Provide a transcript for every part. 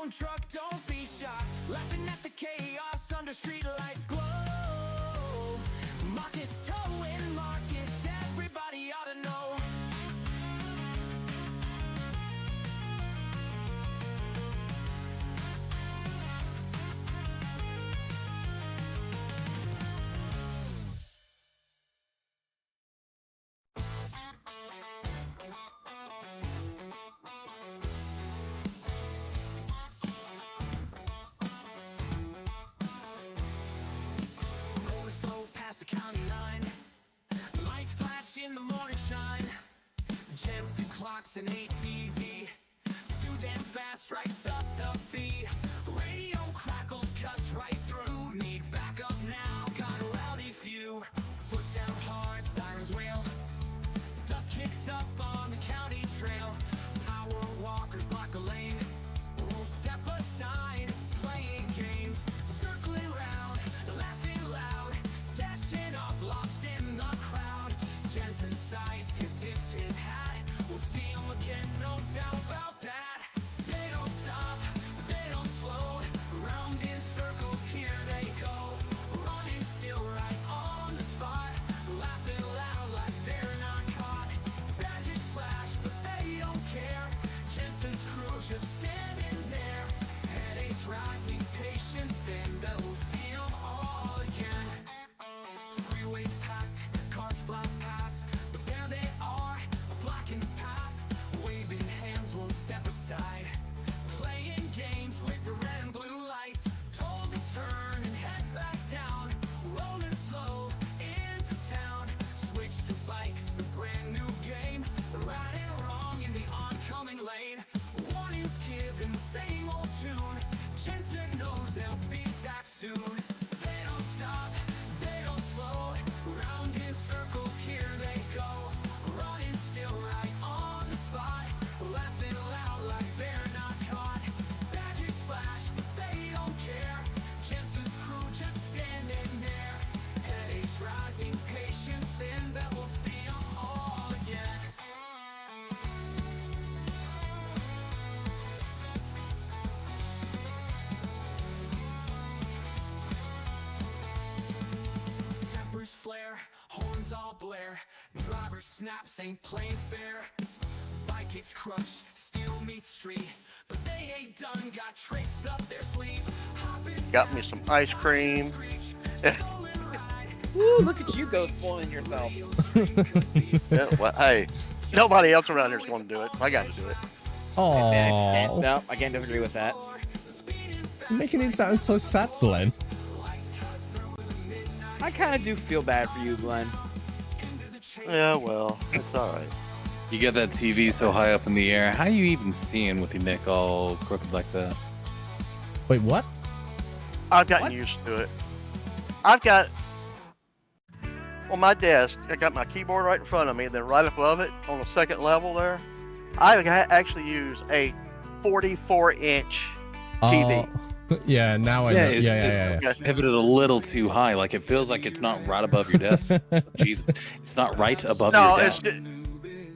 own truck, don't be shocked. Laughing at the chaos under street lights glow. Marcus towing Marcus, everybody ought to know. In the morning shine, Jensen clocks an ATV, too damn fast, writes up the fee. Radio crackles, cuts right through, need backup now, got a rowdy few. Foot down hard, sirens wail, dust kicks up on the county trail. Power walkers block the lane, won't step aside, playing games, circling round, laughing loud, dashing off, lost in the crowd. Jensen sighs, tips his hat. We'll see him again, no doubt about that. They don't stop, they don't slow. Round in circles, here they go. Running still right on the spot. Laughing loud like they're not caught. Badges flash, but they don't care. Jensen's crew just standing there. Headaches rising, patience thin. But we'll see them all again. Freeways packed, cars fly past, but there they are, blocking the path, waving hands, won't step aside, playing games with the red and blue lights, told to turn and head back down, rolling slow into town, switch to bikes, a brand new game, right and wrong in the oncoming lane, warnings given, same old tune, Jensen knows they'll be back soon. They don't stop, they don't slow, round in circles, here they go, running still right on the spot, laughing loud like they're not caught. Badges flash, but they don't care. Jensen's crew just standing there. Headaches rising, patience thin, but we'll see them all again. Tempers flare, horns all blare, driver snaps, ain't plain fair. Bike gets crushed, steel meets street, but they ain't done, got tricks up their sleeve. Got me some ice cream. Woo, look at you go spoiling yourself. Yeah, well, hey, nobody else around here's going to do it, so I got to do it. Oh, No, I can't agree with that. making it sound so sad, Glenn. I kind of do feel bad for you, Glenn. Yeah, well, it's all right. You get that TV so high up in the air. How you even seeing with your neck all crooked like that? Wait, what? I've gotten What? used to it. I've got on my desk, I got my keyboard right in front of me, then right above it on the second level there, I actually use a 44-inch TV. Oh, yeah, now I know. Yeah. It's pivoted a little too high. Like it feels like it's not right above your desk. Jesus, it's not right above No, your it's desk.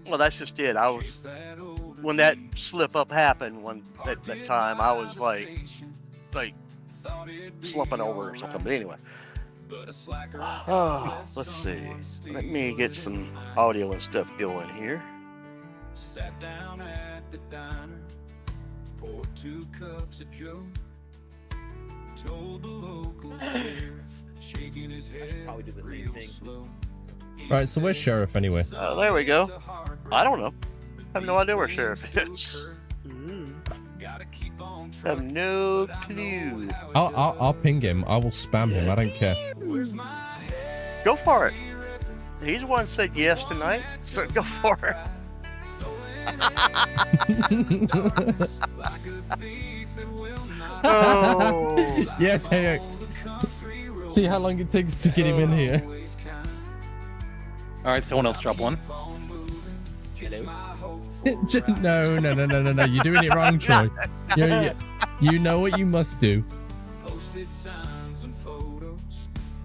well, that's just it. I was when that slip up happened that time, I was like slumping over or something. But anyway, oh, let's see. Let me get some audio and stuff going here. Sat down at the diner, poured 2 cups of Joe, told the local sheriff, shaking his head Probably do the same real thing. slow. Right, so where's Sheriff anyway? Oh, there we go. I don't know. I have no idea where Sheriff is. I have no clue. I'll ping him. I will spam him. I don't care. Go for it. He's the one that said yes tonight, so go for it. Oh. Yes, hey. See how long it takes to get him in here. All right, someone else drop one. No. You're doing it wrong, Troy. You know what you must do. Posted signs and photos,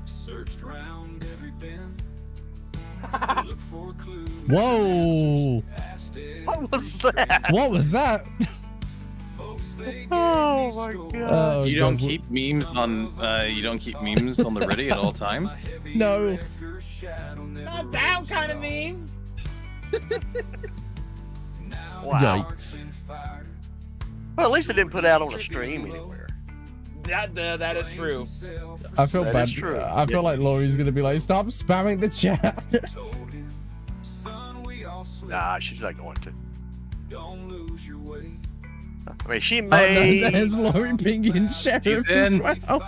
searched round every bin, looked for clues. Whoa! What was that? What was that? Folks, they Oh my god. Oh, You don't God. keep memes on. You don't keep memes on the Ready at all times. No. Not that kind of memes. Wow. Yikes. Well, at least it didn't put out on a stream anywhere. That is true. I feel That bad. is true. I feel like Laurie's gonna be like, stop spamming the chat. Nah, she's not going to. I mean, she Oh, no, may. there's Laurie pinging Sheriff She's as in. well.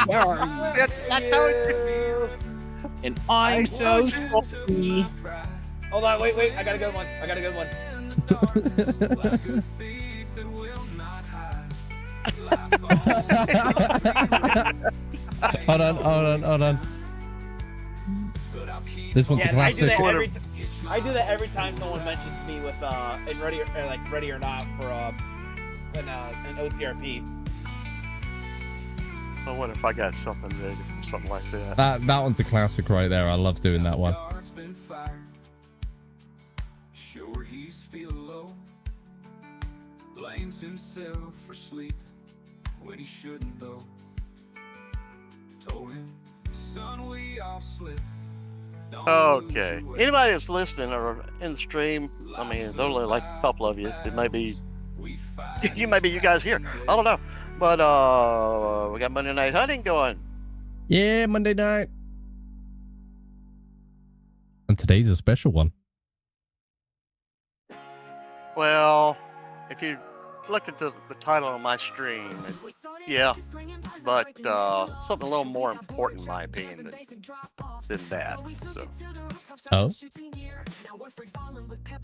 Where are you? And I'm so sorry. Hold on, wait. I got a good one. Hold on. This one's a classic. I do that every time someone mentions me with in ready or not for an OCRP. I wonder if I got something ready for something like that. That one's a classic right there. I love doing that one. Sure, he's feeling low. Blames himself for sleep when he shouldn't though. Told him, son, we all slip. Okay. Anybody that's listening or in the stream, I mean, there's only like a couple of you. It may be you guys here. I don't know. But we got Monday Night Hunting going. Yeah, Monday night. And today's a special one. Well, if you look at the title of my stream, yeah, but something a little more important in my opinion than that. So, Oh?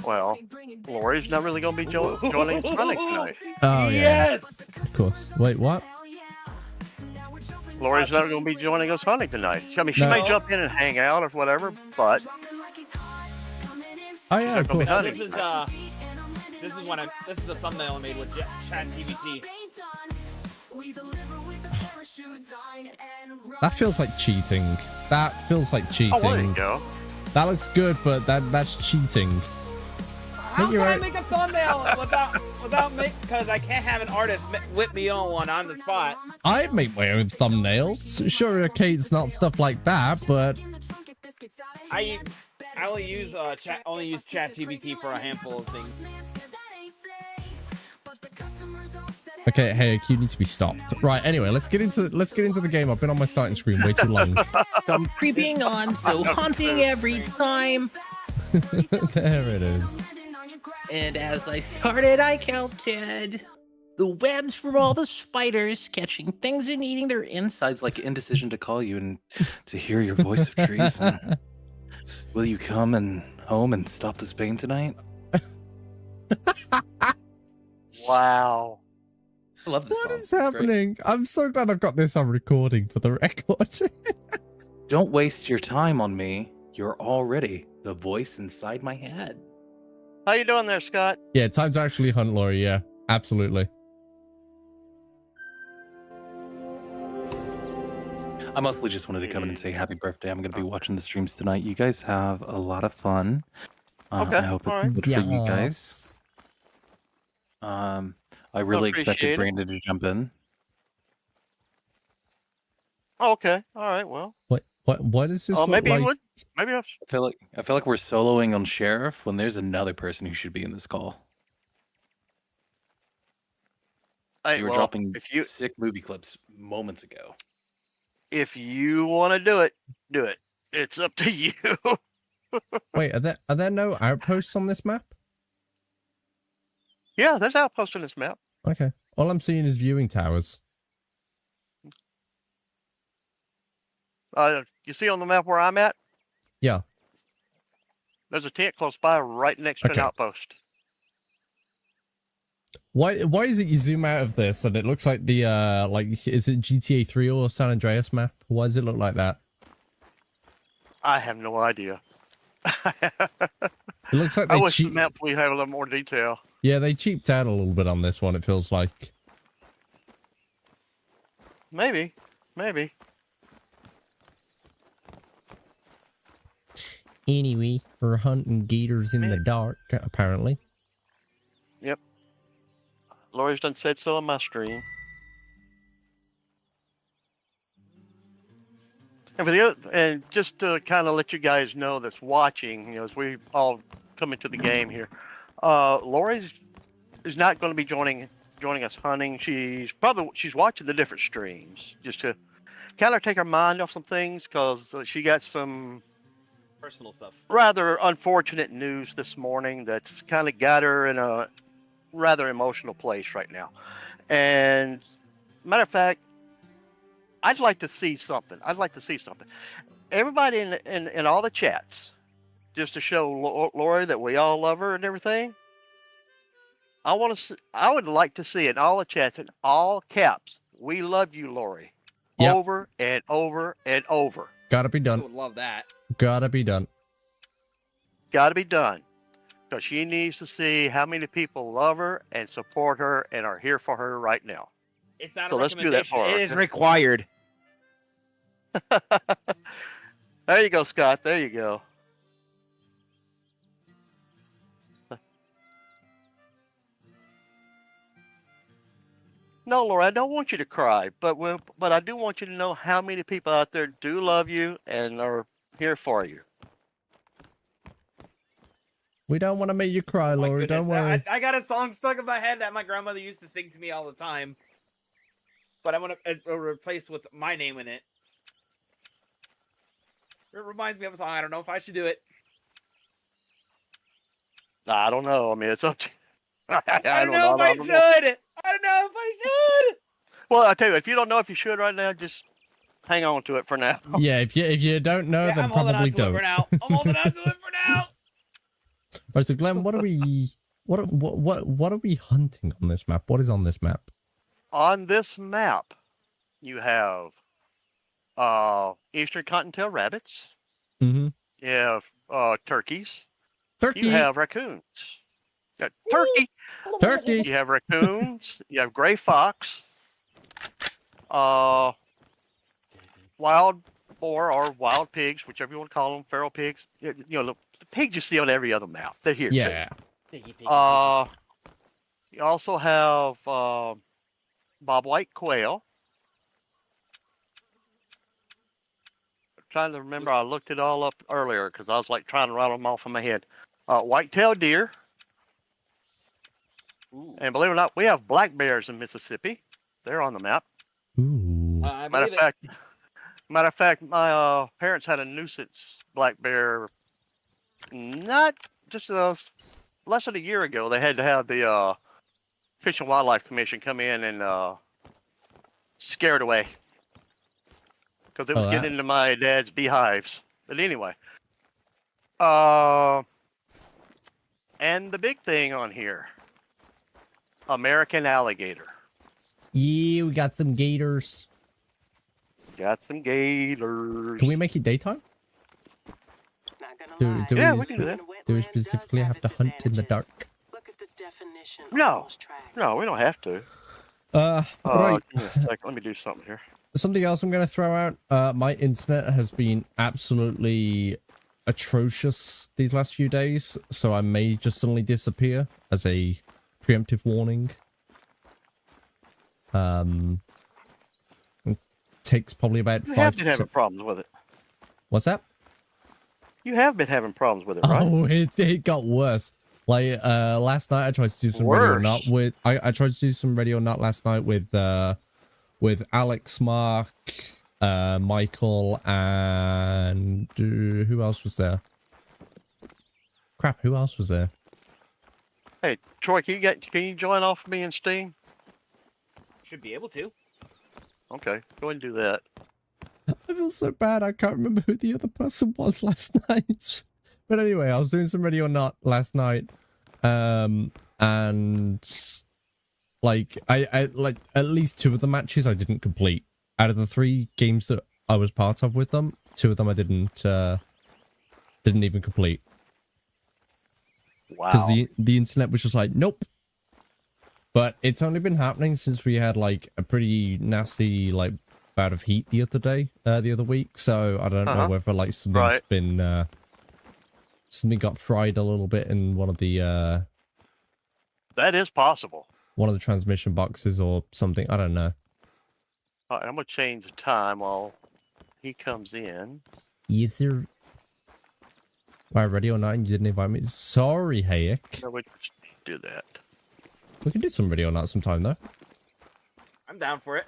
well, Lori's not really going to be joining Sonic tonight. Oh, yeah. Yes. Of course. Wait, what? Lori's not going to be joining us hunting tonight. I mean, she No. may jump in and hang out or whatever, but Oh, yeah, of Gonna be course. hunting. This is the thumbnail I made with ChatGPT. That feels like cheating. That feels like cheating. oh, there you go. That looks good, but that's cheating. How you're can I right. make a thumbnail without because I can't have an artist whip me on one on the spot. I make my own thumbnails. Sure, okay, it's not stuff like that, but I only use ChatGPT for a handful of things. okay, hey, you need to be stopped. Right, anyway, let's get into the game. I've been on my starting screen way too long. I'm creeping on, so haunting every time. There it is. And as I started, I counted the webs from all the spiders catching things and eating their insides, like indecision to call you and to hear your voice of treason. Will you come and home and stop this pain tonight? Wow. I love this What song. is It's great. happening? I'm so glad I've got this on recording for the record. Don't waste your time on me. You're already the voice inside my head. How you doing there, Scott? Yeah, time to actually hunt Laurie. Yeah, absolutely. I mostly just wanted to come in and say happy birthday. I'm going to be watching the streams tonight. You guys have a lot of fun. Okay, I hope it's alright. good for you guys. I really Appreciate expected it. Brandon to jump in. Oh, okay. All right. Well, What is this? oh, look maybe like? he would. Maybe I've... I feel like we're soloing on Sheriff when there's another person who should be in this call. Hey, You were well, dropping if you sick movie clips moments ago. if you want to do it. It's up to you. Wait, are there no outposts on this map? Yeah, there's outposts on this map. Okay, all I'm seeing is viewing towers. You see on the map where I'm at? Yeah. There's a tent close by, right next to Okay. an outpost. Why is it you zoom out of this and it looks like the like is it GTA 3 or San Andreas map? Why does it look like that? I have no idea. It looks like I they wish the cheap. map we had a little more detail. Yeah, they cheaped out a little bit on this one. It feels like. Maybe. Anyway, we're hunting gators in the dark, apparently. Yep. Lori's done said so on my stream. And for the other, and just to kind of let you guys know that's watching, you know, as we all come into the game here, Lori's is not going to be joining us hunting. She's watching the different streams just to kind of take her mind off some things because she got some Personal stuff. rather unfortunate news this morning that's kind of got her in a rather emotional place right now. And matter of fact, I'd like to see something. Everybody in all the chats, just to show Lori that we all love her and everything. I would like to see in all the chats in all caps, "We love you, Lori," Yep. over and over and over. Gotta be I done. would love that. Gotta be done. Got to be done. Because she needs to see how many people love her and support her and are here for her right now. It's not So a let's do that recommendation. for her. It is required. There you go, Scott. There you go. No, Laura, I don't want you to cry, but I do want you to know how many people out there do love you and are here for you. We don't want to make you cry, Oh my Lori. goodness, Don't worry. I got a song stuck in my head that my grandmother used to sing to me all the time. But I'm going to replace with my name in it. It reminds me of a song. I don't know if I should do it. I don't know. I mean, it's up to I don't know if I should. I don't know if I should. Well, I tell you, if you don't know if you should right now, just hang on to it for now. Yeah, if you don't know, Yeah, then I'm holding on probably to it don't. for now. I'm holding on to it for now. Right, so Glenn, what are we hunting on this map? What is on this map? On this map, you have Eastern Cottontail rabbits. Mm-hmm. You have turkeys. Turkey. You have raccoons. Turkey. Turkey. You have raccoons. You have gray fox. Wild boar or wild pigs, whichever you want to call them, feral pigs. You know, the pigs you see on every other map. They're here. Yeah. Too. You also have bobwhite quail. I'm trying to remember. I looked it all up earlier because I was like trying to rattle them off in my head. White-tailed deer. Ooh. And believe it or not, we have black bears in Mississippi. They're on the map. Ooh. I Matter believe of fact, my parents had a nuisance black bear. Not just less than a year ago. They had to have the Fish and Wildlife Commission come in and scare it away because it was getting into my dad's beehives. But anyway, and the big thing on here, American alligator. Yeah, we got some gators. Got some gators. Can we make it daytime? Do Yeah, we, we can do that. do we specifically have to hunt in the dark? No, we don't have to. Right. Give me a sec. Let me do something here. Something else I'm going to throw out. My internet has been absolutely atrocious these last few days, so I may just suddenly disappear as a preemptive warning. It takes probably about You 5 have to been having problems with it. What's that? You have been having problems with it, right? Oh, it got worse. Like last night I tried to do some radio Worse? nut with I tried to do some radio nut last night with Alex, Mark, Michael, and who else was there? Crap, who else was there? Hey, Troy, can you join off me in Steam? Should be able to. Okay, go ahead and do that. I feel so bad. I can't remember who the other person was last night. But anyway, I was doing some radio nut last night, and like I like at least 2 of the matches I didn't complete. Out of the 3 games that I was part of with them, 2 of them I didn't even complete because Wow. the internet was just like nope. But it's only been happening since we had like a pretty nasty like bout of heat the other week. So I don't know whether like something's been something got fried a little bit in one of the That is possible. one of the transmission boxes or something. I don't know. All right, I'm gonna change the time while he comes in. Yes, sir. Why, ready or not? You didn't invite me. Sorry, Hayek. No, we just do that. We can do some ready or not sometime, though. I'm down for it.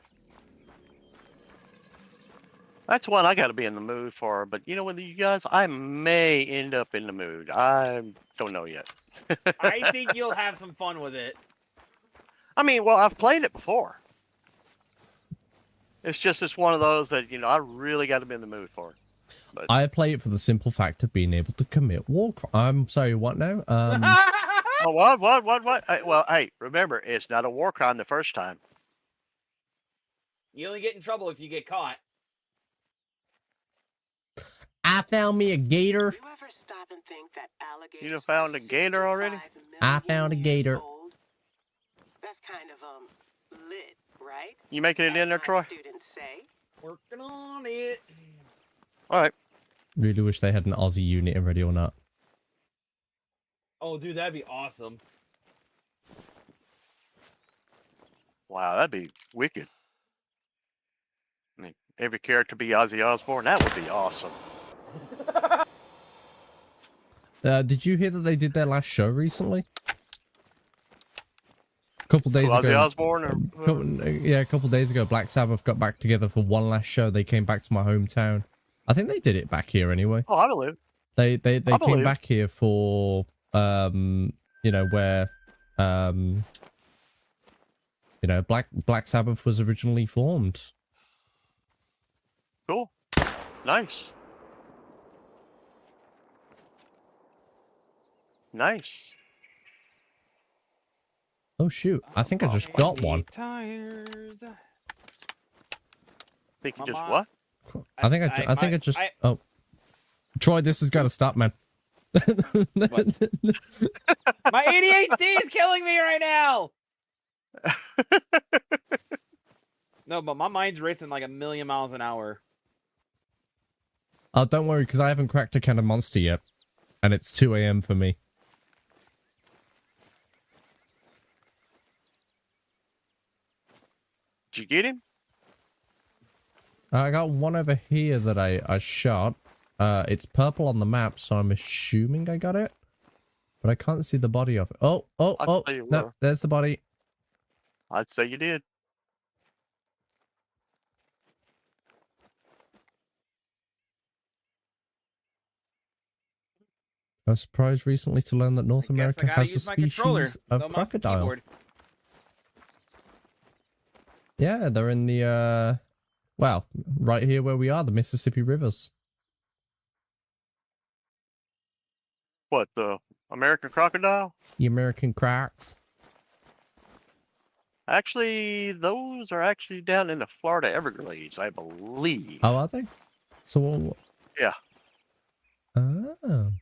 That's one I got to be in the mood for. But you know, with you guys, I may end up in the mood. I don't know yet. I think you'll have some fun with it. I mean, well, I've played it before. It's one of those that, you know, I really got to be in the mood for. But I play it for the simple fact of being able to commit war crime. I'm sorry, what now? oh, what? Well, hey, remember, it's not a war crime the first time. You only get in trouble if you get caught. I found me a gator. You ever stop and think that alligators You done found are a gator already? 65 I found a million gator. years old? That's kind of lit, right? You making it in there, As my Troy? students say. Working on it. All right. Really wish they had an Aussie unit in Ready or Not. Oh, dude, that'd be awesome. Wow, that'd be wicked. I mean, every character be Ozzy Osbourne. That would be awesome. Did you hear that they did their last show recently? A couple days Ozzy ago. Osbourne? A couple days ago, Black Sabbath got back together for one last show. They came back to my hometown. I think they did it back here anyway. Oh, I believe. They came believe. back here for you know, where you know, Black Sabbath was originally formed. Cool. Nice. Nice. Oh shoot! I think I just got one. Tires. Think you just Mama. what? I think I just. Oh, Troy, this has got to stop, man. My ADHD is killing me right now. No, but my mind's racing like 1,000,000 miles an hour. Oh, don't worry, because I haven't cracked a can of Monster yet, and it's 2 a.m. for me. Did you get him? I got one over here that I shot. It's purple on the map, so I'm assuming I got it. But I can't see the body of it. Oh, I'll tell you no, where. there's the body. I'd say you did. I was surprised recently to learn that North I guess I America gotta has a use my controller, species of the mouse and crocodile. keyboard. Yeah, they're in the, well, right here where we are, the Mississippi rivers. What, the American crocodile? The American crocs. Actually, those are actually down in the Florida Everglades, I believe. Oh, are they? So what? Yeah. Oh.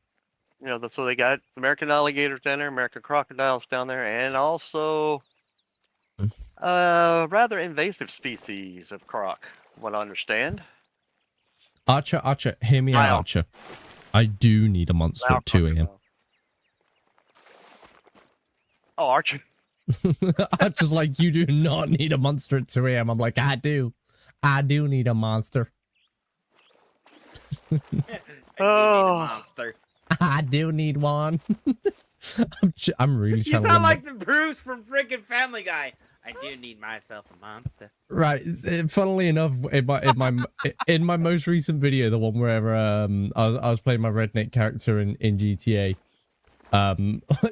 You know, that's what they got. American alligators down there, American crocodiles down there, and also rather invasive species of croc, what I understand. Archer, hear me out, Wow. Archer. I do need a monster Wow, at 2 a.m. crocodile. Oh, Archer. Archer's like, you do not need a monster at 2 a.m. I'm like, I do. I do need a monster. Oh. I do need one. I'm really You trying to sound remember. like the Bruce from freaking Family Guy. I do need myself a monster. Right. Funnily enough, in my most recent video, the one where I was playing my redneck character in GTA,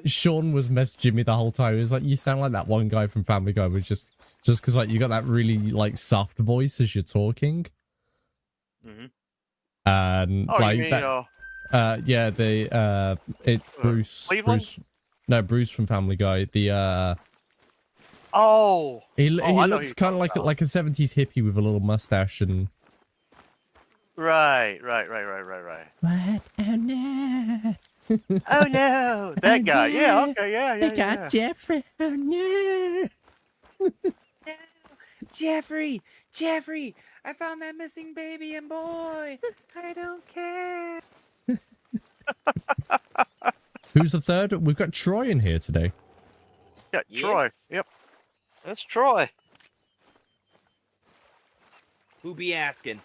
Sean was messaging me the whole time. He was like, "You sound like that one guy from Family Guy," which just because like you got that really like soft voice as you're talking. Mm-hmm. And Oh, like you mean, that. Yeah, Bruce. Cleveland? Bruce from Family Guy. The Oh. he I know looks who kind of you're like talking a 70s hippie with a little mustache and. Right. What? Oh no! Oh no, that guy. Yeah, okay, yeah. Jeffrey. Oh no! Jeffrey, I found that missing baby and boy. I don't care. Who's the third? We've got Troy in here today. Yeah, Troy. Yes. Yep. That's Troy. Who be asking?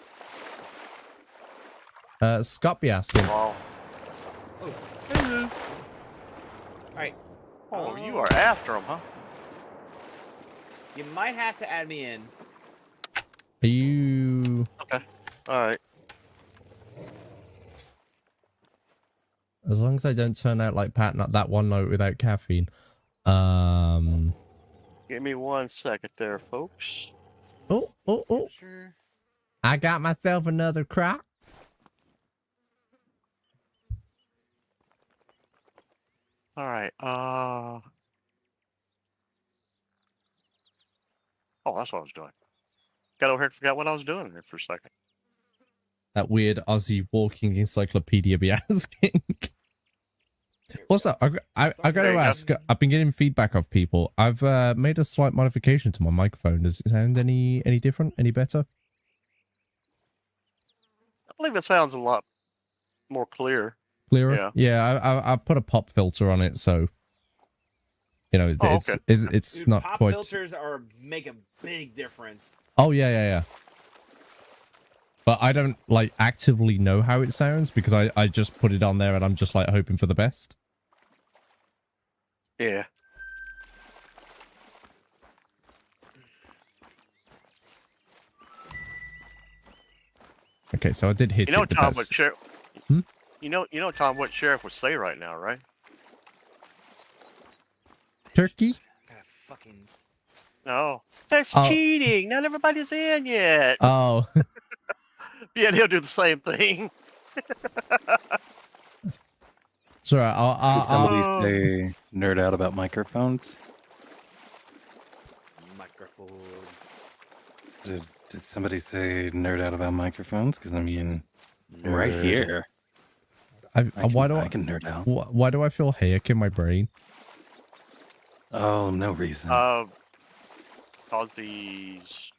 Scott be asking. Wow. All right. Oh, you are after him, huh? You might have to add me in. Are you? Okay. All right. As long as I don't turn out like Pat, not that one note without caffeine. Give me 1 second there, folks. Oh. Sure. I got myself another crock. All right. Oh, that's what I was doing. Got over here and forgot what I was doing there for a second. That weird Aussie walking encyclopedia be asking. Also, I got There to you go. ask. I've been getting feedback of people. I've made a slight modification to my microphone. Does it sound any different? Any better? I believe it sounds a lot more clear. Clearer? Yeah. I put a pop filter on it, so you know Oh, it's okay. it's Dude, not pop quite. filters make a big difference. Oh yeah. But I don't like actively know how it sounds because I just put it on there and I'm just like hoping for the best. Yeah. Okay, so I did hit You know, it, but Tom, that's... what sheriff? Hmm? You know, Tom, what sheriff would say right now, right? Turkey? Gotta fucking. No, that's Oh. cheating. Not everybody's in yet. Oh. Yeah, he'll do the same thing. Sorry, Did somebody Oh. say nerd out about microphones? Microphone. Did somebody say nerd out about microphones? Because I mean, I'm right here. why do I can nerd out. why do I feel hack in my brain? Oh, no reason. Cause he's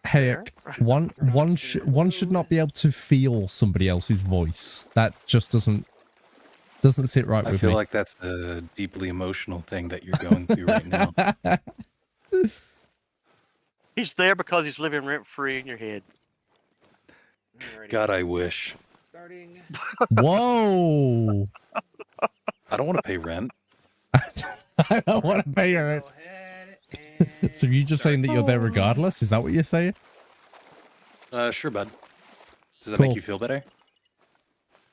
Hack. One should not be able to feel somebody else's voice. That just doesn't sit right I with feel me. like that's a deeply emotional thing that you're going through right now. he's there because he's living rent free in your head. Alrighty. God, I wish. Starting. Whoa! I don't want to pay rent. I don't want to pay your rent. Go ahead So and you just saying that you're there Oh. regardless? Is that what you're saying? Sure, bud. Does that Cool. make you feel better?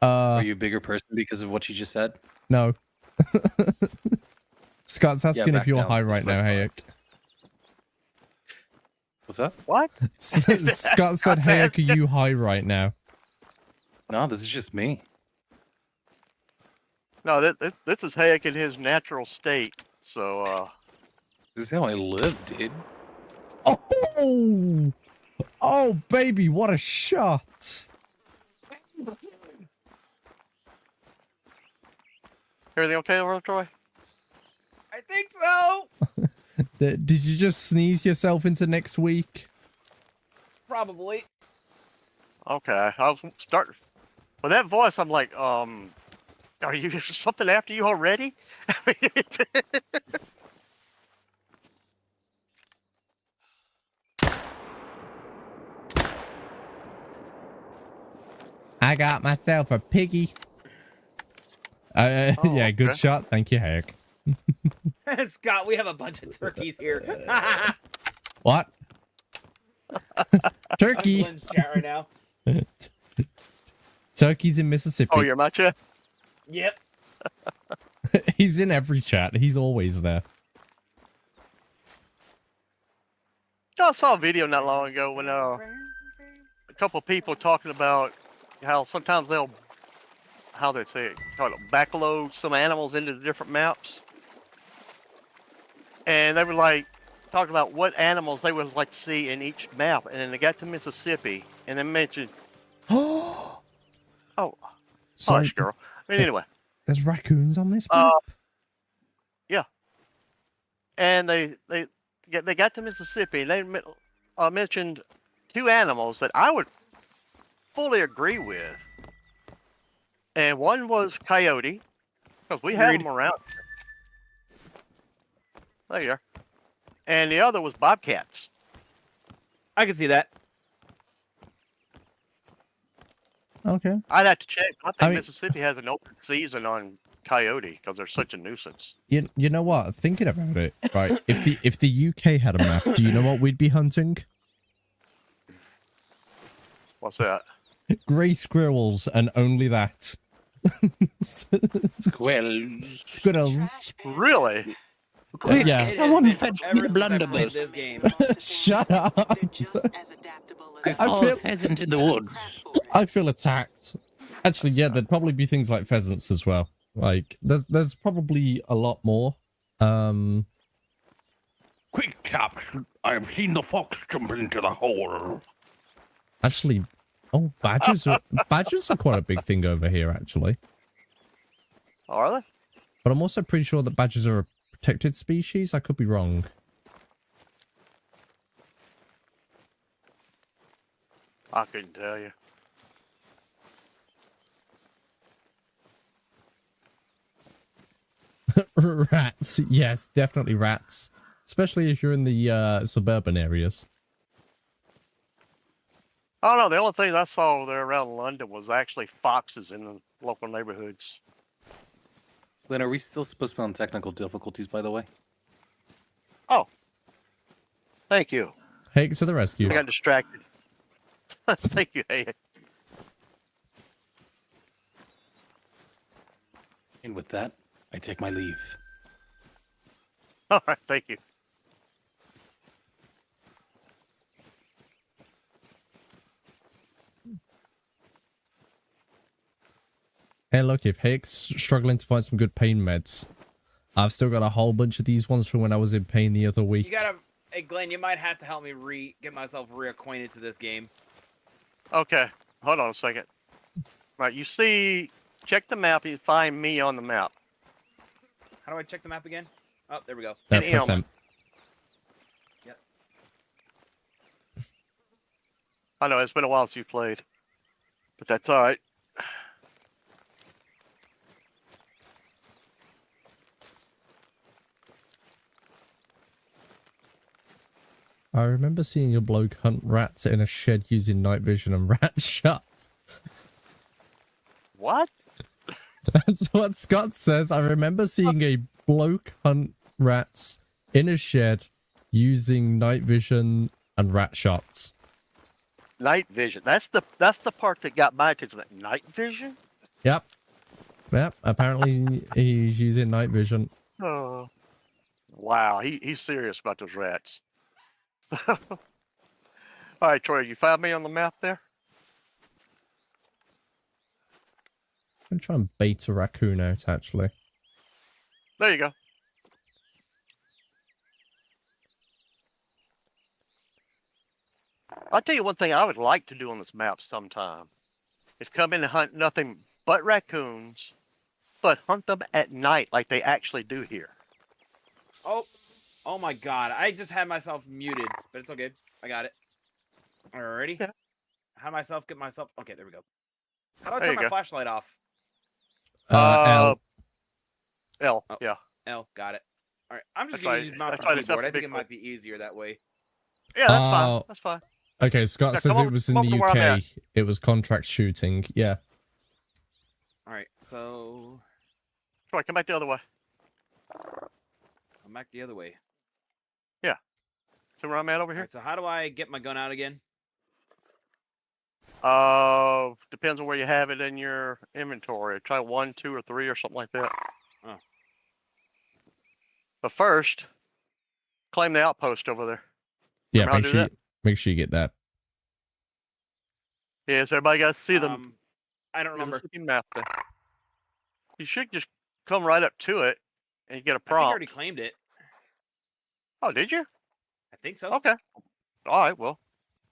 Are Uh, you a bigger person because of what you just said? no. Scott's asking if back you're down. high Let's right now, break Hayek. What's up? What? Scott said, Hayek, are you high right now? No, this is just me. No, this is Hayek in his natural state. So, This is how I live, dude. Oh! Oh, baby, what a shot! everything okay over there, Troy? I think so. Did you just sneeze yourself into next week? Probably. Okay, I was starting. With that voice, I'm like, are you something after you already? I got myself a piggy. Oh, yeah, good okay. shot. Thank you, Hayek. Scott, we have a bunch of turkeys here. What? Turkey. Lynn's chat right now. Turkey's in Mississippi. Oh, you're my chat? Yep. He's in every chat. He's always there. I saw a video not long ago when a couple of people talking about how sometimes how they say it, call it backload some animals into the different maps. And they were like talking about what animals they would like to see in each map. And then they got to Mississippi and they mentioned, oh, Sorry, hush, girl. I mean, anyway. there's raccoons on this map. Yeah. And they got to Mississippi and they mentioned two animals that I would fully agree with. And one was coyote, because we have them around. There you are. and the other was bobcats. I can see that. Okay. I'd have to check. I think I mean- Mississippi has an open season on coyote because they're such a nuisance. You know what? Thinking about it, right? If the UK had a map, do you know what we'd be hunting? What's that? Grey squirrels and only that. Squirrels. Squirrels. Really? Quick, Yeah. someone Ever fetch me a since I played blunderbuss. this game. Shut up. They're just as adaptable I as saw feel- a pheasant in the woods. I feel attacked. Actually, yeah, there'd probably be things like pheasants as well. Like, there's probably a lot more. Quick, chaps! I have seen the fox jump into the hole. Actually, oh, badgers are quite a big thing over here, actually. Are they? But I'm also pretty sure that badgers are a protected species. I could be wrong. I couldn't tell you. Rats, yes, definitely rats. Especially if you're in the suburban areas. Oh no, the only thing I saw there around London was actually foxes in the local neighborhoods. Lynn, are we still supposed to be on technical difficulties, by the way? Thank you. Hey, to the rescue. I got distracted. Thank you, hey. And with that, I take my leave. All right, thank you. Hey, look, if Hake's struggling to find some good pain meds, I've still got a whole bunch of these ones from when I was in pain the other week. You gotta, hey Glenn, you might have to help me get myself reacquainted to this game. Okay, hold on a second. Right, you see, check the map. You find me on the map. How do I check the map again? Oh, there we go. Yeah, and press M. M. Yep. I know it's been a while since you played, but that's all right. I remember seeing a bloke hunt rats in a shed using night vision and rat shots. What? That's what Scott says. I remember seeing a bloke hunt rats in a shed using night vision and rat shots. Night vision. That's the part that got my attention. That night vision? Yep. Yep. Apparently he's using night vision. Oh. Wow, he's serious about those rats. All right, Troy, you found me on the map there? I'm trying to bait a raccoon out, actually. There you go. I'll tell you one thing I would like to do on this map sometime is come in and hunt nothing but raccoons, but hunt them at night like they actually do here. Oh my god, I just had myself muted, but it's okay. I got it. Alrighty. Yeah. How do myself get myself? Okay, there we go. How do I There turn you my go. flashlight off? L. L, Oh. yeah. L, got it. All right, I'm just That's gonna fine. use mouse That's and fine, it's keyboard. not I think big it might be easier that way. Yeah, that's Oh. fine. That's fine. Okay, Scott Yeah, says come it over- was in come over the to where I'm UK. at. It was contract shooting. Yeah. All right, so Troy, come back the other way. I'm back the other way. See where I'm at over All here? right, so how do I get my gun out again? Depends on where you have it in your inventory. Try 1, 2, or 3 or something like that. Oh. But first, claim the outpost over there. Yeah, Remember how to do make sure you get that. Yeah, so everybody got to see the I don't remember. Mississippi map there. You should just come right up to it and you get a I think I prompt. already claimed it. Oh, did you? I think so. Okay. All right, well.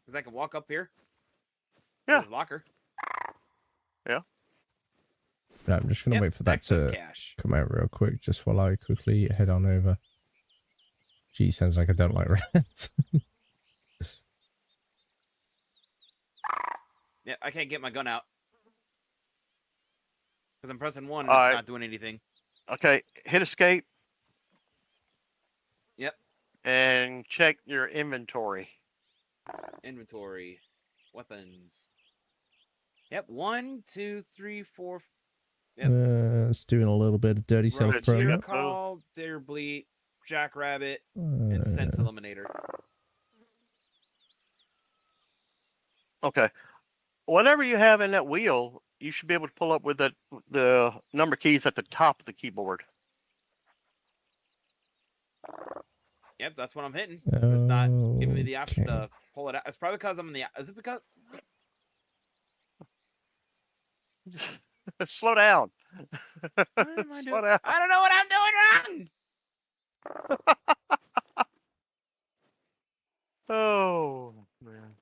Because I can walk up here. Yeah. There's locker. Yeah, I'm just gonna Yep, wait for that access to cache. come out real quick, just while I quickly head on over. Gee, sounds like I don't like rats. Yeah, I can't get my gun out. Because I'm pressing 1 and Alright. it's not doing anything. Okay, hit escape. Yep. and check your inventory. Inventory. Weapons. Yep. 1, 2, 3, 4. Yep. It's doing a little bit of dirty Right, self it's here. Deer promo. call, deer bleat, jackrabbit, and sense eliminator. Okay. Whatever you have in that wheel, you should be able to pull up with the number keys at the top of the keyboard. Yep, that's what I'm hitting. But it's not giving me the option Okay. to pull it out. It's probably because I'm in the. Is it because? Slow down. What am I Slow doing? down. I don't know what I'm doing wrong. Oh man.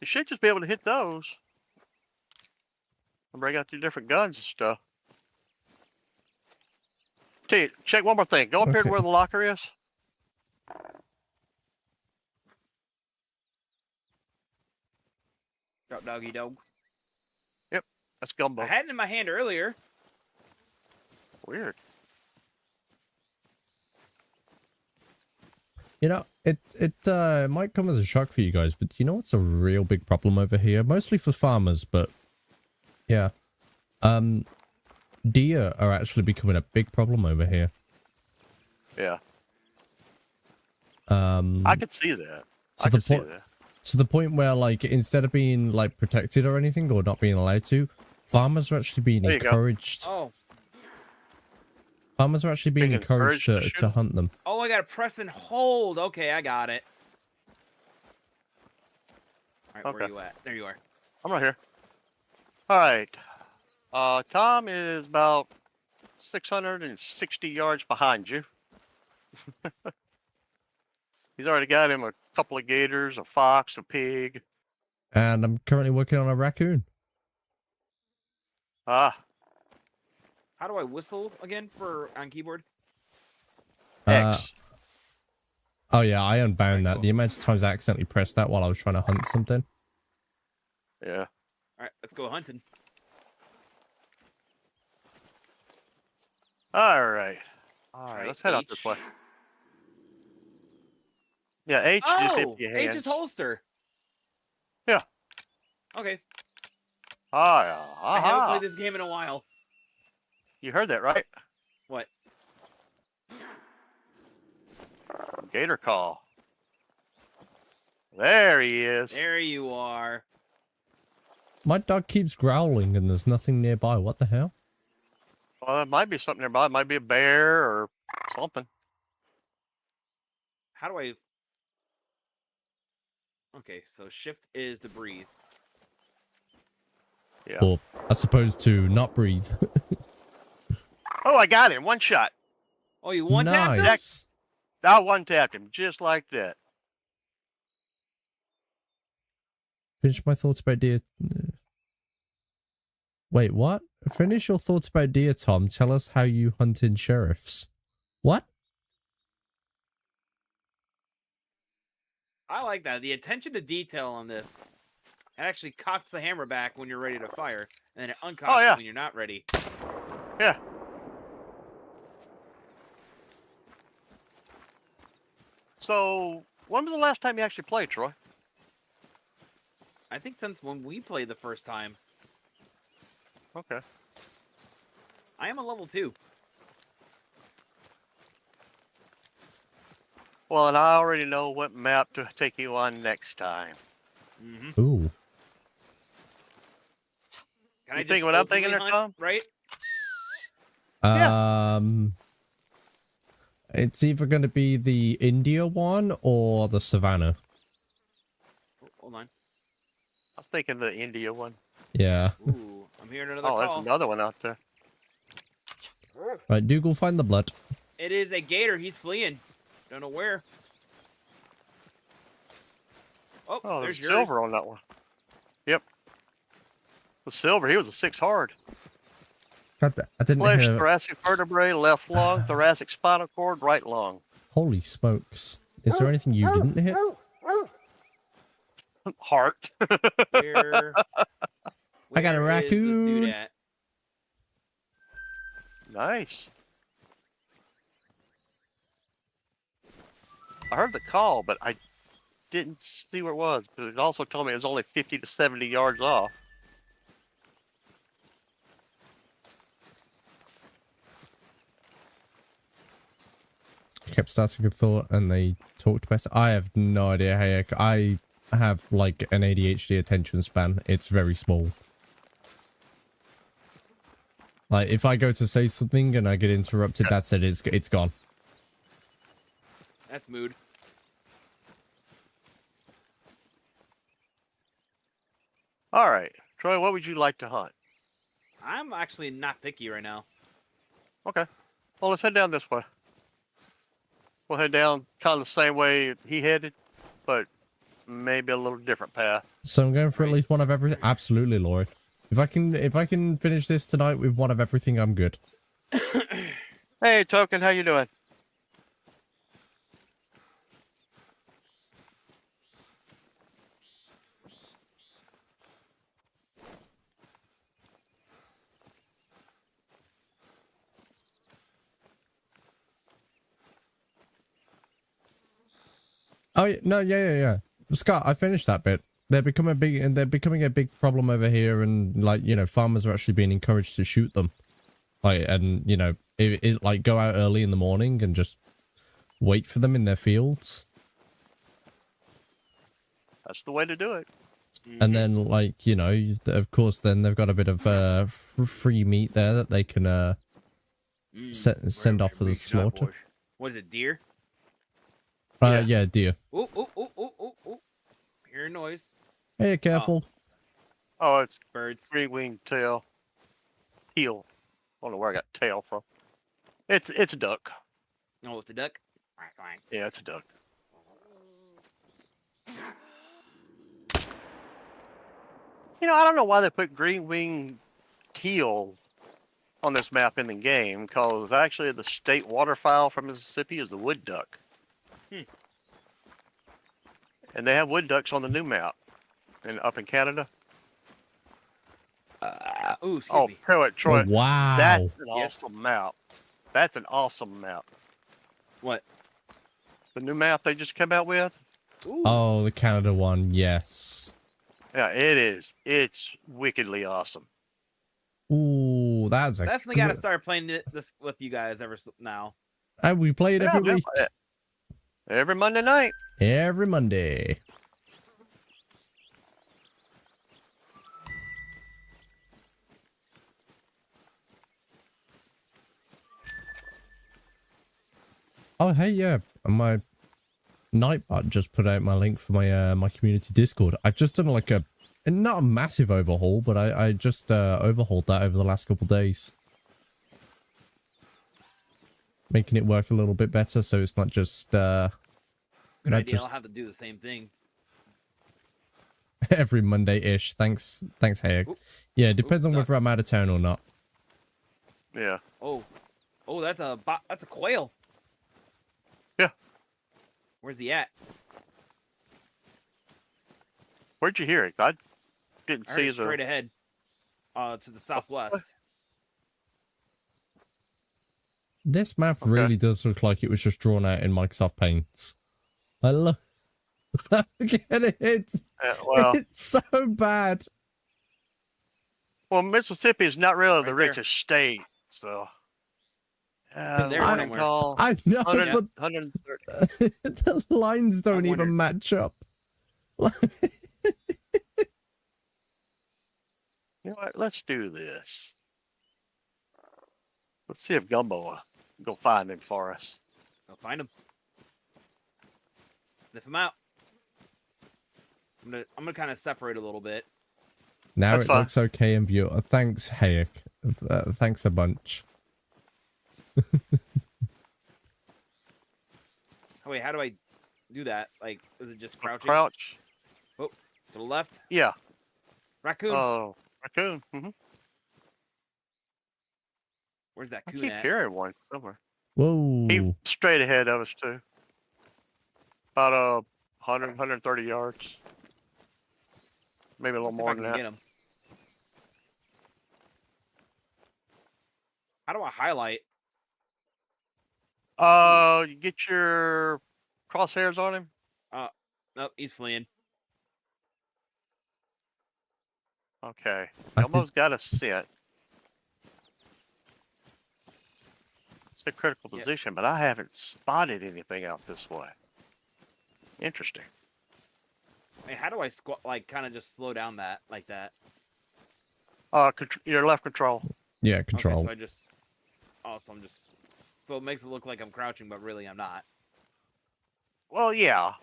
You should just be able to hit those. And bring out your different guns and stuff. Tell you, check one more thing. Go up here to Okay. where the locker is. Drop doggy dog. That's Gumbo. I had it in my hand earlier. Weird. You know, it might come as a shock for you guys, but you know what's a real big problem over here? Mostly for farmers, but yeah. Deer are actually becoming a big problem over here. Yeah. I could see that. So I could see that. to the point where, like, instead of being like protected or anything or not being allowed to, farmers are actually being There you go. encouraged. Oh, Farmers are actually being Being encouraged encouraged to to shoot? hunt them. oh, I gotta press and hold. Okay, I got it. All right, where Okay. are you at? There you are. I'm right here. All right. Tom is about 660 yards behind you. He's already got him a couple of gators, a fox, a pig. And I'm currently working on a raccoon. Ah, How do I whistle again for on keyboard? X. Oh yeah, I unbound that. cool. The amount of times I accidentally pressed that while I was trying to hunt something. Yeah. All right, let's go hunting. All right. All right. Try Let's head out H. this way. Yeah, H just Oh, empty your hands. H is holster. Yeah. Okay. Ah, yeah. I haven't Aha. played this game in a while. You heard that, right? What? Gator call. There he is. There you are. My dog keeps growling and there's nothing nearby. What the hell? Well, there might be something nearby. It might be a bear or something. How do I? Okay, so shift is to breathe. Yeah. Or as opposed to not breathe. Oh, I got him. One shot. Oh, you one tapped him? Nice. I one tapped him just like that. Finish my thoughts about deer. Wait, what? Finish your thoughts about deer, Tom. Tell us how you hunt in sheriffs. What? I like that. The attention to detail on this. It actually cocks the hammer back when you're ready to fire, and then it uncocks Oh, yeah. it when you're not ready. Yeah. So, when was the last time you actually played, Troy? I think since when we played the first time. Okay. I am a level 2. Well, and I already know what map to take you on next time. Mm-hmm. Ooh. Can You I think just what I'm openly thinking there, hunt, Tom? Right? It's either going to be the India one or the Savannah. Oh, hold on. I was thinking the India one. Yeah. Ooh, I'm hearing another Oh, call. there's another one out there. Right, Dougal, find the blood. It is a gator. He's fleeing. Don't know where. Oh, Oh, there's there's yours. silver on that one. Yep. The silver, he was a 6 hard. God, I didn't Flesh, hear. thoracic vertebrae, left lung, thoracic spinal cord, right lung. Holy smokes. Is there anything you didn't hit? Heart. Where? I got a where is this dude raccoon. at? Nice. I heard the call, but I didn't see where it was. But it also told me it was only 50 to 70 yards off. Kept starting a thought and they talked best. I have no idea, Hayek. I have like an ADHD attention span. It's very small. Like if I go to say something and I get interrupted, that's it. It's gone. That's mood. All right, Troy, what would you like to hunt? I'm actually not picky right now. Okay. Well, let's head down this way. We'll head down kind of the same way he headed, but maybe a little different path. So I'm going for at least one of everything. Absolutely, Lord. If I can finish this tonight with one of everything, I'm good. Hey, Token, how you doing? Oh no, yeah. Scott, I finished that bit. They're becoming a big problem over here, and like farmers are actually being encouraged to shoot them, like like go out early in the morning and just wait for them in their fields, That's the way to do it. and then of course then they've got a bit of free meat there that they can send off for the slaughter. What is it, deer? Yeah, deer. Oh. Hear a noise. Hey, careful. Oh, it's Birds. green-winged teal. Teal. I don't know where I got tail from. It's a duck. Oh, it's a duck. Quack, quack. Yeah, it's a duck. I don't know why they put green-winged teal on this map in the game, because actually the state waterfowl from Mississippi is the wood duck. And they have wood ducks on the new map, up in Canada. Ooh, excuse Oh, me. tell it, Troy. Oh, wow. That's an Yes. awesome map. That's an awesome map. What? The new map they just came out with. Ooh. Oh, the Canada one, yes. Yeah, it is. It's wickedly awesome. Ooh, that's a Definitely got to start playing this with you guys now. And we play it Yeah, every man, week. every Monday night. Every Monday. Oh, hey, yeah. My Nightbot just put out my link for my my community Discord. I've just done like not a massive overhaul, but I just overhauled that over the last couple days. Making it work a little bit better, so it's not just Good not idea. just I'll have to do the same thing. every Monday-ish. Thanks, Hayek. Oop. Yeah, it depends on duck. whether I'm out of town or not. Yeah. Oh, that's a quail. Yeah. Where's he at? Where'd you hear it? I didn't I heard see it straight the. ahead. To the southwest. This map Okay. really does look like it was just drawn out in Microsoft Paint. I look. Look at it. Well, It's so bad. well, Mississippi is not really Right the there. richest state, so. in there what do you somewhere. call I know, 100 but 130. the lines don't wondered. even match up. You know what? Let's do this. Let's see if Gumbo will go find him for us. I'll find him. Sniff him out. I'm gonna kind of separate a little bit. Now That's it fine. looks okay in view. Thanks, Hayek. Thanks a bunch. Oh wait, how do I do that? Like, is it just crouching? Crouch. To the left. Yeah. Raccoon. Oh, raccoon. Mm-hmm. Where's that I coon keep at? hearing one somewhere. Whoa. He's straight ahead of us too. About 100, 130 yards. Maybe a little Let's see if more I than can that. get him. How do I highlight? You get your crosshairs on him. Nope, he's fleeing. Okay. I You almost got a scent. It's a critical Yep. position, but I haven't spotted anything out this way. Interesting. Hey, how do I like kind of just slow down that like that? Your left control. Yeah, control. Okay, so I just. Oh, so I'm just. So it makes it look like I'm crouching, but really I'm not. Well, yeah.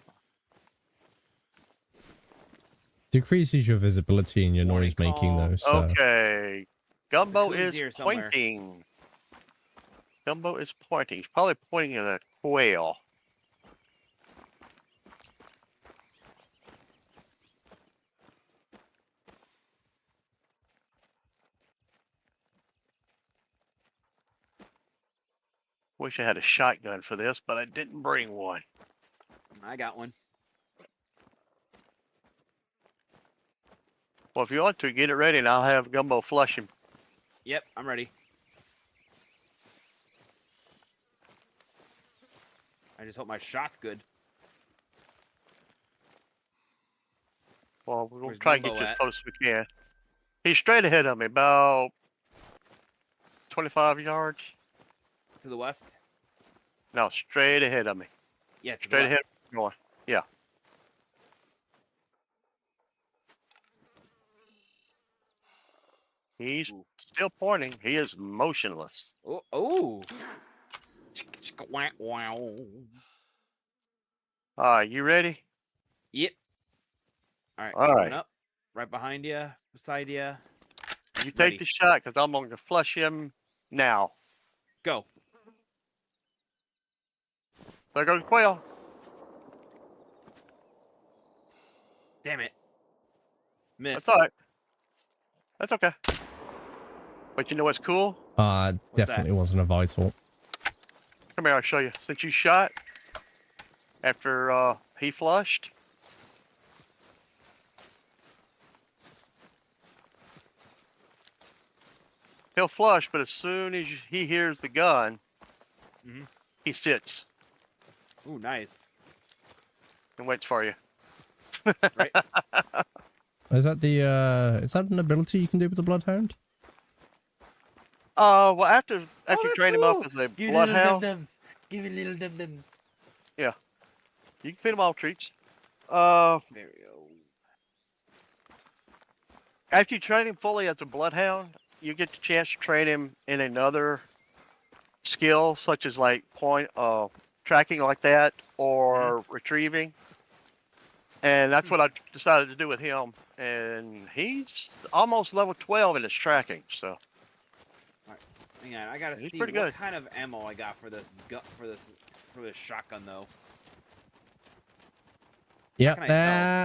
Decreases your visibility and your Warning noise making call. though. So. Okay. Gumbo coon's is here somewhere. pointing. Gumbo is pointing. He's probably pointing at a quail. Wish I had a shotgun for this, but I didn't bring one. I got one. Well, if you want to, get it ready and I'll have Gumbo flush him. Yep, I'm ready. I just hope my shot's good. Well, we'll Where's try and get Gumbo you as at? close as we can. He's straight ahead of me, about 25 yards. To the west? No, straight ahead of me. Yeah, to Straight the ahead. west. Going. Yeah. He's Ooh. still pointing. He is motionless. Oh, oh. Chicka, chicka, wow, wow. You ready? Yep. All right. All coming right. up. Right behind you. Beside you. You take Ready. the shot because I'm going to flush him now. Go. There goes Quail. Damn it. Miss. That's all right. That's okay. But you know what's cool? that? Definitely wasn't a vital. Come here, I'll show you. Since you shot after he flushed, he'll flush, but as soon as he hears the gun, Mhm. he sits Ooh, nice. and waits for you. Right. Is that the is that an ability you can do with the Bloodhound? Well, after you that's train him up as a bloodhound, Give me little dum-dums. you can feed him all treats. Uh, There we go. After you train him fully as a bloodhound, you get the chance to train him in another skill, such as like tracking like that or retrieving. And that's what I decided to do with him. And he's almost level 12 in his tracking. So Hang on, I gotta He's see pretty what good. kind of ammo I got for this for this shotgun though. Yep, can I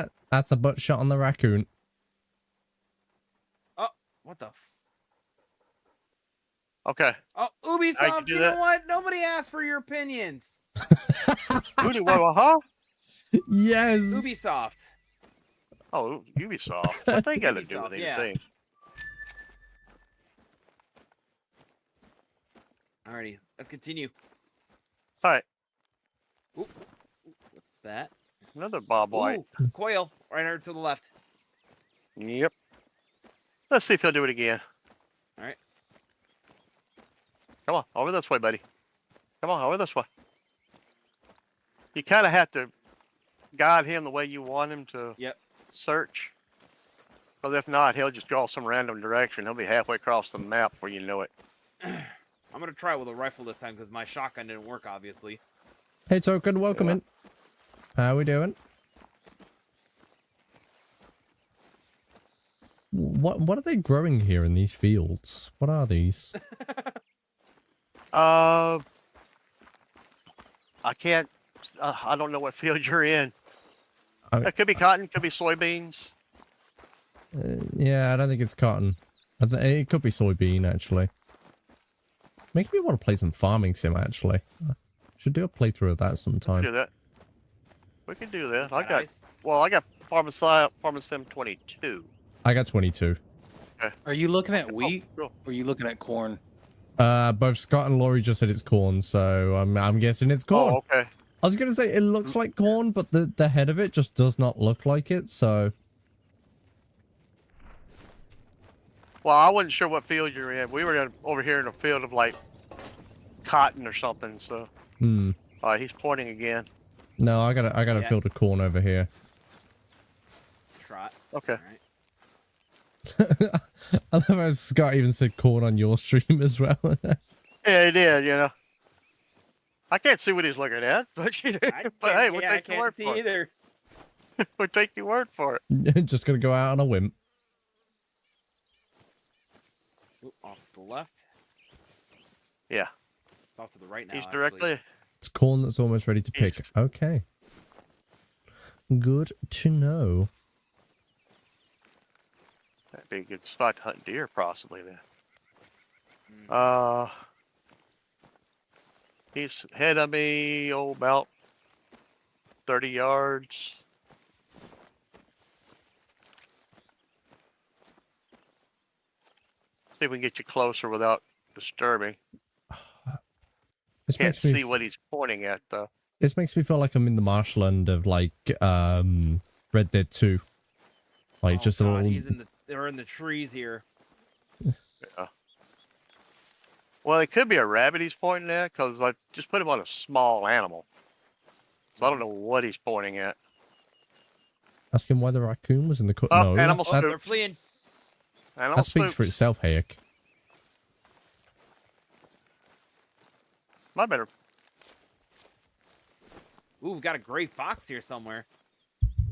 tell? that's a butt shot on the raccoon. Oh, what the? okay. Oh, How'd you Ubisoft! do You that? know what? Nobody asked for your opinions. Rudy, what, huh? Yes. Ubisoft. Oh, Ubisoft. What they got to do with Ubisoft, yeah. anything? Alrighty, let's continue. All right. Ooh, what's that? Another Bob White. Ooh, coil right here to the left. Yep. Let's see if he'll do it again. All right. Come on, over this way, buddy. Come on, over this way. You kind of have to guide him the way you want him to Yep. search. Because if not, he'll just go some random direction. He'll be halfway across the map before you know it. I'm gonna try with a rifle this time because my shotgun didn't work, obviously. Hey, Token, welcome in. How we doing? What are they growing here in these fields? What are these? I can't. I don't know what field you're in. It could be cotton, could be soybeans. Yeah, I don't think it's cotton. It could be soybean, actually. Makes me want to play some farming sim, actually. Should do a playthrough of that sometime. Do that. We can do that. I Got got. ice? Well, I got Farming Sim 22. I got 22. Are you looking at wheat Cool. or are you looking at corn? Both Scott and Laurie just said it's corn, so I'm guessing it's corn. Oh, okay. I was gonna say it looks like corn, but the head of it just does not look like it. So Well, I wasn't sure what field you're in. We were over here in a field of like cotton or something. So, he's pointing again. no, I got a Yeah. field of corn over here. Trot. Okay. All right. I love how Scott even said corn on your stream as well. Yeah, he did. You know, I can't see what he's looking at, but but hey, we'll I take your word can't see for it. either. We'll take your word for it. Just gonna go out on a whim. Ooh, off to the left. Yeah, Off to the right now. he's actually. directly. It's corn that's almost ready to pick. East. Okay. Good to know. That'd be a good spot to hunt deer, possibly then. He's ahead of me, about 30 yards. See if we can get you closer without disturbing. This Can't makes me see what he's pointing at though. this makes me feel like I'm in the marshland of like Red Dead 2. Like Oh, just a God, little they're in the trees here. Well, it could be a rabbit he's pointing at because I just put him on a small animal. So I don't know what he's pointing at. ask him why the raccoon was in the cut. Oh, No, animal Oh, spook. they're fleeing. Animal that speaks for spooks. itself, Hayek. My better. Ooh, we've got a gray fox here somewhere.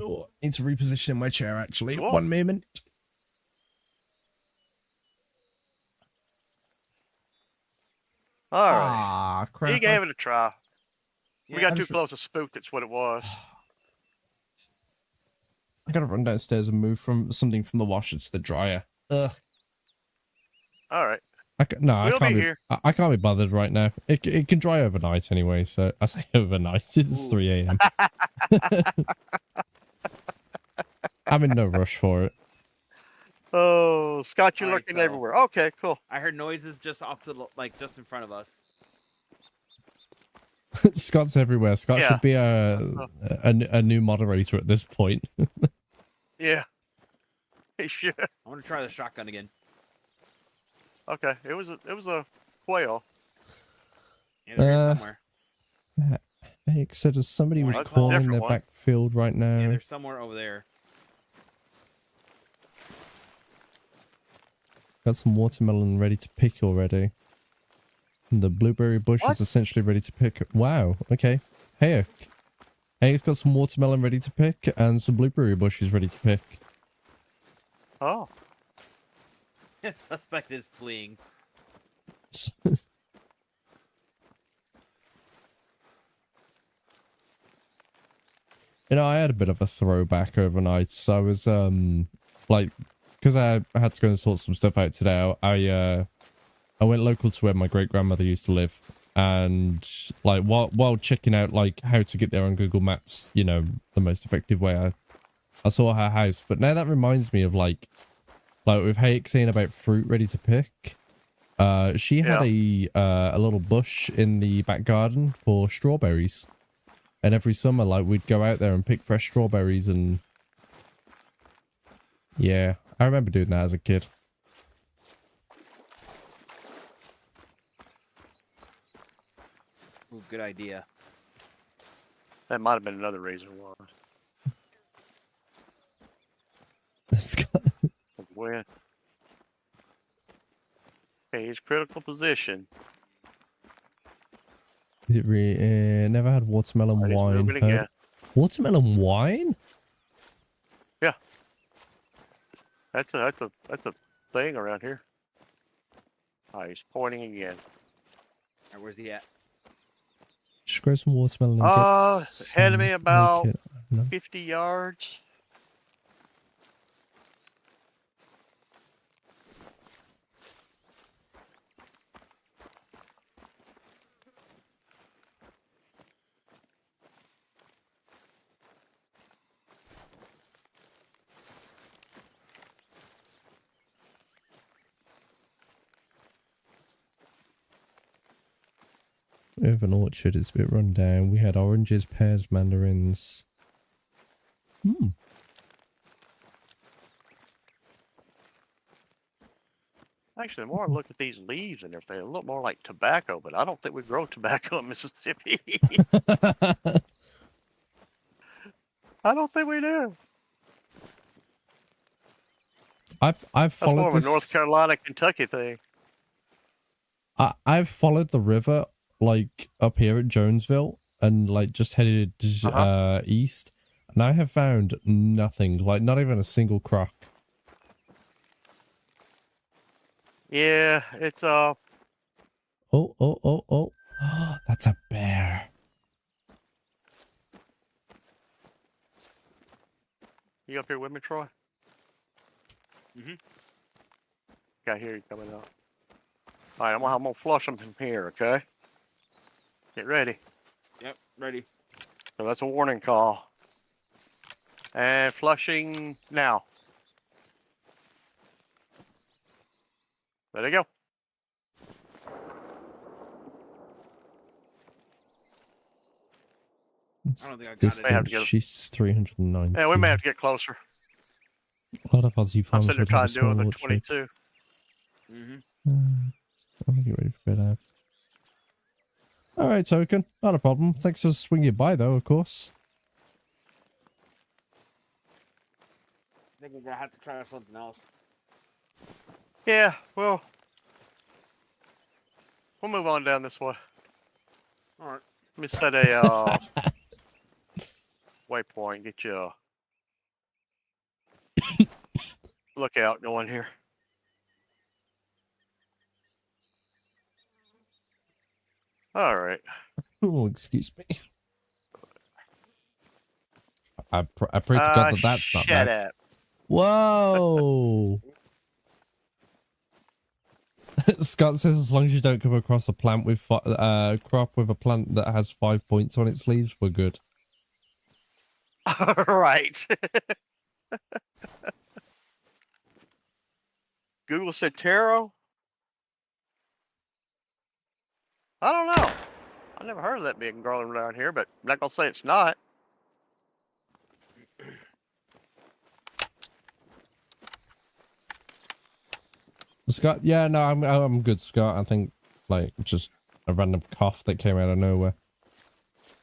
Oh, need to reposition my chair actually. Cool. 1 moment. All right. Ah, crap. He gave it a try. We Yeah, got I too just- close to spook. That's what it was. I gotta run downstairs and move from something from the washer to the dryer. Ugh. All right. No, We'll I can't be be. here. I can't be bothered right now. It can dry overnight anyway. So I say overnight. It's Ooh. 3 a.m. I'm in no rush for it. Oh, Scott, you're All right, looking so- everywhere. Okay, cool. I heard noises just off to the, like just in front of us. Scott's everywhere. Scott Yeah. should be a new moderator at this point. Yeah. He should. I want to try the shotgun again. Okay. It was a quail. Yeah, they're here Uh, somewhere. Hey, so does somebody Well, that's a recall in different their one. backfield right now? Yeah, they're somewhere over there. Got some watermelon ready to pick already. And the blueberry bush What? is essentially ready to pick. Wow. Okay. Hey, Hayek's got some watermelon ready to pick and some blueberry bushes ready to pick. Oh. Suspect is fleeing. You know, I had a bit of a throwback overnight. So I was like, because I had to go and sort some stuff out today. I went local to where my great grandmother used to live, and like while checking out like how to get there on Google Maps, you know, the most effective way, I saw her house. But now that reminds me of like with Hayek saying about fruit ready to pick. She had a little bush in the back garden for strawberries. And every summer, like, we'd go out there and pick fresh strawberries and... Yeah, I remember doing that as a kid. Ooh, good idea. That might have been another reason why. When? Okay, he's critical position. Is it really... never had watermelon Alright, he's wine. moving Heard- again. Watermelon wine? That's a thing around here. He's pointing again. Alright, where's he at? Just grow some watermelon and get Ahead of me some- about make it- no. 50 yards. We have an orchard. It's a bit run down. We had oranges, pears, mandarins. Actually, the more I look at these leaves and everything, they look more like tobacco, but I don't think we grow tobacco in Mississippi. I don't think we do. I've That's more followed of a this. North Carolina, Kentucky thing. I've followed the river like up here at Jonesville and like just headed east, and I have found nothing. Like not even a single croc. Yeah, it's Oh! That's a bear. You up here with me, Troy? Okay, I hear you coming up. All right, I'm gonna flush them from here. Okay. Get ready. Yep, ready. So that's a warning call. And flushing now. There they go. I don't think I got it. May have to get- She's 309. Yeah, we may have to get closer. A lot of Aussie I'm farmers sitting there would have trying a to do it small with a orchard. 22. Mm-hmm. I'm gonna get ready for bed out. All right, Token. Not a problem. Thanks for swinging by, though, of course. I think we're gonna have to try something else. Yeah, well, we'll move on down this way. All right. Let me set a waypoint. Get you a lookout going here. All right. Oh, excuse me. I pray to God that that's not shut bad. up. Whoa! Scott says as long as you don't come across a plant with crop with a plant that has 5 points on its leaves, we're good. All right. Google said taro. I don't know. I never heard of that being growing around here, but I'm not gonna say it's not. Scott, yeah, no, I'm good, Scott. I think like just a random cough that came out of nowhere.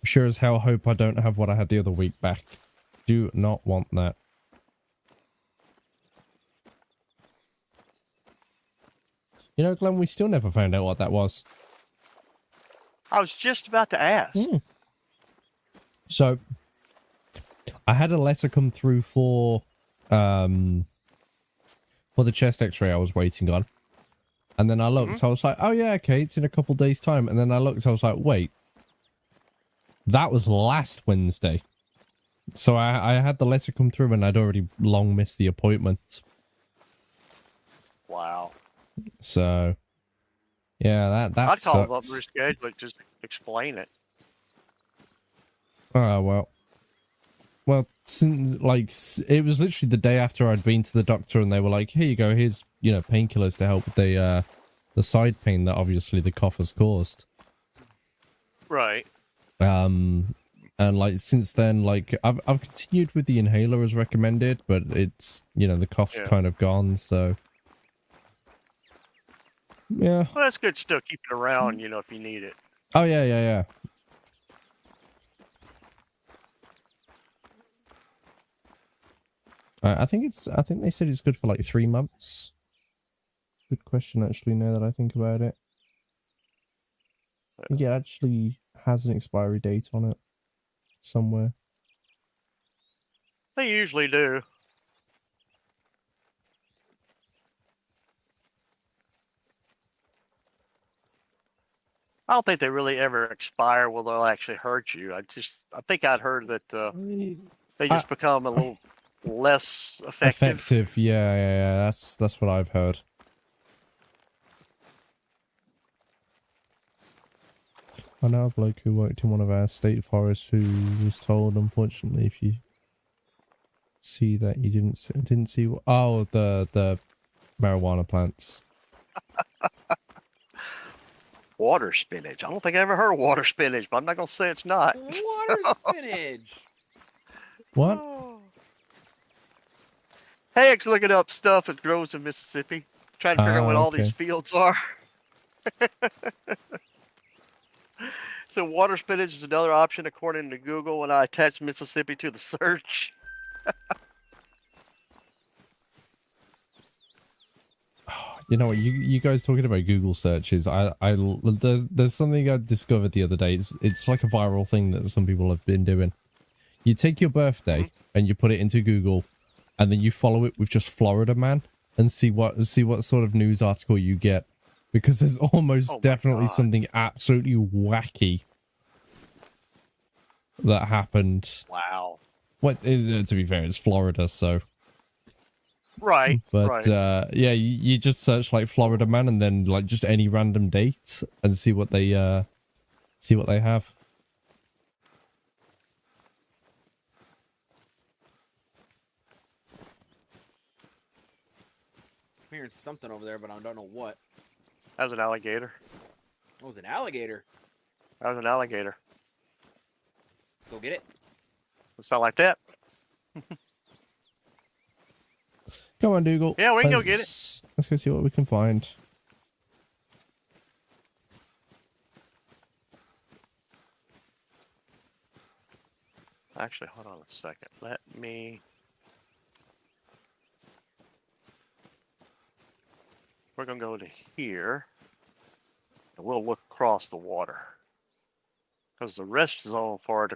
Sure as hell hope I don't have what I had the other week back. Do not want that. You know, Glenn, we still never found out what that was. I was just about to ask. So, I had a letter come through for the chest x-ray I was waiting on. And then I looked, I was like, oh yeah, okay, it's in a couple days' time. And then I looked, I was like, wait, that was last Wednesday. So I had the letter come through and I'd already long missed the appointment. Wow. So, yeah, that I'd call them up, sucks. reschedule it, just explain it. Oh, well, since, like, it was literally the day after I'd been to the doctor and they were like, here you go, here's, you know, painkillers to help with the side pain that obviously the cough has caused. Right. And like since then, like I've continued with the inhaler as recommended, but it's, you know, the cough's kind of gone, so yeah. Well, that's good. Still keep it around, you know, if you need it. Oh yeah. I think they said it's good for like 3 months. Good question, actually. Now that I think about it, I think it actually has an expiry date on it somewhere. They usually do. I don't think they really ever expire where they'll actually hurt you. I think I'd heard that they just become a little less effective. Yeah. That's what I've heard. I know a bloke who worked in one of our state forests who was told, unfortunately, if you see that, you didn't see the marijuana plants. Water spinach. I don't think I ever heard of water spinach, but I'm not gonna say it's not. Water spinach. What? Hey, it's looking up stuff that grows in Mississippi, trying to figure out what all these Okay. fields are. So water spinach is another option according to Google when I attach Mississippi to the search. You know what? You guys talking about Google searches? There's something I discovered the other day. It's like a viral thing that some people have been doing. You take your birthday and you put it into Google, and then you follow it with just Florida man and see what sort of news article you get, because there's almost definitely God. something absolutely wacky that happened. Wow. To be fair, it's Florida, so. Right. But right. yeah, you just search like Florida man and then like just any random date and see what they have. I'm hearing something over there, but I don't know what. That was an alligator. Oh, it's an alligator. That was an alligator. Go get it. It's not like that. Come on, Dougal. Yeah, we can go get it. Let's go see what we can find. Actually, hold on a second. Let me. We're gonna go to here, and we'll look across the water, because the rest zone for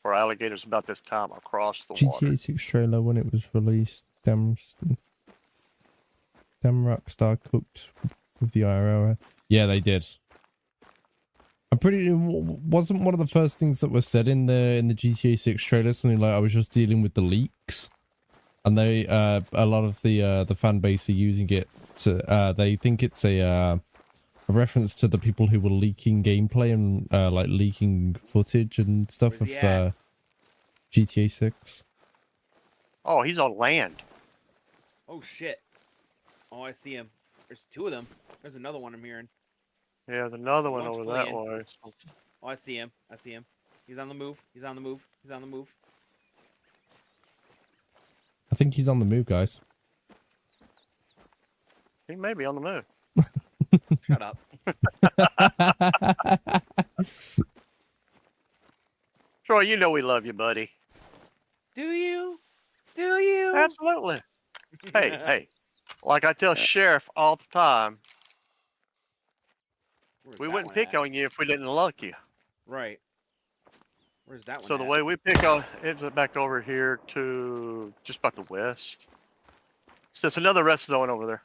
alligators about this time across the water. GTA 6 trailer when it was released. Damn Rockstar cooked with the IRL. Yeah, they did. I'm pretty. Wasn't one of the first things that was said in the GTA 6 trailer something like I was just dealing with the leaks, and they a lot of the fan base are using it to they think it's a reference to the people who were leaking gameplay and like leaking footage and stuff Where's of he at? GTA 6. Oh, he's on land. Oh shit. Oh, I see him. There's two of them. There's another one I'm hearing. Yeah, there's another one One's over that fleeing. way. Oh, I see him. I see him. He's on the move. He's on the move. He's on the move. I think he's on the move, guys. He may be on the move. Shut up. Troy, you know we love you, buddy. Do you? Do you? Absolutely. Hey. Like I tell Sheriff all the time, Where's we that wouldn't one pick at? on you if we didn't like you. Right. Where's that one? So the at? way we pick on it's back over here to just about the west. So it's another rest zone over there.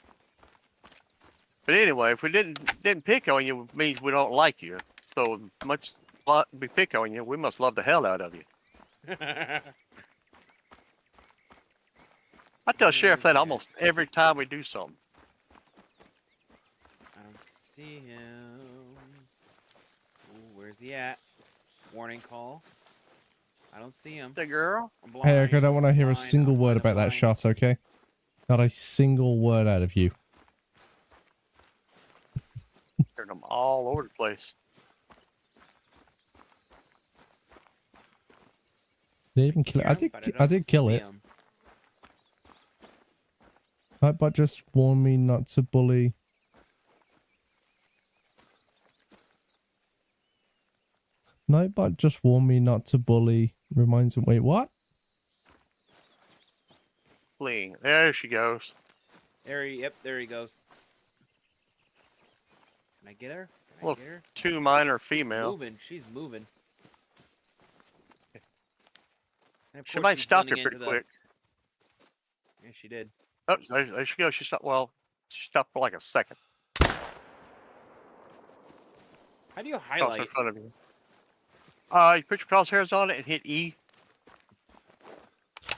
But anyway, if we didn't pick on you, it means we don't like you. So much we pick on you, we must love the hell out of you. I tell Sheriff that almost every time we do something. I don't see him. Ooh, where's he at? Warning call. I don't see him. The girl. I'm blind. Hey, Eric, I don't want to hear a Blind, single I'm word blind, about I'm that blind. shot, okay? Not a single word out of you. Hearing them all over the place. They even kill it. Hear him, but I did don't kill see it. him. But just warn me not to bully. Nightbot just warned me not to bully. Reminds him. Wait, what? Fleeing. There she goes. Yep, there he goes. Can I get her? Can I Look, get her? Two minor female. Moving. She's moving. And of She course might she's stop here blending pretty into the- quick. Yeah, she did. Oh, there she goes. She stopped. Well, she stopped for like a second. How do you Across in highlight? front of you. You put your crosshairs on it and hit E.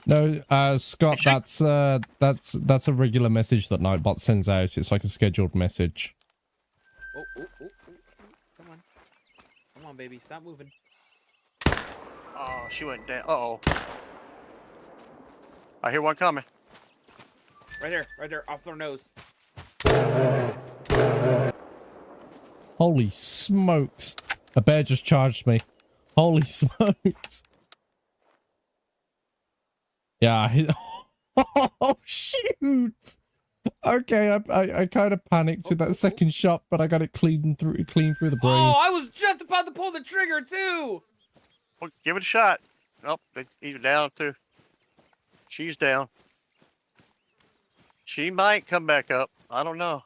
No, Scott, that's a regular message that Nightbot sends out. It's like a scheduled message. Oh. Come on. Come on, baby. Stop moving. Oh, she went down. Uh-oh. I hear one coming. Right there. Off their nose. Holy smokes. A bear just charged me. Holy smokes. Yeah. Oh, shoot. Okay, I kind of panicked with that second shot, but I got it clean through the brain. Oh, I was just about to pull the trigger too. Well, give it a shot. Oh, he's down too. She's down. She might come back up. I don't know.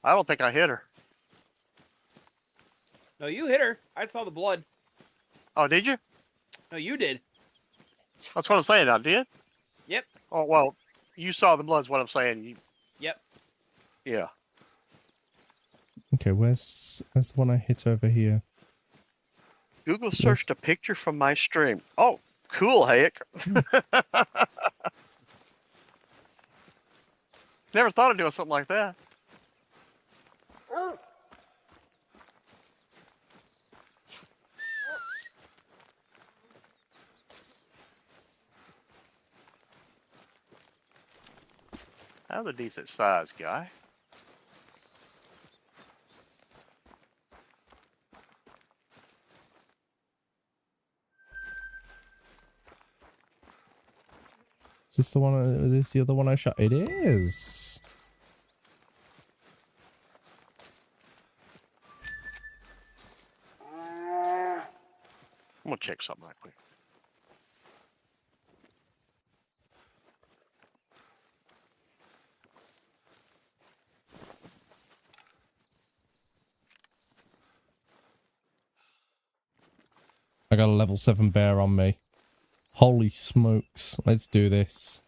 I don't think I hit her. No, you hit her. I saw the blood. Oh, did you? No, you did. That's what I'm saying. I did? Yep. Oh, well, you saw the blood's what I'm saying. Yep. Yeah. Okay, where's the one I hit over here? Google searched a picture from my stream. Oh, cool, Hayek. Never thought of doing something like that. That was a decent size guy. Is this the one? Is this the other one I shot? It is. I'm gonna check something right quick. I got a level 7 bear on me. Holy smokes. Let's do this.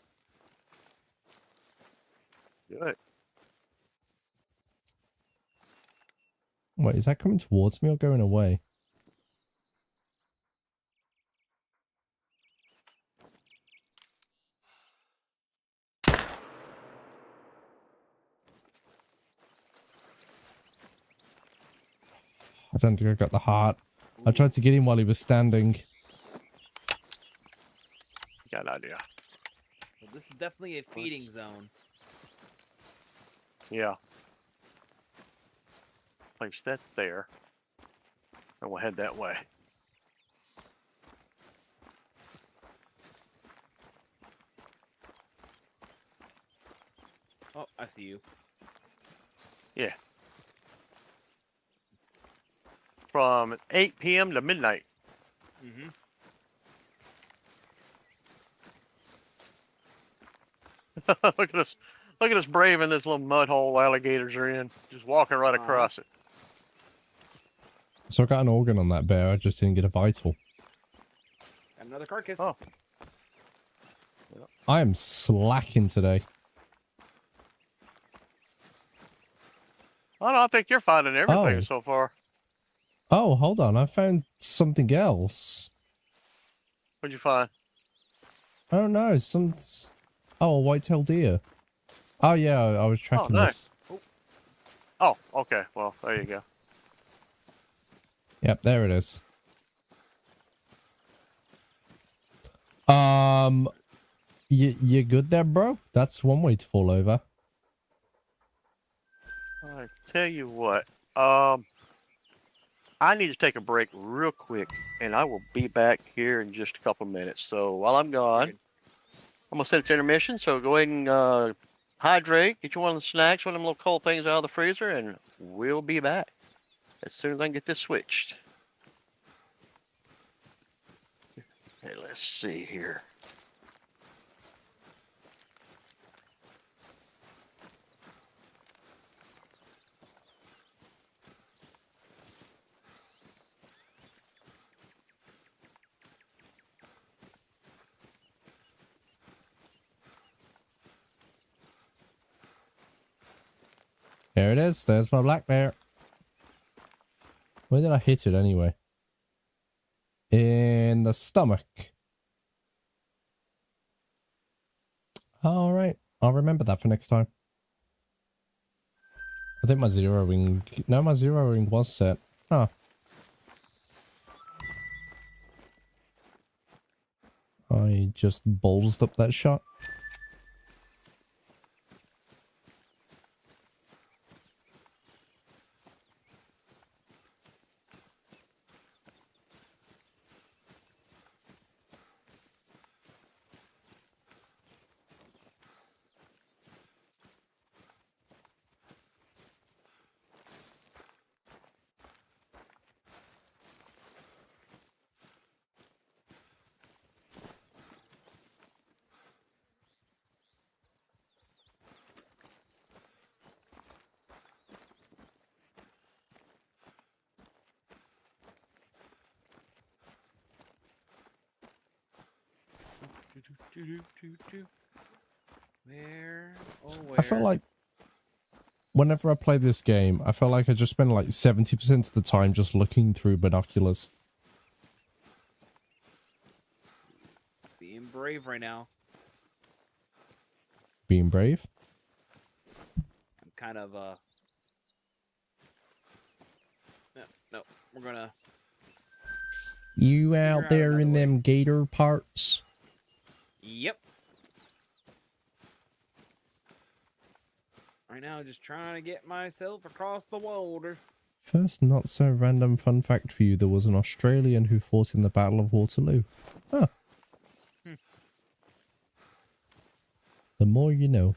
Good. Wait, is that coming towards me or going away? I don't think I got the heart. I tried to get him while he was standing. Got an idea. Well, this is definitely a feeding zone. Yeah. Place that there. And we'll head that way. Oh, I see you. Yeah. From 8 p.m. to midnight. Mm-hmm. Look at us. Look at us braving this little mud hole alligators are in. Just walking right across it. So I got an organ on that bear. I just didn't get a vital. Got another carcass. Oh. I am slacking today. Oh, no, I think you're finding everything Oh. so far. Oh, hold on. I found something else. What'd you find? I don't know. Oh, a white-tailed deer. Oh, yeah. I was tracking nice. this. Oh, okay. Well, there you go. Yep, there it is. You good there, bro? That's one way to fall over. I tell you what. I need to take a break real quick, and I will be back here in just a couple minutes. So while I'm gone, I'm gonna set it to intermission. So go ahead and hydrate, get you one of the snacks, one of them little cold things out of the freezer, and we'll be back as soon as I can get this switched. Okay, let's see here. There it is. There's my black bear. Where did I hit it anyway? In the stomach. All right. I'll remember that for next time. I think my zeroing... No, my zeroing was set. Huh. I just ballsed up that shot. Where? Oh, where? I felt like whenever I play this game, I felt like I just spend like 70% of the time just looking through binoculars. Being brave right now. Being brave? I'm kind of No, we're gonna. You out out there in another way. them gator parts? Yep. Right now, just trying to get myself across the water. First not so random fun fact for you, there was an Australian who fought in the Battle of Waterloo. Huh. The more you know.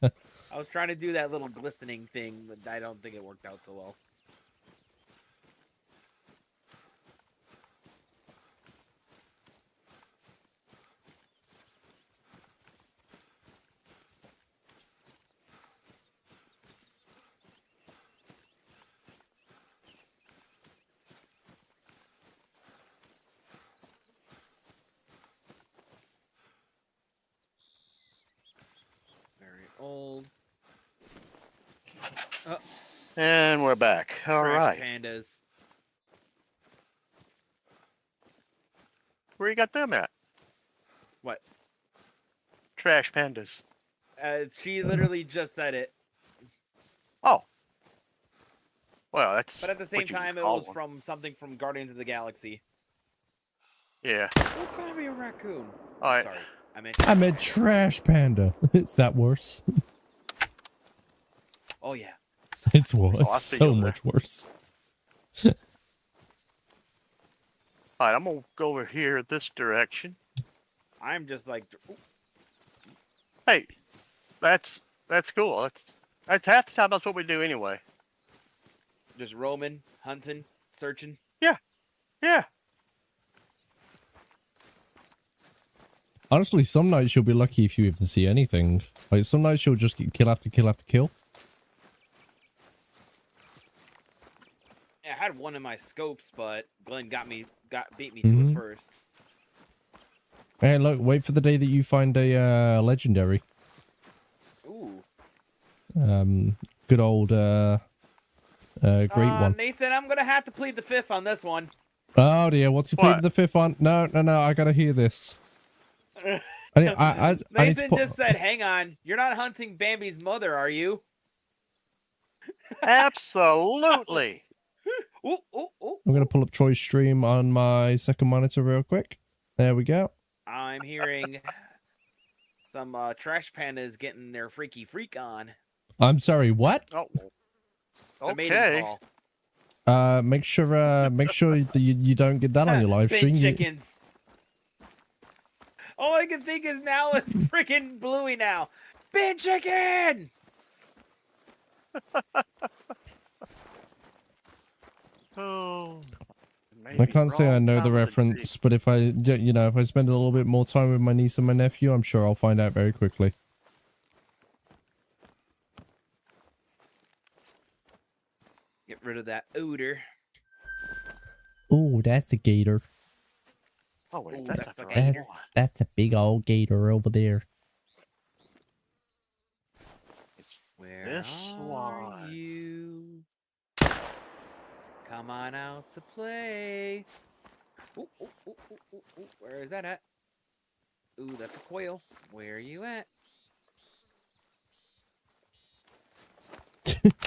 I was trying to do that little glistening thing, but I don't think it worked out so well. Very old. And we're back. All Trash right. pandas. Where you got them at? What? Trash pandas. She literally just said it, Oh. Well, that's. but at the same what you time, it call was one. from something from Guardians of the Galaxy. Yeah. Don't call me a raccoon. All right. Sorry, I meant. I'm a trash panda. Is that worse? Oh yeah. It's Oh, I worse. see So you there. much worse. All right, I'm gonna go over here this direction. I'm just like. Ooh, Hey, that's cool. That's half the time. That's what we do anyway. just roaming, hunting, searching. Yeah. Honestly, some nights you'll be lucky if you even see anything. Like some nights you'll just get kill after kill after kill. Yeah, I had one in my scopes, but Glenn beat me to it first. Hey, look, wait for the day that you find a legendary. Ooh. Good old great one. Nathan, I'm gonna have to plead the fifth on this one. Oh dear, what's he played What? the fifth on? No, I gotta hear this. I need to Nathan put... just said, "Hang on, you're not hunting Bambi's mother, are you?" Absolutely. Ooh, ooh, ooh. I'm gonna pull up Troy's stream on my second monitor real quick. There we go. I'm hearing some trash pandas getting their freaky freak on. I'm sorry, what? Oh. The mating Okay. call. Make sure that you don't get that on your live Bin stream. chickens. All I can think is now is freaking Bluey now. Bin chicken. Oh. I can't say I know the reference. reference, but if I spend a little bit more time with my niece and my nephew, I'm sure I'll find out very quickly. Get rid of that odor. Oh, that's a gator. Oh wait, Ooh, that's that's not the the right gator. one. That's a big old gator over there. It's Where this are one. you? Come on out to play. Ooh, ooh, ooh, ooh, ooh, ooh. Where is that at? Ooh, that's a quail. Where are you at?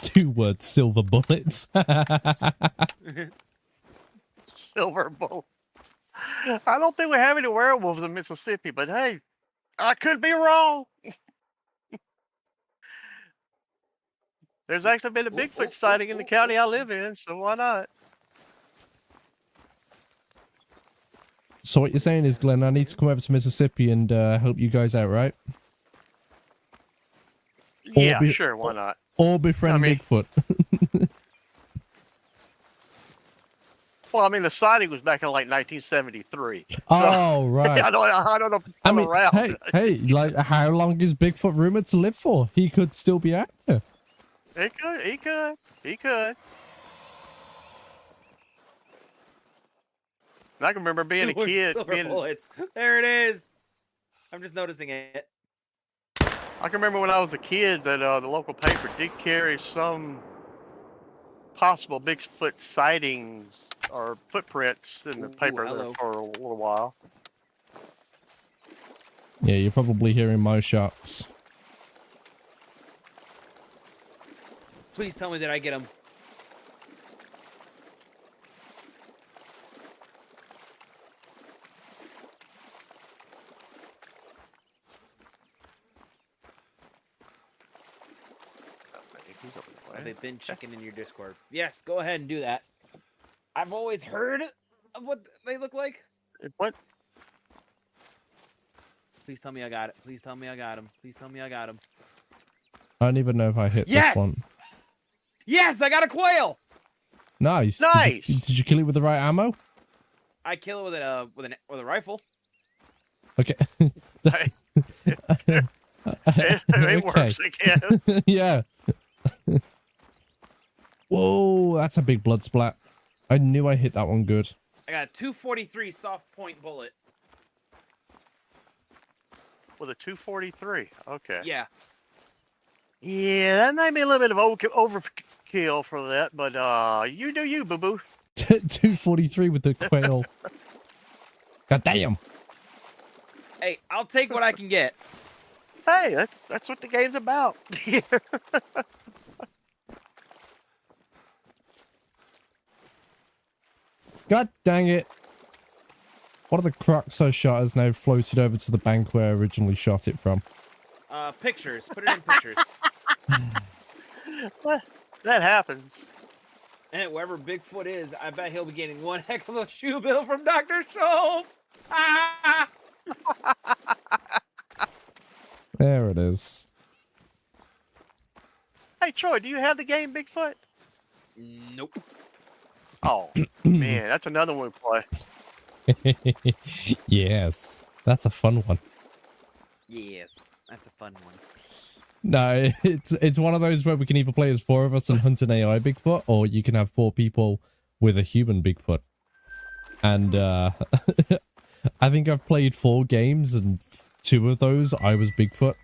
2 words, silver bullets. Silver bullets. I don't think we have any werewolves in Mississippi, but hey, I could be wrong. There's actually been a Bigfoot sighting in the county I live in, so why not? So what you're saying is, Glenn, I need to come over to Mississippi and help you guys out, right? Yeah, be- sure, why not? Or befriend I mean- Bigfoot. Well, I mean, the sighting was back in like 1973. So, Oh, right. I don't know if I I'm mean, around. hey, like, how long is Bigfoot rumored to live for? He could still be active. He could. And I can remember being a More kid. silver bullets. There it is. I'm just noticing it. I can remember when I was a kid that the local paper did carry some possible Bigfoot sightings or footprints in the Ooh, paper there hello. for a little while. Yeah, you're probably hearing my shots. Please tell me that I get him. Have they been chicken in your Discord? Yes, go ahead and do that. I've always heard of what they look like. What? Please tell me I got it. Please tell me I got him. Please tell me I got him. I don't even know if I hit Yes! this one. Yes, I got a quail. Nice. Nice. Did you kill it with the right ammo? I kill it with a rifle. Okay. Hey, it works, I guess. Yeah. Whoa, that's a big blood splat. I knew I hit that one good. I got a 243 soft point bullet. With a 243. Okay. Yeah. Yeah, that might be a little bit of overkill for that, but you do you, boo boo. 243 with the quail. God damn. Hey, I'll take what I can get. Hey, that's what the game's about. God dang it. One of the crux I shot has now floated over to the bank where I originally shot it from. Pictures. Put it in pictures. That happens. And wherever Bigfoot is, I bet he'll be getting one heck of a shoe bill from Dr. Schultz. Ah! There it is. Hey, Troy, do you have the game Bigfoot? Nope. Oh, man, that's another one we play. Yes, that's a fun one. Yes, that's a fun one. No, it's one of those where we can either play as 4 of us and hunt an AI Bigfoot, or you can have 4 people with a human Bigfoot. And I think I've played 4 games, and 2 of those I was Bigfoot.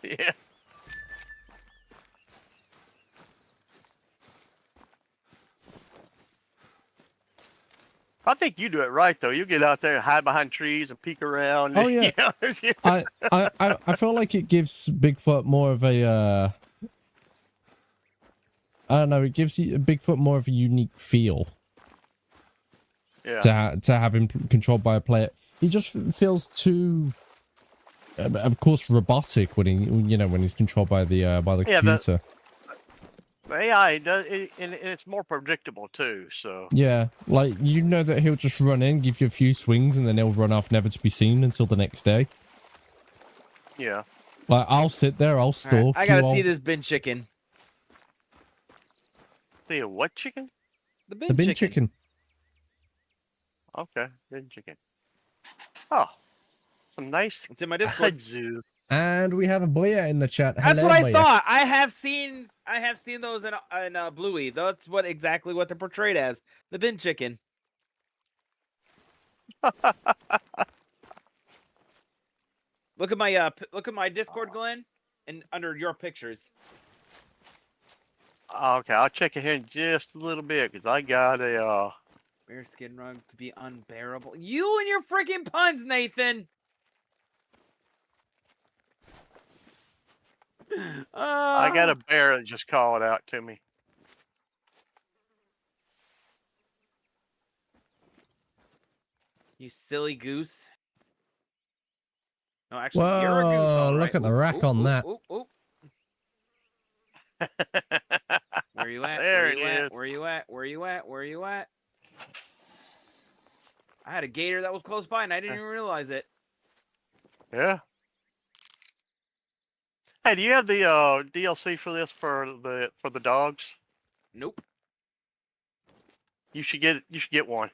Yeah. I think you do it right though. You get out there and hide behind trees and peek around. Oh yeah. You know? I feel like it gives Bigfoot more of a I don't know, it gives you Bigfoot more of a unique feel. Yeah. To have him controlled by a player. He just feels too of course robotic when when he's controlled by the computer. The AI does, and it's more predictable too. So Yeah, like that he'll just run in, give you a few swings, and then he'll run off, never to be seen until the next day. yeah. Like I'll sit there, I'll stalk. I gotta you, see I'll- this bin chicken. The what chicken? The bin, The bin chicken. chicken. Okay, good chicken. Oh, some nice It's in my Discord. kudzu. And we have a Boya in the chat. That's Hello, what I Boya. thought. I have seen those in Bluey. That's exactly what they're portrayed as. The bin chicken. Look at my Discord, Glenn, and under your pictures. Okay, I'll check it here in just a little bit because I got a. Bearskin rug to be unbearable. You and your freaking puns, Nathan. I got a bear that just called out to me. You silly goose. No, actually, you're a goose. Whoa, all look right. at the rack on that. Ooh. Where you at? There Where it you at? is. Where you at? Where you at? Where you at? I had a gator that was close by and I didn't even realize it. Yeah. Hey, do you have the DLC for this for the dogs? Nope. You should get one.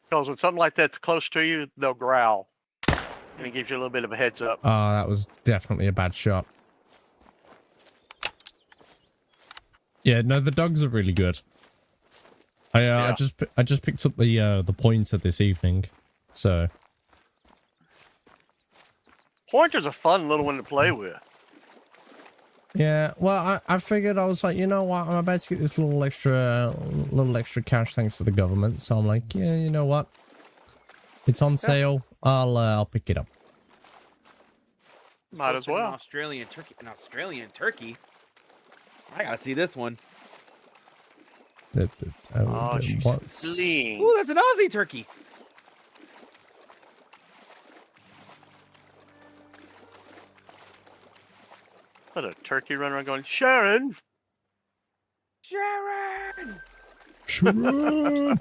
Because when something like that's close to you, they'll growl, and it gives you a little bit of a heads up. Oh, that was definitely a bad shot. Yeah, no, the dogs are really good. I Yeah. I just picked up the pointer this evening, so Pointer's a fun little one to play with. yeah. Well, I figured I was like, you know what, I'm about to get this little extra cash thanks to the government. So I'm like, yeah, you know what, it's on sale. I'll pick it up. Might as Posted well. An Australian turkey. I gotta see this one. Oh, she's What's- fleeing. Ooh, that's an Aussie turkey. What a turkey running around going, Sharon! Sharon. Sharon!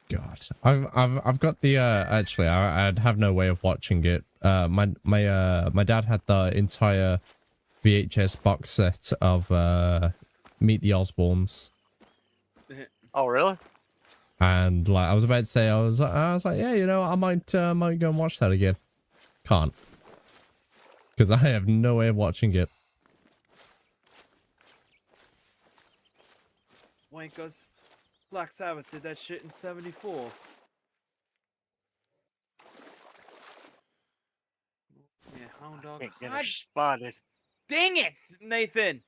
God, I've got the actually I'd have no way of watching it. My dad had the entire VHS box set of Meet the Osbournes, Oh, really? and like I was about to say, I was like, yeah, you know, I might go and watch that again. Can't, because I have no way of watching it. Wankers. Black Sabbath did that shit in '74. Yeah, hound dog. Can't get her God spotted. dang it, Nathan!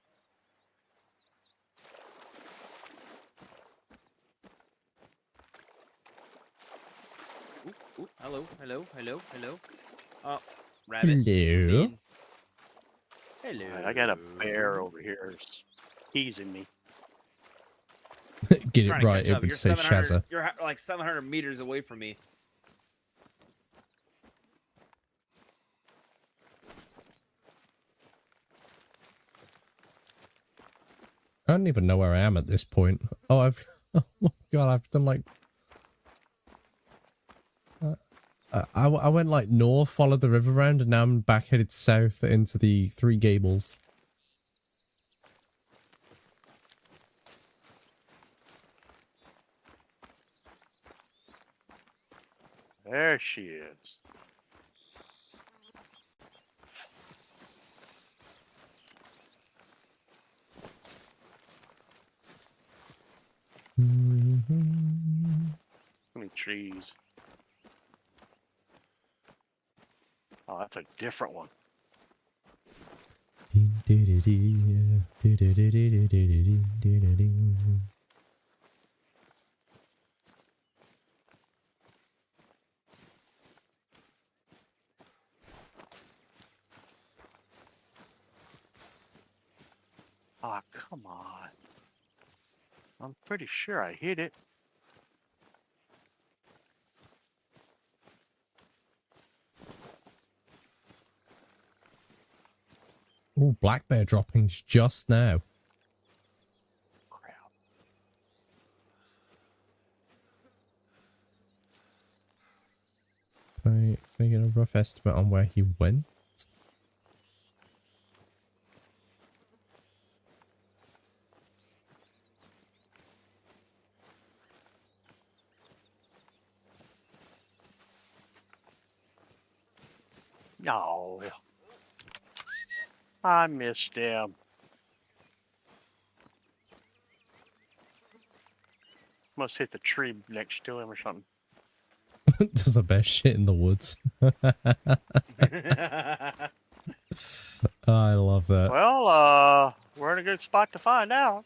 Ooh, hello. Oh, rabbit. Hello. Bean. Hello. I got a bear over here teasing me. Get it Trying to right. catch It up. would You're say 700 Shazza. You're like 700 meters away from me. I don't even know where I am at this point. Oh, I've oh my god, I've done like I went like north, followed the river round, and now I'm back headed south into the Three Gables. There she is. How many trees? Oh, that's a different one. Ah, come on. I'm pretty sure I hit it. Oh, black bear droppings just now. Crap. Can I get a rough estimate on where he went? No. I missed him. Must hit the tree next to him or something. Does a bear shit in the woods? I love that. Well, we're in a good spot to find out.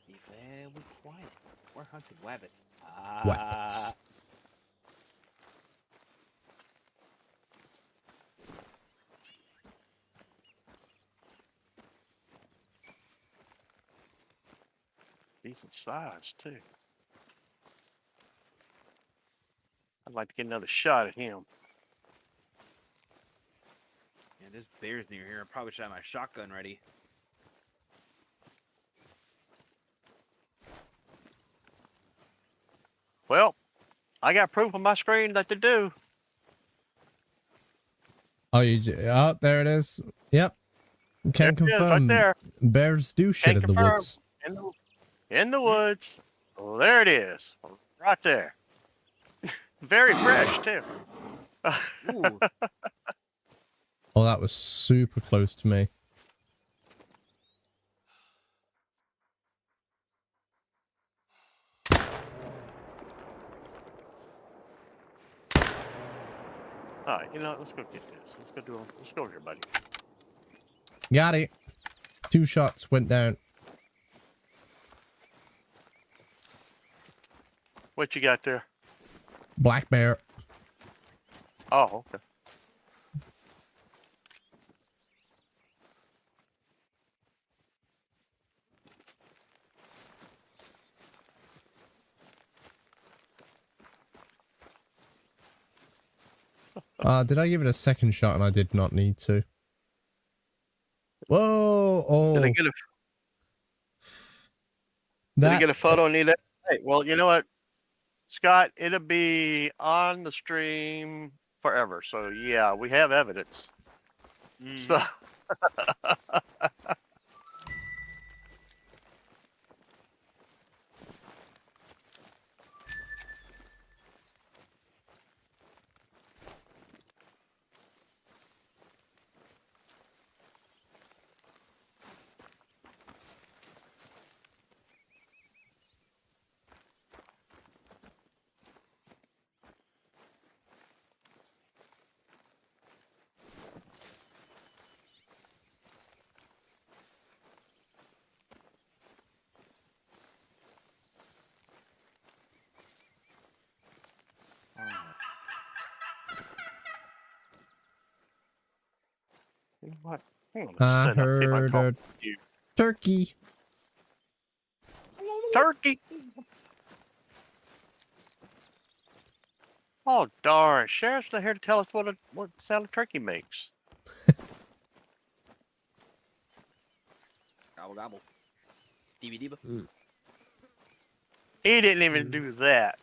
Be very quiet. We're hunting wabbits. Wabbits. Decent size, too. I'd like to get another shot at him. Yeah, there's bears near here. I probably should have my shotgun ready. Well, I got proof on my screen that they do. Oh, oh, there it is. Yep. Can There it is, right confirm. there. Bears do shit Can in the confirm. woods. In the woods. Well, there it is. Right there. Very fresh, too. Ooh. Oh, that was super close to me. All right, you know what? Let's go get this. Let's go over here, buddy. Got it. 2 shots went down. What you got there? Black bear. Oh, okay. Did I give it a second shot and I did not need to? Whoa! Oh, Did I get a photo? Need it? Hey, well, you know what, Scott? It'll be on the stream forever. So yeah, we have evidence. So. You know what? Hang on a I second, see if I can heard talk a to you. turkey. Turkey. Oh darn! Sheriff's not here to tell us what sound a turkey makes. Gobble gobble. DVD. He didn't even do that.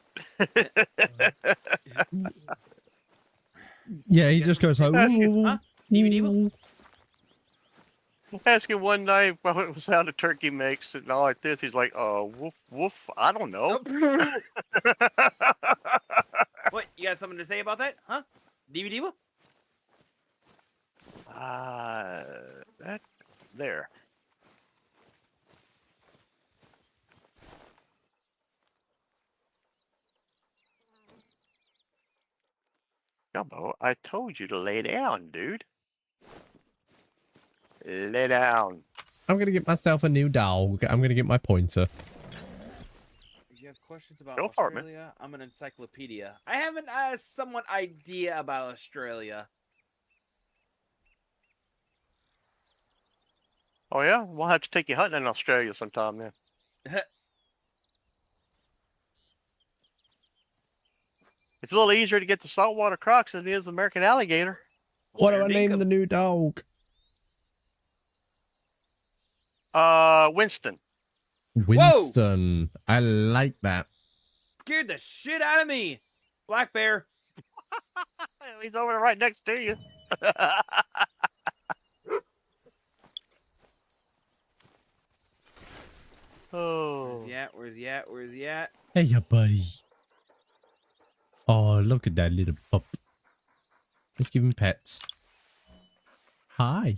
Yeah, he just goes like, Ask you, huh? DVD. Asking one night what sound a turkey makes and all like this. He's like, woof woof. I don't know. What? You got something to say about that? Huh? DVD? That there. Gumbo, I told you to lay down, dude. Lay down. I'm gonna get myself a new dog. I'm gonna get my pointer. If you have questions about Go for it, man. Australia, I'm an encyclopedia. I have an somewhat idea about Australia. Oh yeah, we'll have to take you hunting in Australia sometime then. It's a little easier to get the saltwater crocs than it is the American alligator. What do I Fair name dinkum. the new dog? Winston. Winston. I like that. Scared the shit out of me. Black bear. He's over there right next to you. Oh. Where's he at? Where's he at? Where's he at? Hey, ya buddy. Oh, look at that little pup. Let's give him pets. Hi.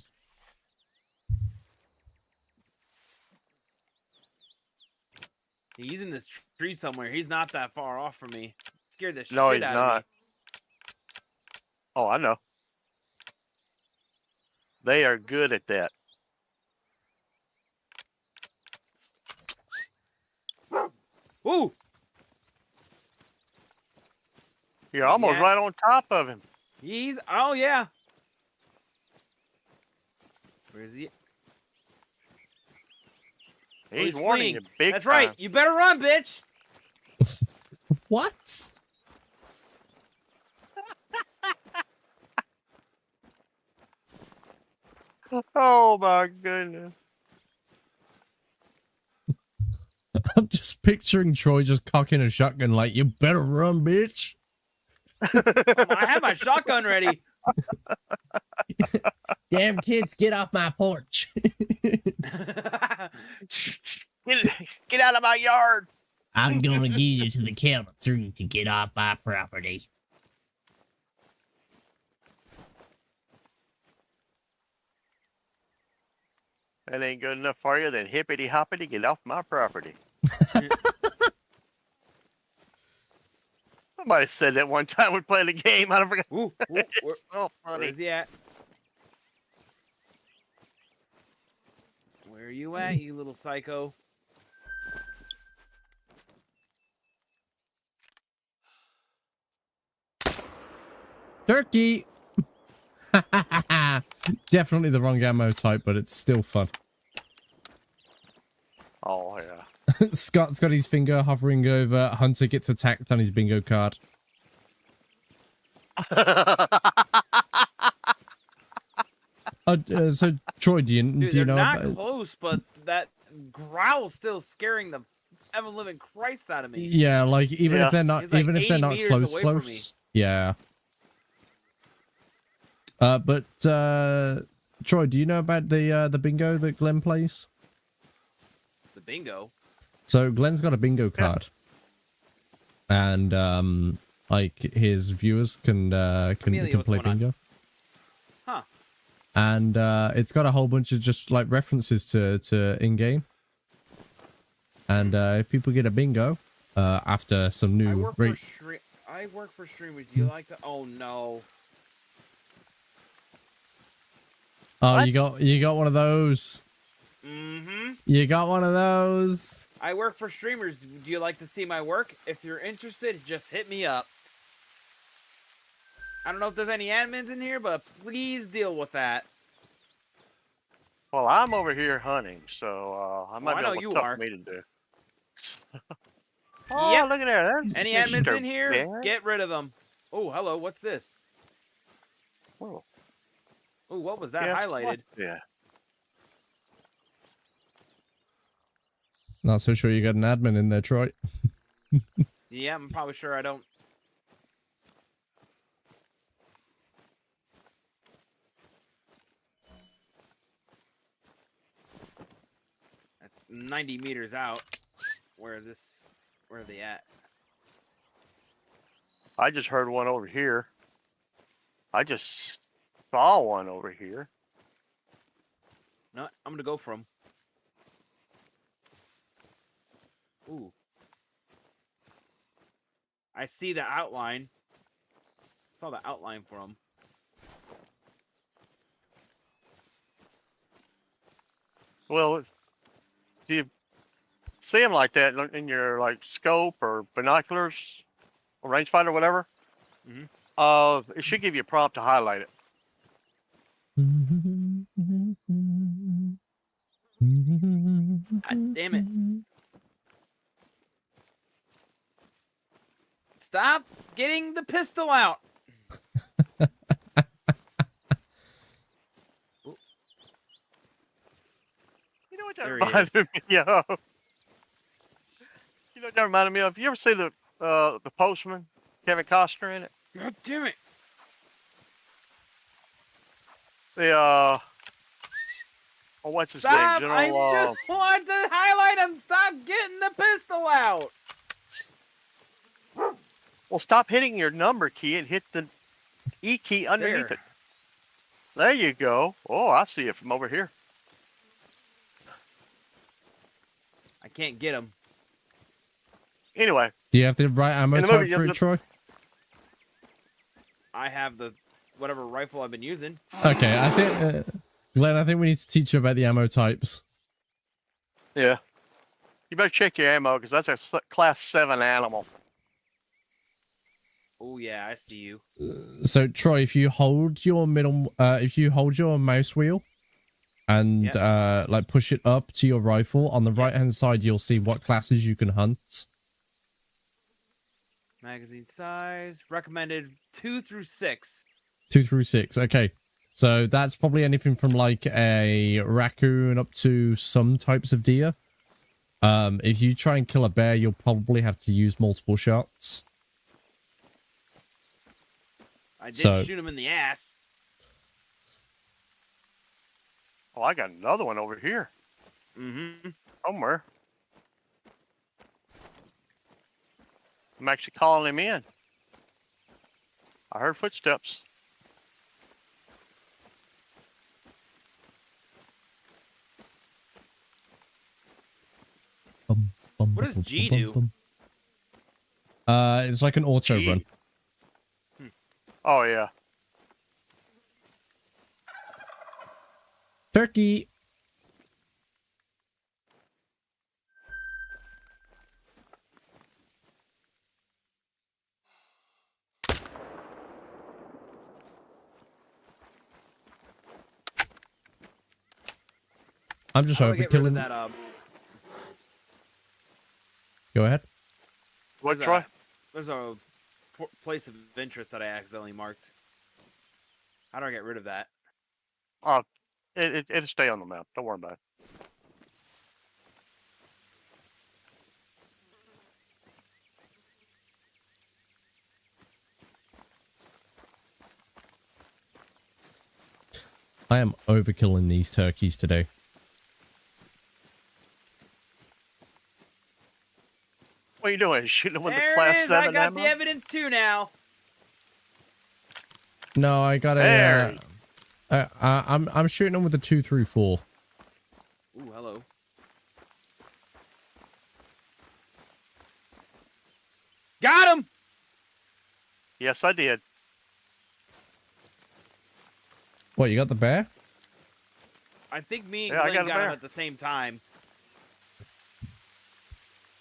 He's in this tree somewhere. He's not that far off from me. Scared the No, shit he's out not. of me. Oh, I know. They are good at that. Ooh! You're almost Yeah. right on top of him. He's oh yeah. Where is he? He's he's warning fleeing. you big That's time. right. You better run, bitch. What? Oh my goodness. I'm just picturing Troy just cocking a shotgun like, you better run, bitch. I have my shotgun ready. Damn kids, get off my porch. Get out of my yard. I'm gonna give you to the count of 3 to get off my property. That ain't good enough for you, then hippity hoppity, get off my property. Somebody said that one time we played a game. I don't forget. Ooh, It's so where funny. is he at? Where are you at, you little psycho? Turkey. Definitely the wrong ammo type, but it's still fun. Oh, yeah. Scott's got his finger hovering over. Hunter gets attacked on his bingo card. So Troy, do you Dude, do you they're know not about? close, but that growl's still scaring the ever living Christ out of me. Yeah, like even Yeah. if they're not, He's like even if they're 80 not meters close, away from me. close. Yeah. But Troy, do you know about the bingo that Glenn plays? The bingo. So Glenn's got a bingo card, and like his viewers can Amelia, what's play going on? bingo. Huh. And it's got a whole bunch of just like references to in game. And if people get a bingo after some I new work for streamers. Do you like to? Oh no. Oh, What? you got one of those. Mm-hmm. You got one of those. I work for streamers. Do you like to see my work? If you're interested, just hit me up. I don't know if there's any admins in here, but please deal with that. Well, I'm over here hunting, so I might I be know able you to tough are. me to do. Oh, Yep. look at there. There's Any Mr. admins in here? Bear. Get rid of them. Oh, hello. What's this? Whoa. Oh, what was that Guess highlighted? what? Yeah. Not so sure you got an admin in there, Troy. Yeah, I'm probably sure I don't. That's 90 meters out. Where are they at? I just heard one over here. I just saw one over here. No, I'm gonna go for them. Ooh. I see the outline. Saw the outline for them. Well, do you see them like that in your like scope or binoculars or rangefinder, whatever? Mhm. It should give you a prompt to highlight it. God damn it. Stop getting the pistol out. You know what that There he reminded is. me of? You know what that reminded me of? You ever see the Postman, Kevin Costner in it? God damn it. The oh, what's his Stop! name? I General. just want to highlight him. Stop getting the pistol out. Well, stop hitting your number key and hit the E key underneath There. it. There you go. Oh, I see it from over here. I can't get him. Anyway, Do you have the right ammo In the type movie, for the- it, Troy? I have the whatever rifle I've been using. Okay, I think Glenn, I think we need to teach you about the ammo types. yeah. You better check your ammo because that's a class 7 animal. Oh yeah, I see you. So Troy, if you hold your if you hold your mouse wheel and like push it up to your rifle on the right hand side, you'll see what classes you can hunt. Magazine size recommended 2 through 6. 2 through 6. Okay, so that's probably anything from like a raccoon up to some types of deer. If you try and kill a bear, you'll probably have to use multiple shots. I did So- shoot him in the ass. Oh, I got another one over here Mm-hmm. somewhere. I'm actually calling him in. I heard footsteps. What does G do? It's like an auto G. run. Oh yeah. Turkey. I'm just How do I get rid of overkilling. that? Go ahead. What, There's Troy? There's a place of interest that I accidentally marked. How do I get rid of that? Oh, it'll stay on the map. Don't worry about it. I am overkilling these turkeys today. What are you doing? Shooting them with There the class it is. I 7 got ammo? the evidence too now. No, I got There. a. I'm shooting them with the 2 through 4. Ooh, hello. Got him. Yes, I did. What, you got the bear? I think me and Yeah, I Glenn got a got him bear. at the same time.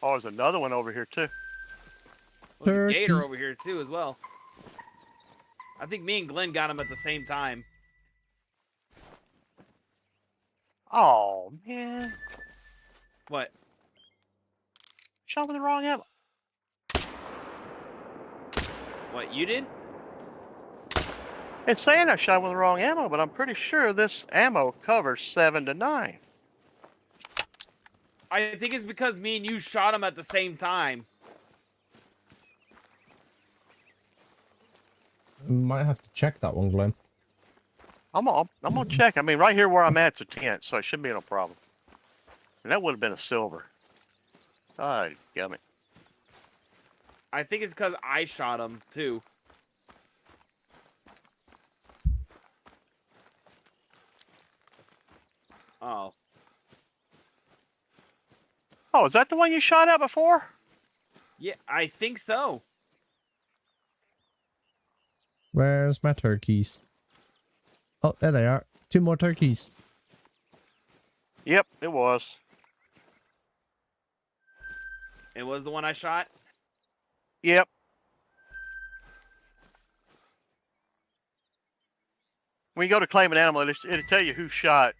Oh, there's another one over here too. Well, there's a gator Turkeys. over here too as well. I think me and Glenn got him at the same time. Oh man, What? shot with the wrong ammo. What, you did? It's saying I shot with the wrong ammo, but I'm pretty sure this ammo covers 7 to 9. I think it's because me and you shot him at the same time. Might have to check that one, Glenn. I'm gonna check. I mean, right here where I'm at's a tent, so it shouldn't be no problem. And that would have been a silver. Ah, gummit. I think it's because I shot him too. Oh. Oh, is that the one you shot at before? Yeah, I think so. Where's my turkeys? Oh, there they are. 2 more turkeys. Yep, it was. It was the one I shot? Yep. When you go to claim an animal, it'll tell you who shot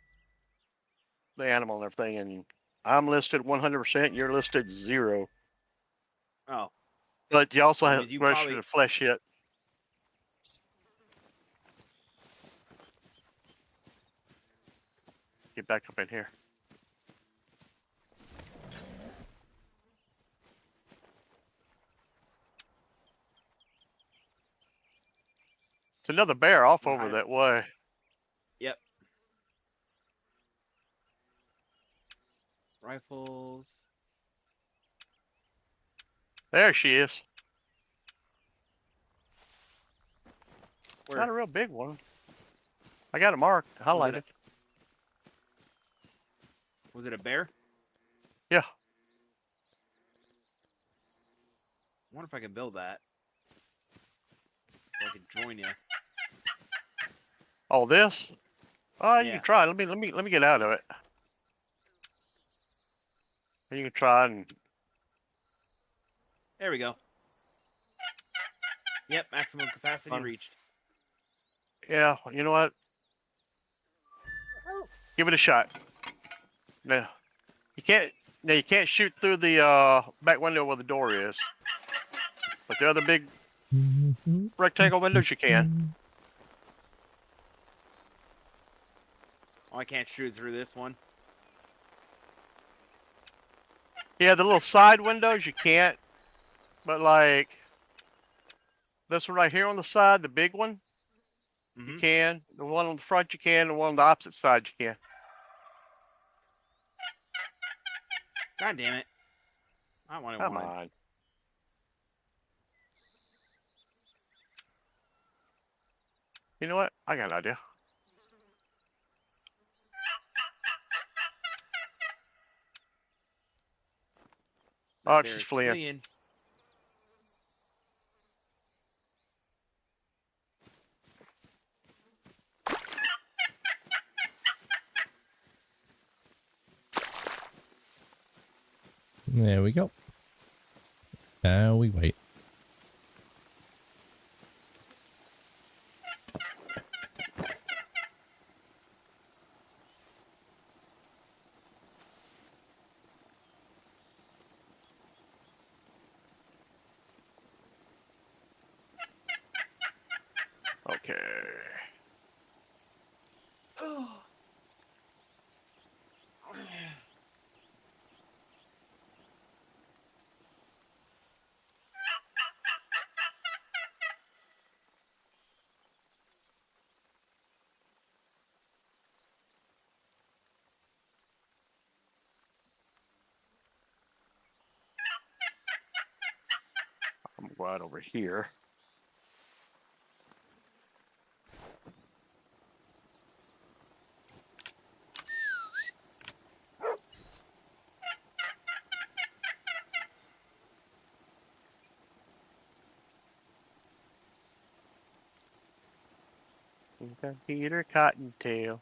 the animal and everything, and I'm listed 100%. You're listed 0. Oh. But you also Well, have you registered probably- a flesh hit. Get back up in here. It's another bear off over that way. Yep. Rifles. There she is. Where? Not a real big one. I got it marked, highlighted. Was it a bear? Yeah. I wonder if I can build that. So I can join you. Oh, this? Oh, you Yeah. can try. Let me get out of it. You can try and There we go. Yep, maximum capacity Fun. reached. yeah. You know what? Give it a shot. Now, you can't. Now you can't shoot through the back window where the door is, but the other big rectangle windows you can. Oh, I can't shoot through this one. Yeah, the little side windows you can't, but like this one right here on the side, the big one, you Mhm. can. The one on the front you can. The one on the opposite side you can. God damn it. I want Come on. You know what? I got an idea. Oh, she's Bear's fleeing. There we go. Now we wait. Okay. I'm right over here. Peter Cottontail.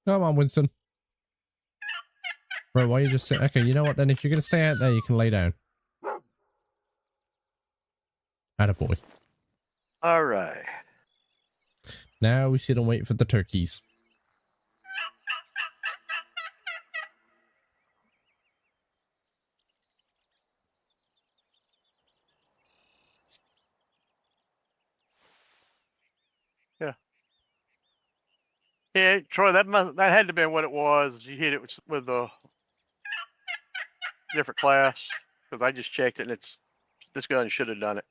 Come on, Winston. Bro, why are you just sitting? Okay, you know what then? If you're going to stay out there, you can lay down. Attaboy. All right. Now we sit and wait for the turkeys. Yeah, Troy, that had to have been what it was. You hit it with a different class because I just checked it and this gun should have done it.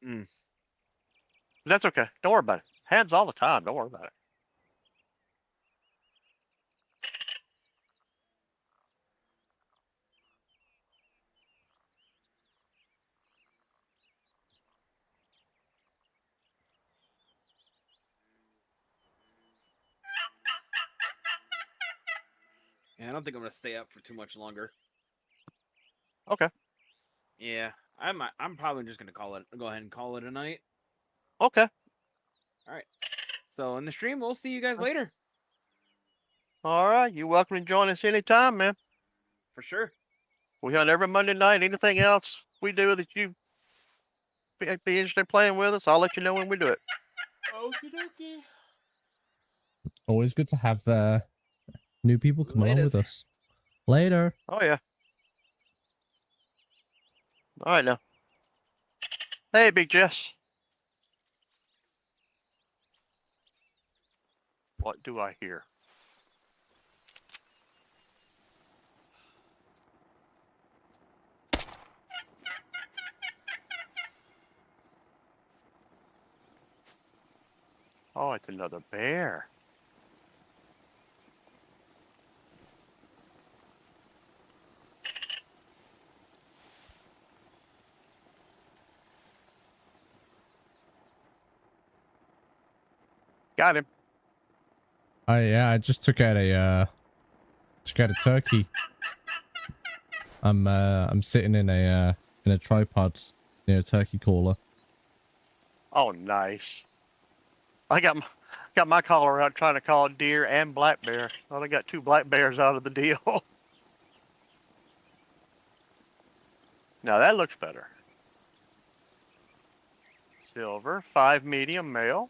Mm. But that's okay. Don't worry about it. Happens all the time. Don't worry about it. Yeah, I don't think I'm gonna stay up for too much longer. Okay. Yeah, I'm probably just gonna go ahead and call it a night. Okay. All right. So in the stream, we'll see you guys later. All right. You're welcome to join us anytime, man. For sure. We hunt every Monday night. Anything else we do that you be interested in playing with us, I'll let you know when we do it. Okie dokie. Always good to have new people come along with Laters. us. Later. Oh, yeah. All right, now. Hey, Big Jess. What do I hear? Oh, it's another bear. Got him. I just took out a turkey. I'm sitting in a tripod near a turkey caller. Oh, nice. I got my caller out trying to call deer and black bear. Well, I got 2 black bears out of the deal. Now that looks better. Silver, 5 medium male.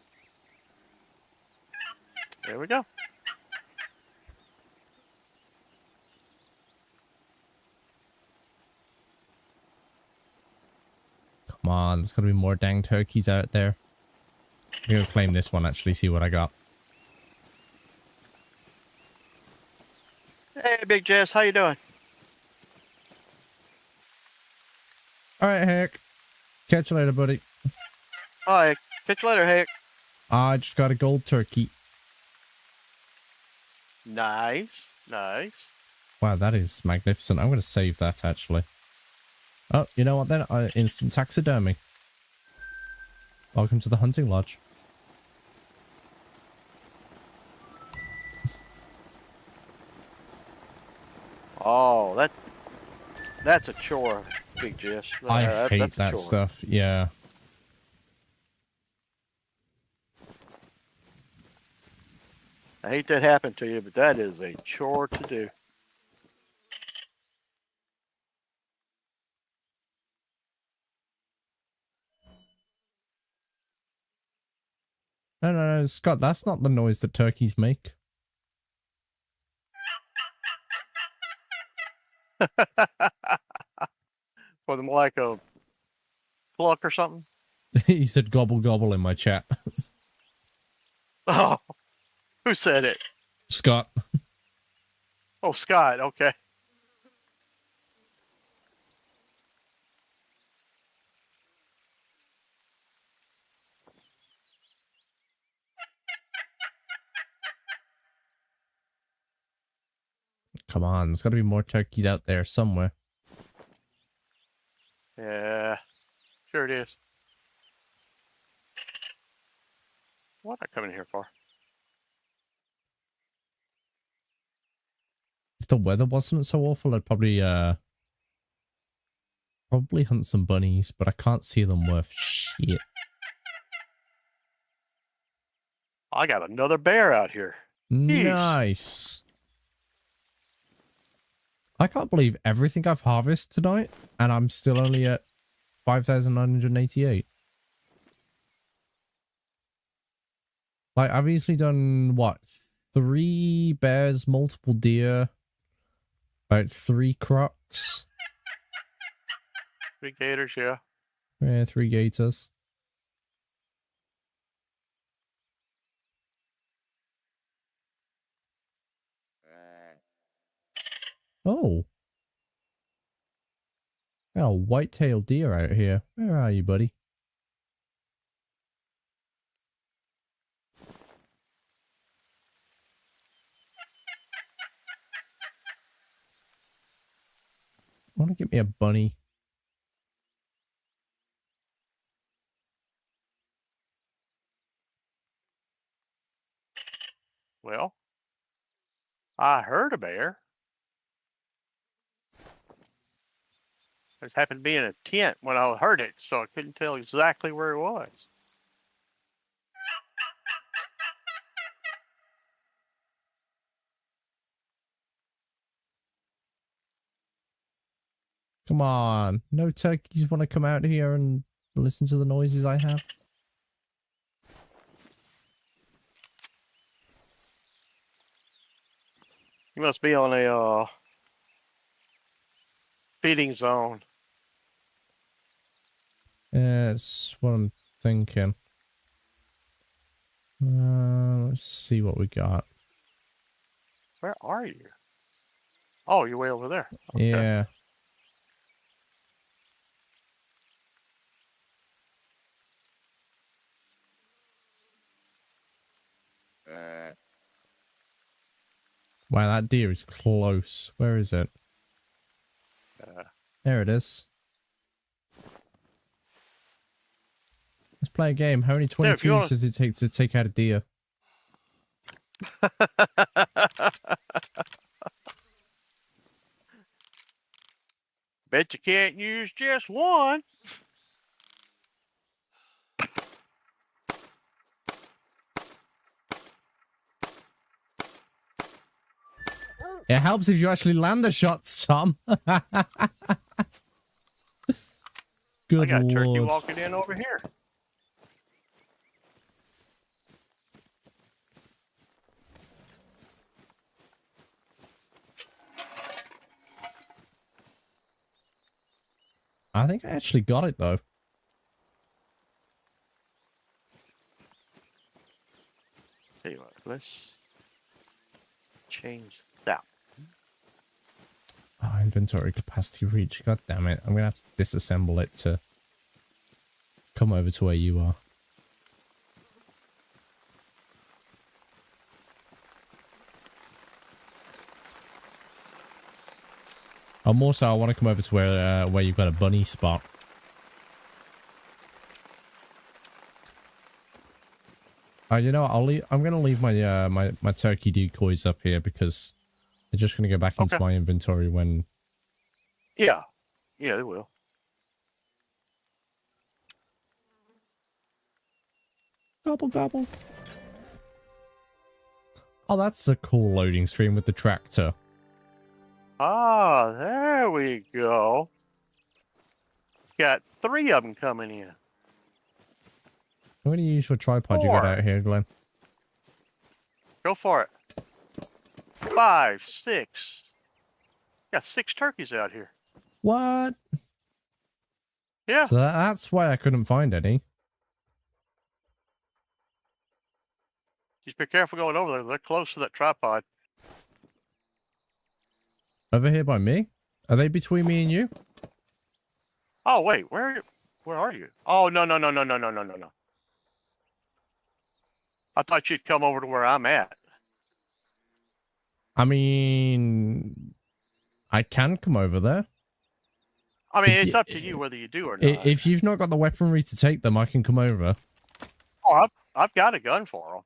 There we go. Come on, there's gotta be more dang turkeys out there. I'm gonna claim this one, actually, see what I got. Hey, Big Jess, how you doing? Alright, Heck. Catch you later, buddy. All right, catch you later, Hank. I just got a gold turkey. Nice. Nice. Wow, that is magnificent. I'm going to save that, actually. Oh, you know what then? Instant taxidermy. Welcome to the hunting lodge. Oh, that's a chore, Big Jess. I hate That's a that chore. stuff. Yeah. I hate that happened to you, but that is a chore to do. No, Scott, that's not the noise that turkeys make. For them like a pluck or something. He said gobble gobble in my chat. Oh, who said it? Scott. Oh, Scott. Okay. Come on, there's got to be more turkeys out there somewhere. Yeah, sure it is. What am I coming here for? If the weather wasn't so awful, I'd probably hunt some bunnies, but I can't see them worth shit. I got another bear out here. Jeez. Nice. I can't believe everything I've harvested tonight, and I'm still only at 5,988. Like, I've easily done, what, 3 bears, multiple deer, about 3 crocs. 3 gators, yeah. Yeah, 3 gators. Oh. Got a white-tailed deer out here. Where are you, buddy? I want to get me a bunny. Well, I heard a bear. I just happened to be in a tent when I heard it, so I couldn't tell exactly where it was. Come on. No turkeys want to come out here and listen to the noises I have? You must be on a feeding zone. Yeah, that's what I'm thinking. Let's see what we got. Where are you? Oh, you're way over there. Okay. Yeah. Wow, that deer is close. Where is it? There it is. Let's play a game. How many Dude, if you 22s wanna- does it take to take out a deer? Bet you can't use just one. It helps if you actually land the shots, Tom. Good I got a turkey lord. walking in over here. I think I actually got it, though. Tell you what, let's change that. Oh, inventory capacity reach. God damn it. I'm going to have to disassemble it to come over to where you are. More so, I want to come over to where you've got a bunny spot. You know what, I'm gonna leave my my turkey decoys up here because they're just gonna go back into my inventory when. Yeah, yeah, they will. Gobble gobble. Oh, that's a cool loading screen with the tractor. Ah, there we go. Got 3 of them coming in. I'm gonna use your tripod you got out here, Glenn. Go for it. 5, 6. Got 6 turkeys out here. What? Yeah. So that's why I couldn't find any. Just be careful going over there. They're close to that tripod. Over here by me? Are they between me and you? Oh wait, where are you? Oh no. I thought you'd come over to where I'm at. I mean, I can come over there. I mean, it's up to you whether you do or not. If you've not got the weaponry to take them, I can come over. Oh, I've got a gun for them.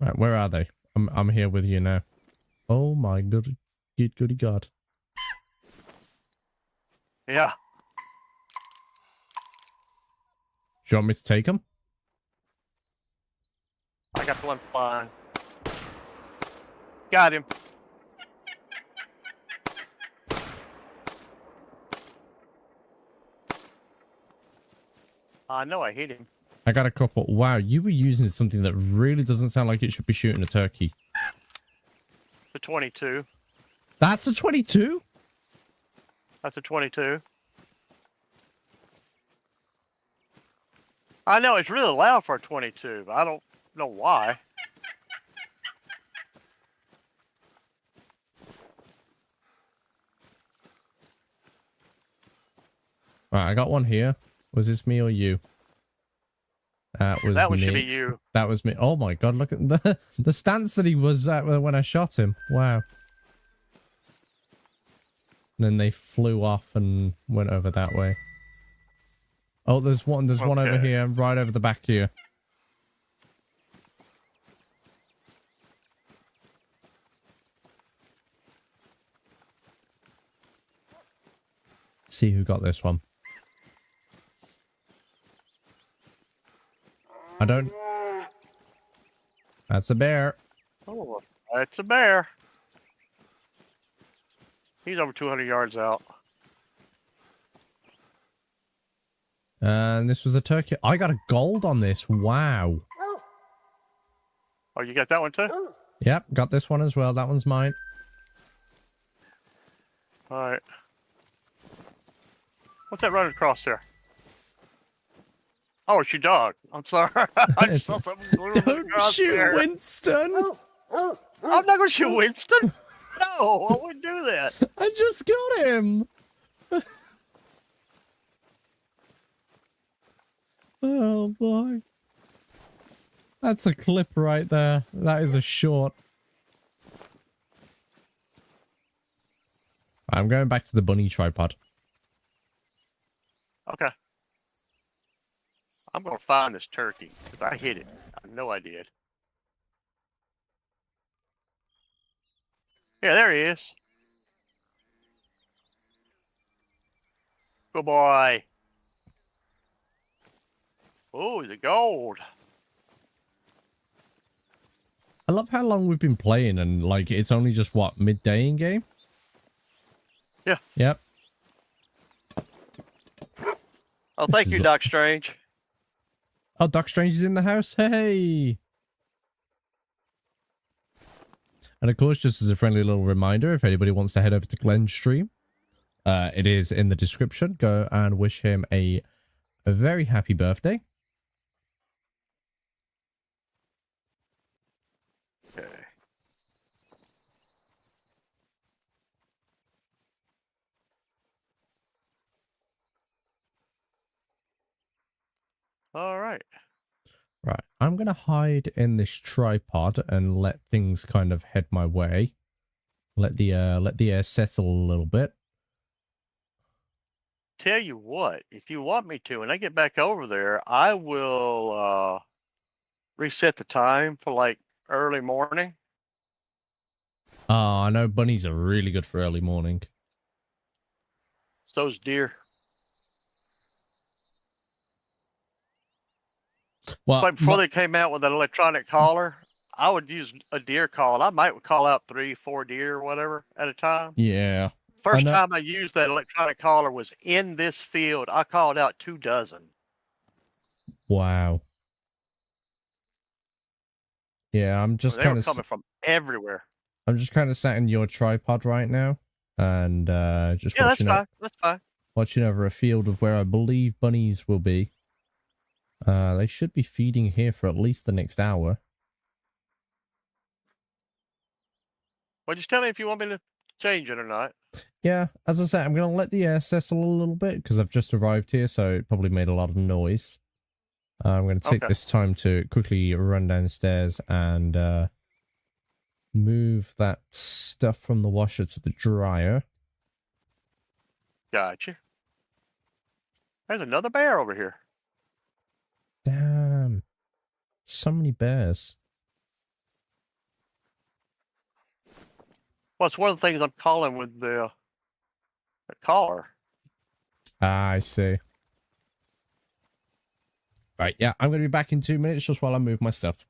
Right, where are they? I'm here with you now. Oh my goody god. Yeah. Do you want me to take them? I got one flying. Got him. I know I hit him. I got a couple. Wow, you were using something that really doesn't sound like it should be shooting a turkey. The 22. That's a 22? That's a 22. I know it's really loud for a 22, but I don't know why. Right, I got one here. Was this me or you? That was That me. should be you. That was me. Oh my god, look at the stance that he was at when I shot him. Wow. And then they flew off and went over that way. Oh, there's one over here, right over the back here. See who got this one. I don't. That's a bear. Oh, that's a bear. He's over 200 yards out. And this was a turkey. I got a gold on this. Wow. Oh, you got that one too? Yep, got this one as well. That one's mine. All right. What's that running across there? Oh, it's your dog. I'm sorry. I saw something running Don't across shoot there. Winston. I'm not going to shoot Winston. No, I wouldn't do that. I just got him. Oh boy. That's a clip right there. That is a short. I'm going back to the bunny tripod. Okay. I'm going to find this turkey because I hit it. I know I did. Yeah, there he is. Good boy. Oh, he's a gold. I love how long we've been playing and like it's only just what, midday in game? Yeah. Yep. Oh, thank you, Doc Strange. Oh, Doc Strange is in the house. Hey. And of course, just as a friendly little reminder, if anybody wants to head over to Glenn's stream, it is in the description. Go and wish him a very happy birthday. Okay. All right. Right. I'm going to hide in this tripod and let things kind of head my way. Let the air settle a little bit. Tell you what, if you want me to, when I get back over there, I will reset the time for like early morning. Oh, I know bunnies are really good for early morning. So's deer. Well, Like before they came out with that electronic caller, I would use a deer call. I might call out 3, 4 deer or whatever at a time. yeah. First know. time I used that electronic caller was in this field. I called out 2 dozen. Wow. Yeah, I'm just They were kind of coming from everywhere. I'm just kind of sat in your tripod right now and just Yeah, that's watching fine. That's fine. watching over a field of where I believe bunnies will be. They should be feeding here for at least the next hour. Well, just tell me if you want me to change it or not. Yeah, as I said, I'm going to let the air settle a little bit because I've just arrived here, so it probably made a lot of noise. I'm going to take Okay. this time to quickly run downstairs and move that stuff from the washer to the dryer. Gotcha. There's another bear over here. Damn. So many bears. Well, it's one of the things I'm calling with the caller. Ah, I see. Right, yeah, I'm going to be back in 2 minutes just while I move my stuff.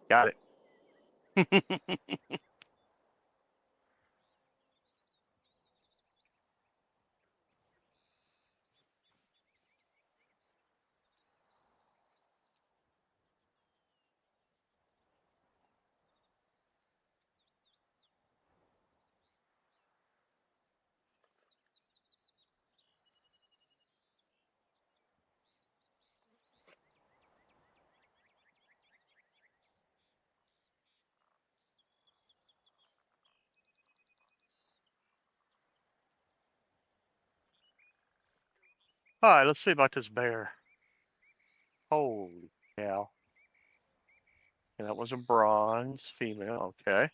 Got it. All right, let's see about this bear. Holy cow. And that was a bronze female. Okay.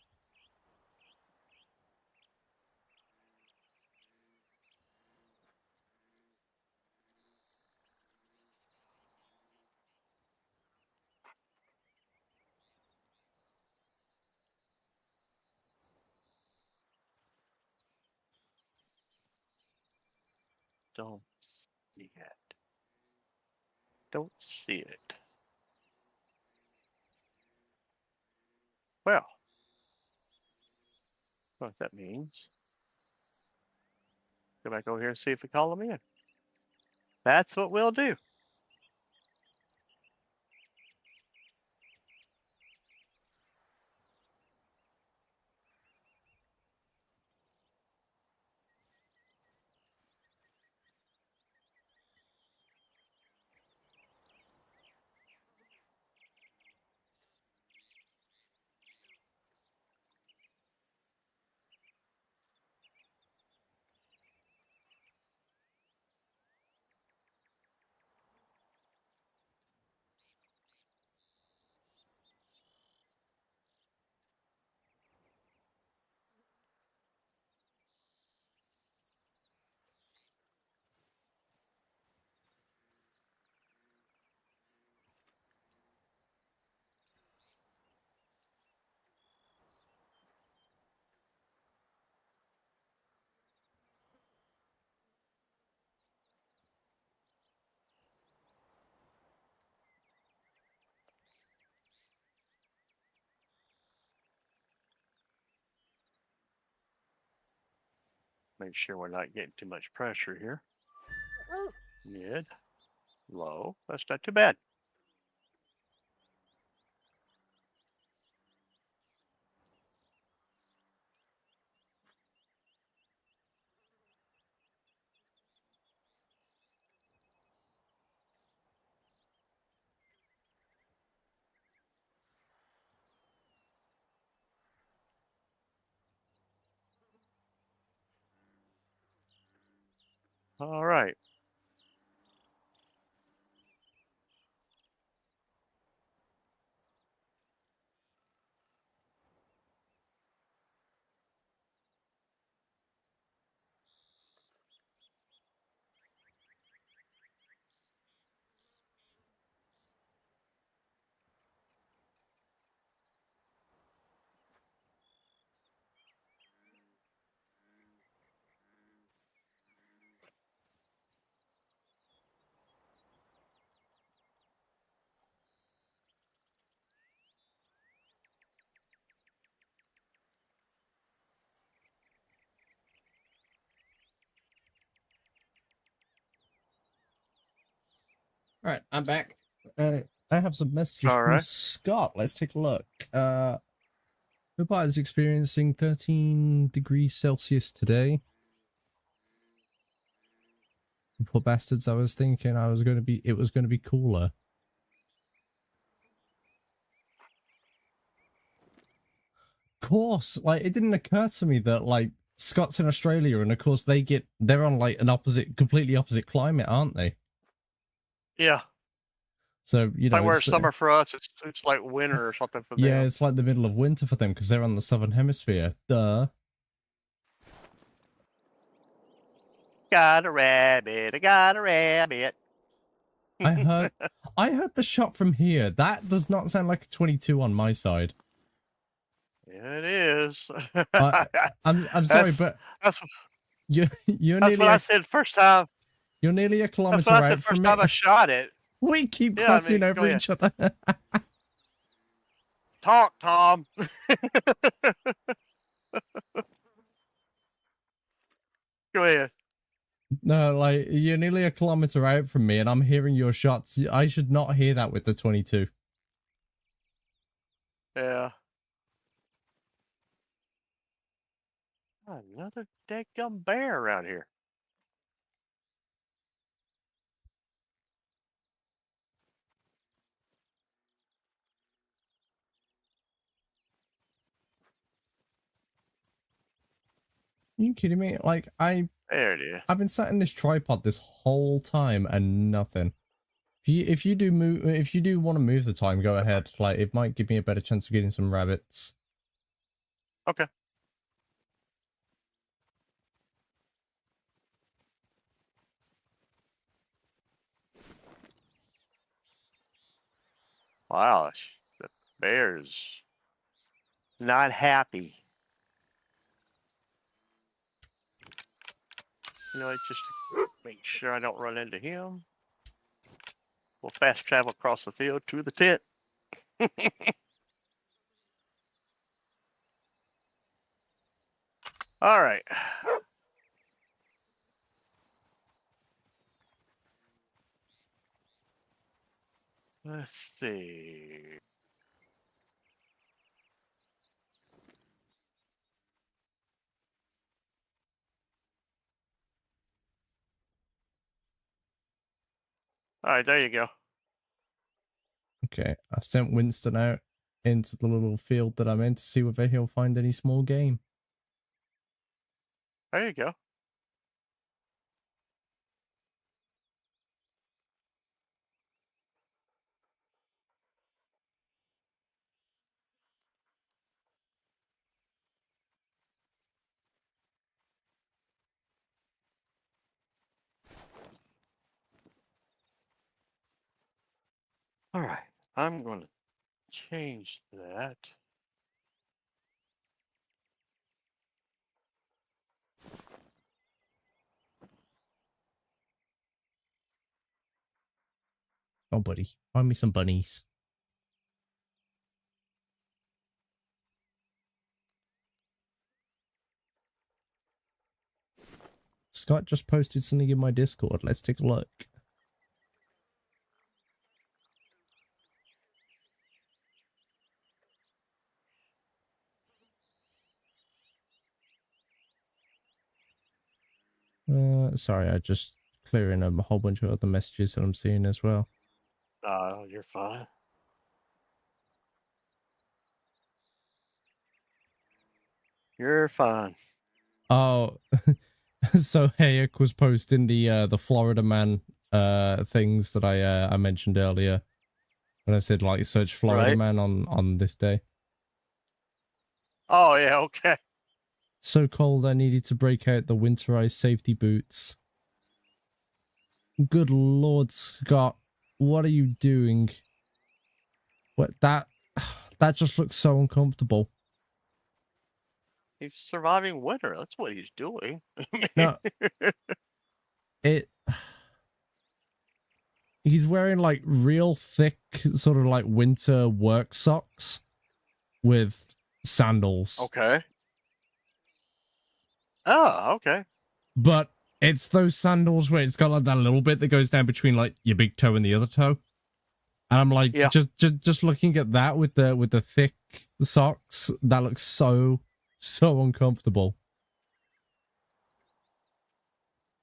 Don't see it. Don't see it. Well, what that means. Go back over here and see if we call them in. That's what we'll do. Make sure we're not getting too much pressure here. Mid, low. That's not too bad. All right. All right, I'm back. I have some messages All from right. Scott. Let's take a look. Hobart is experiencing 13 degrees Celsius today. Poor bastards, I was thinking it was going to be cooler. Of course, like it didn't occur to me that like Scott's in Australia and of course they're on like an completely opposite climate, aren't they? Yeah. So, you know, Like where it's summer for us, it's like winter or something for them. yeah, it's like the middle of winter for them because they're on the southern hemisphere. Duh. Got a rabbit. I got a rabbit. I heard the shot from here. That does not sound like a 22 on my side. Yeah, it is. I'm sorry, but that's you're that's what I said first time. You're nearly a That's kilometer what I said out first from time I it. shot it. We keep Yeah, I crossing mean, go over ahead. each other. Talk, Tom. Go ahead. No, like you're nearly a kilometer out from me, and I'm hearing your shots. I should not hear that with the 22. Yeah. Another deadgum bear around here. Are you kidding me? Like There it is. I've been sat in this tripod this whole time and nothing. If you do want to move the time, go ahead. Like it might give me a better chance of getting some rabbits. Okay. Wow, the bear's not happy. You know, just to make sure I don't run into him. We'll fast travel across the field to the tent. All right. Let's see. All right, there you go. Okay, I sent Winston out into the little field that I'm in to see whether he'll find any small game. There you go. All right, I'm going to change that. Oh, buddy, find me some bunnies. Scott just posted something in my Discord. Let's take a look. Sorry, I just clearing a whole bunch of other messages that I'm seeing as well. You're fine. You're fine. Oh, so Hayek was posting the Florida man things that I mentioned earlier when I said like search Florida Right. man on this day. Oh yeah, okay. So cold I needed to break out the winterized safety boots. Good Lord, Scott, what are you doing? What that just looks so uncomfortable. He's surviving winter. That's what he's doing. No, he's wearing like real thick sort of like winter work socks with sandals. Okay. Oh, okay. But It's those sandals where it's got like that little bit that goes down between like your big toe and the other toe. And I'm like, Yeah. just looking at that with the thick socks, that looks so uncomfortable.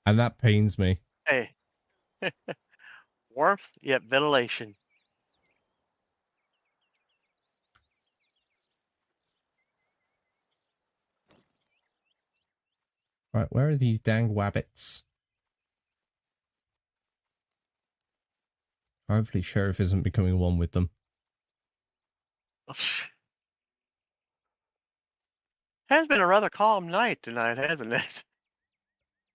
And that pains me. Hey, warmth yet ventilation. Right, where are these dang wabbits? Hopefully Sheriff isn't becoming one with them. Has been a rather calm night tonight, hasn't it?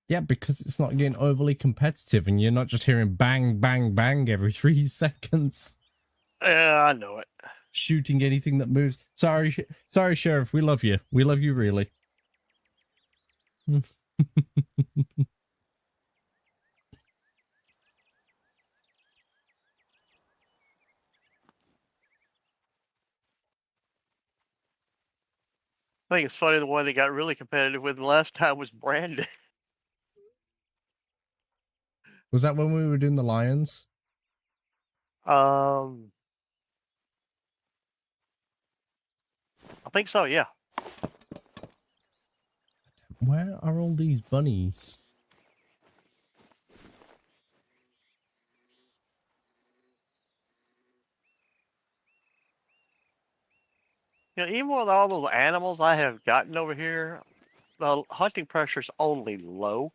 Yeah, because it's not getting overly competitive and you're not just hearing bang, bang, bang every 3 seconds. Yeah, I know it. Shooting anything that moves. Sorry, Sheriff, we love you. We love you really. I think it's funny the one that got really competitive with him last time was Brandon. Was that when we were doing the Lions? I think so, yeah. Where are all these bunnies? You know, even with all those animals I have gotten over here, the hunting pressure's only low.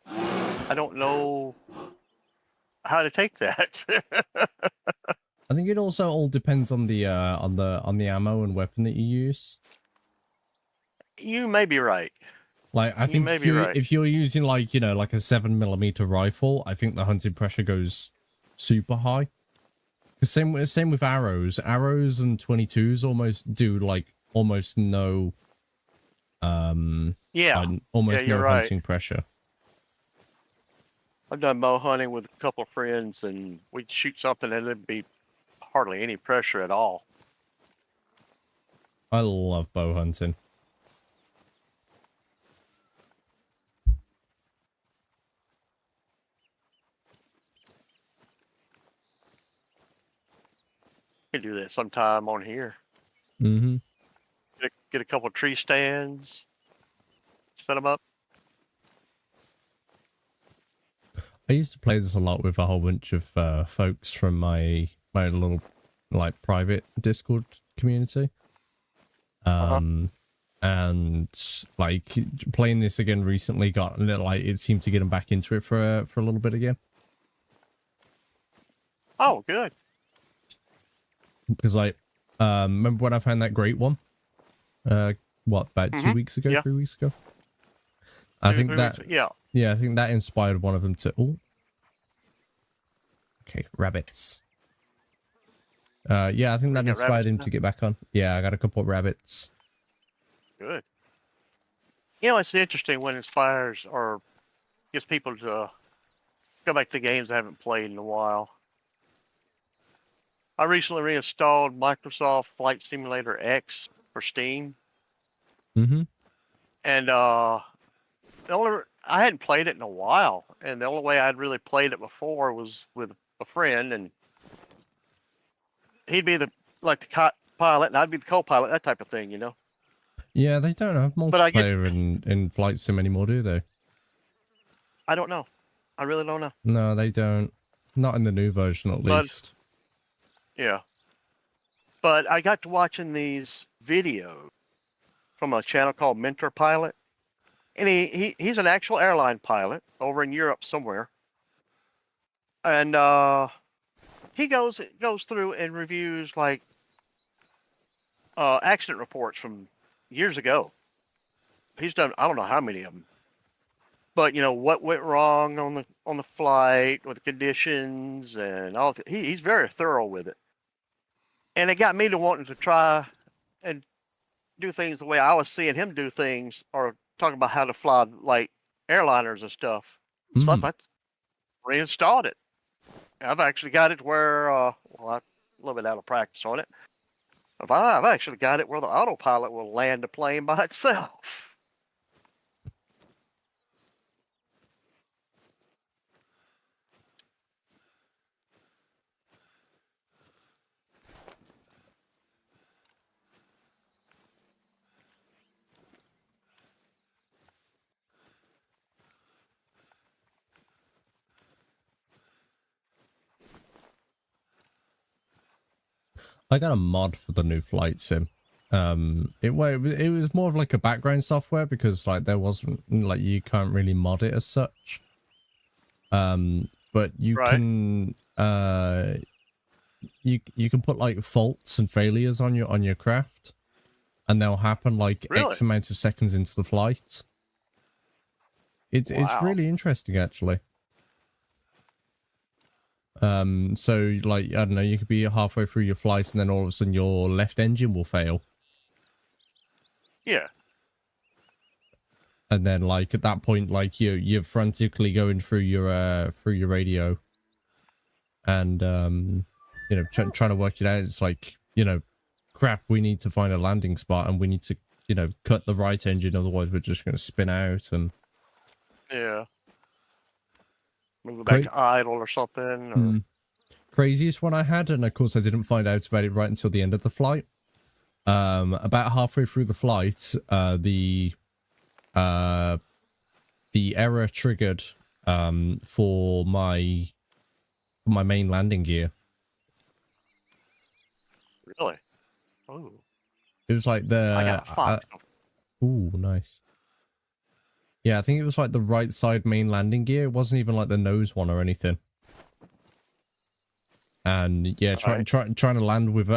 I don't know how to take that. I think it also all depends on the ammo and weapon that you use. You may be right. Like, I You think may be right. if you're using like, you know, like a 7mm rifle, I think the hunting pressure goes super high. The same with arrows. Arrows and 22s almost do like almost no Yeah. almost Yeah, you're no right. hunting pressure. I've done bow hunting with a couple of friends, and we'd shoot something and it'd be hardly any pressure at all. I love bow hunting. We could do that sometime on here. Mm-hmm. Get a couple of tree stands, set them up. I used to play this a lot with a whole bunch of folks from my little like private Discord community. And like playing this again recently got a little like it seemed to get them back into it for a little bit again. Oh, good. Because like remember when I found that great one? What, about 2 weeks ago, Yeah. 3 weeks ago? I think that yeah. I think that inspired one of them to okay, rabbits. Yeah, I think that got inspired rabbits him now? to get back on. Yeah, I got a couple of rabbits. Good. You know, it's interesting when it inspires or gets people to go back to games I haven't played in a while. I recently reinstalled Microsoft Flight Simulator X for Steam, Mm-hmm. and I hadn't played it in a while, and the only way I'd really played it before was with a friend, and he'd be the pilot, and I'd be the co-pilot, that type of thing, you know. Yeah, they don't have But I get- multiplayer in Flight Sim anymore, do they? I don't know. I really don't know. No, they don't. Not in the new version, at But- least. Yeah. But I got to watching these videos from a channel called Mentor Pilot. And he's an actual airline pilot over in Europe somewhere. And he goes through and reviews like accident reports from years ago. He's done I don't know how many of them. But you know what went wrong on the flight with the conditions and all. He's very thorough with it. And it got me to wanting to try and do things the way I was seeing him do things, or talking about how to fly like airliners and stuff. So I reinstalled it. I've actually got it where, I'm a little bit out of practice on it. I've actually got it where the autopilot will land the plane by itself. I got a mod for the new flight sim. It was more of like a background software because like there wasn't like you can't really mod it as such. But you Right. can you can put like faults and failures on your craft, and they'll happen like Really? X amount of seconds into the flight. It's Wow. really interesting actually. So like I don't know, you could be halfway through your flight and then all of a sudden your left engine will fail. Yeah. And then like at that point like you're frantically going through your radio and you know trying to work it out. It's like, you know, crap, we need to find a landing spot and we need to, you know, cut the right engine, otherwise we're just going to spin out. And Yeah. Move it back to idle or something. Or... Craziest one I had, and of course I didn't find out about it right until the end of the flight. About halfway through the flight, the error triggered for my main landing gear. Really? Oh. It was like I got a Fox. Ooh, nice. Yeah, I think it was like the right side main landing gear. It wasn't even like the nose one or anything. And yeah, trying to land with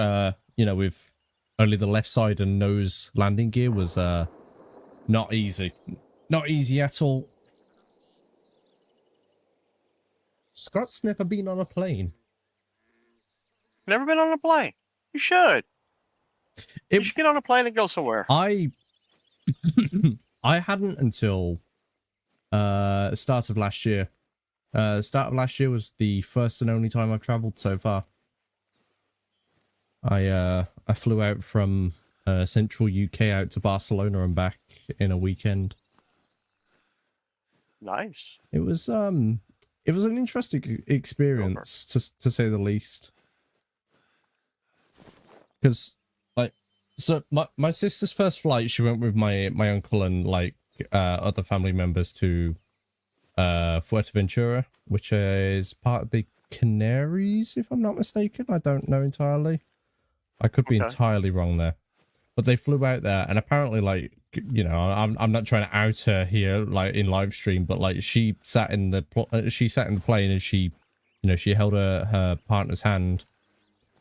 you know, with only the left side and nose landing gear was not easy. Not easy at all. Scott's never been on a plane. Never been on a plane. You should. You should get on a plane and go somewhere. I hadn't until start of last year. Start of last year was the first and only time I've traveled so far. I flew out from central UK out to Barcelona and back in a weekend. Nice. It was an interesting experience to say the least. Because like, so my sister's first flight, she went with my uncle and like other family members to Fuerteventura, which is part of the Canaries, if I'm not mistaken. I don't know entirely. I could be entirely wrong there. But they flew out there, and apparently, like, you know, I'm not trying to out her here, like in live stream, but like she sat in the plane and she, you know, she held her partner's hand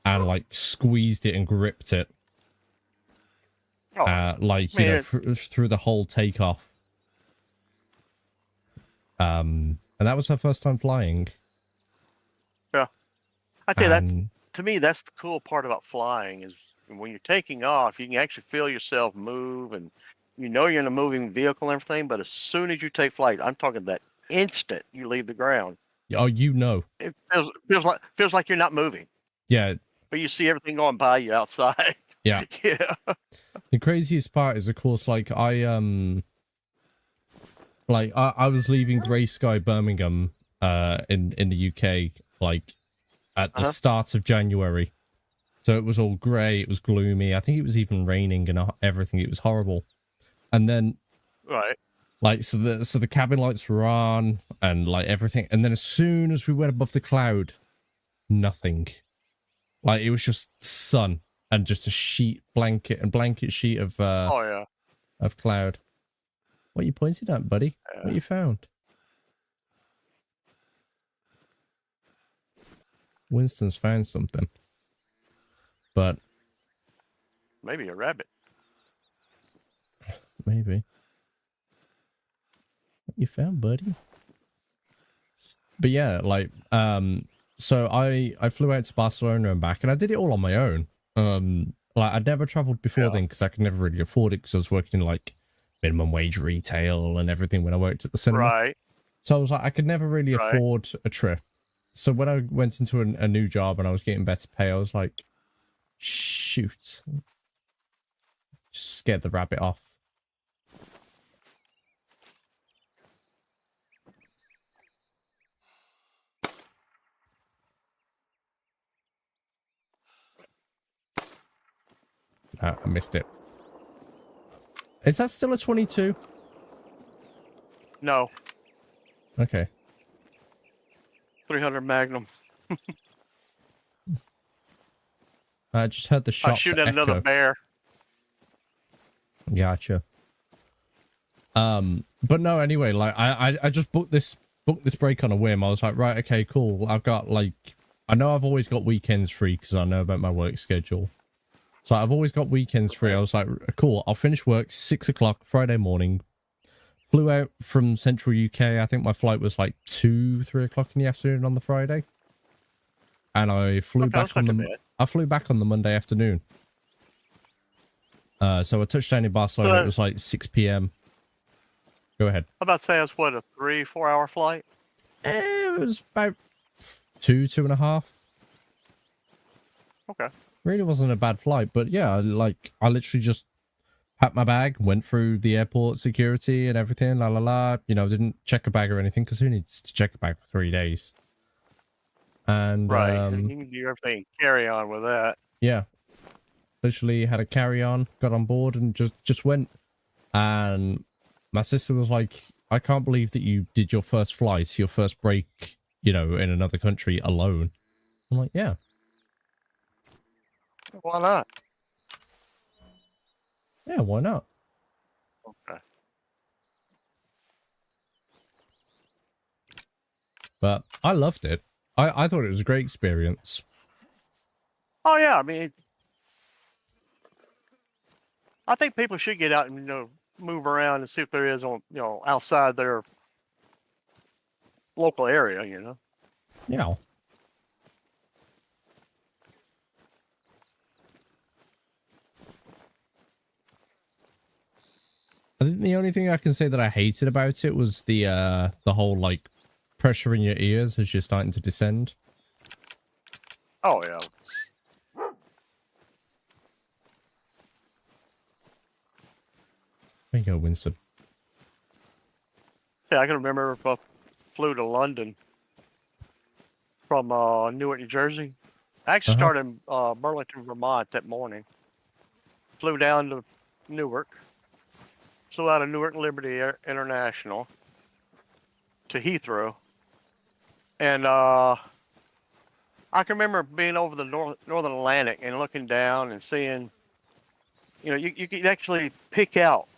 and like squeezed it and gripped it, like, you know, through the whole takeoff. And that was her first time flying. Yeah, I tell you, that's, to me, that's the cool part about flying is when you're taking off, you can actually feel yourself move, and you know you're in a moving vehicle and everything. But as soon as you take flight, I'm talking that instant you leave the ground. Oh, you know, it feels like you're not moving. Yeah, but you see everything going by you outside. Yeah, yeah. The craziest part is, of course, like I was leaving Grey Sky Birmingham in the UK like at the start of January. So it was all grey, it was gloomy. I think it was even raining and everything. It was horrible. And then like so the cabin lights were on and like everything, and then as soon as we went above the cloud, nothing. Like it was just sun and just a blanket sheet of of cloud. What are you pointing at, buddy? What you found? Winston's found something. But maybe a rabbit. Maybe. What you found, buddy? But yeah, like so I flew out to Barcelona and back, and I did it all on my own. Like I'd never traveled before then because I could never really afford it because I was working like minimum wage retail and everything when I worked at the cinema. Right. So I was like, I could never really afford a trip. So when I went into a new job and I was getting better pay, I was like, shoot. Just scared the rabbit off. I missed it. Is that still a 22? No. Okay. 300 Magnum. I just heard the I shots shoot at another echo. bear. Gotcha. But no, anyway, like I just booked this break on a whim. I was like, right, okay, cool. I've got like, I know I've always got weekends free because I know about my work schedule. So I've always got weekends free. I was like, cool, I'll finish work 6 o'clock Friday morning. Flew out from central UK. I think my flight was like 2-3 o'clock in the afternoon on the Friday. And I flew back on the Monday afternoon. So I touched down in Barcelona. It was like 6 p.m. Go ahead. I'm about to say it's what, a 3-4 hour flight? It was about 2.5. Okay. Really wasn't a bad flight, but yeah, like I literally just packed my bag, went through the airport security and everything, la la la. You know, didn't check a bag or anything because who needs to check a bag for 3 days? And Right, you can do everything carry on with that. yeah, literally had a carry on, got on board, and just went. And my sister was like, "I can't believe that you did your first flight, your first break, you know, in another country alone." I'm like, "Yeah, Why not? yeah, why not?" Okay. But I loved it. I thought it was a great experience. Oh yeah, I mean, I think people should get out and, you know, move around and see if there is on, you know, outside their local area, you know. Yeah. I think the only thing I can say that I hated about it was the whole like pressure in your ears as you're starting to descend. Oh yeah. There you go, Winston. Yeah, I can remember if I flew to London from Newark, New Jersey. I actually started in Burlington, Vermont that morning. Flew down to Newark. Flew out of Newark Liberty International to Heathrow. And I can remember being over the Northern Atlantic and looking down and seeing, you know, you could actually pick out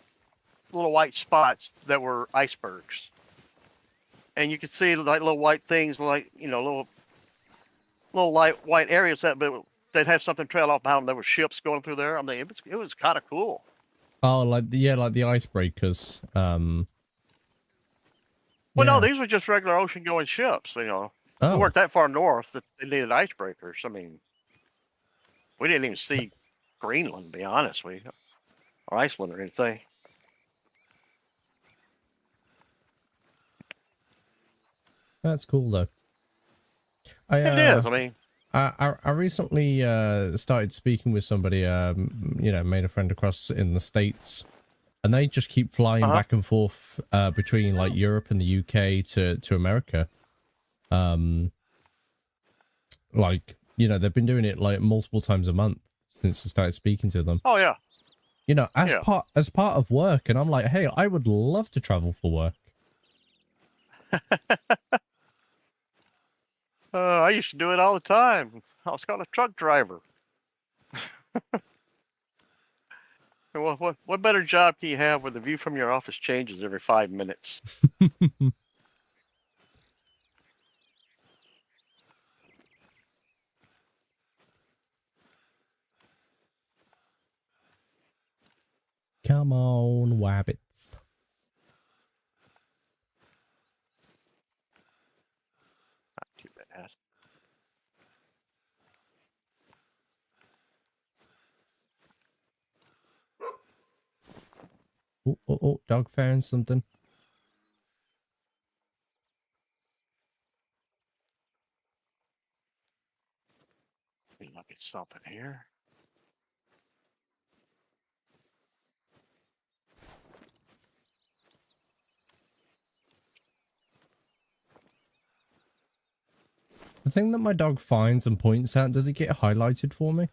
little white spots that were icebergs. And you could see like little white things, like, you know, little light white areas that they'd have something trail off behind them. There were ships going through there. I mean, it was kind of cool. Oh, like like the icebreakers. Well, yeah. no, these were just regular ocean-going ships. You know, we weren't that far north that they needed icebreakers. I mean, we didn't even see Greenland, to be honest with you, or Iceland or anything. That's cool though. It is. I mean, I recently started speaking with somebody, you know, made a friend across in the States, and they just keep flying back and forth between like Europe and the UK to America. Like, you know, they've been doing it like multiple times a month since I started speaking to them. oh yeah. You know, as part of work, and I'm like, hey, I would love to travel for work. I used to do it all the time. I was called a truck driver. What better job can you have where the view from your office changes every 5 minutes? Come on, wabbits. Not too bad. Oh, dog found something. Let me look at something here. The thing that my dog finds and points at, does it get highlighted for me?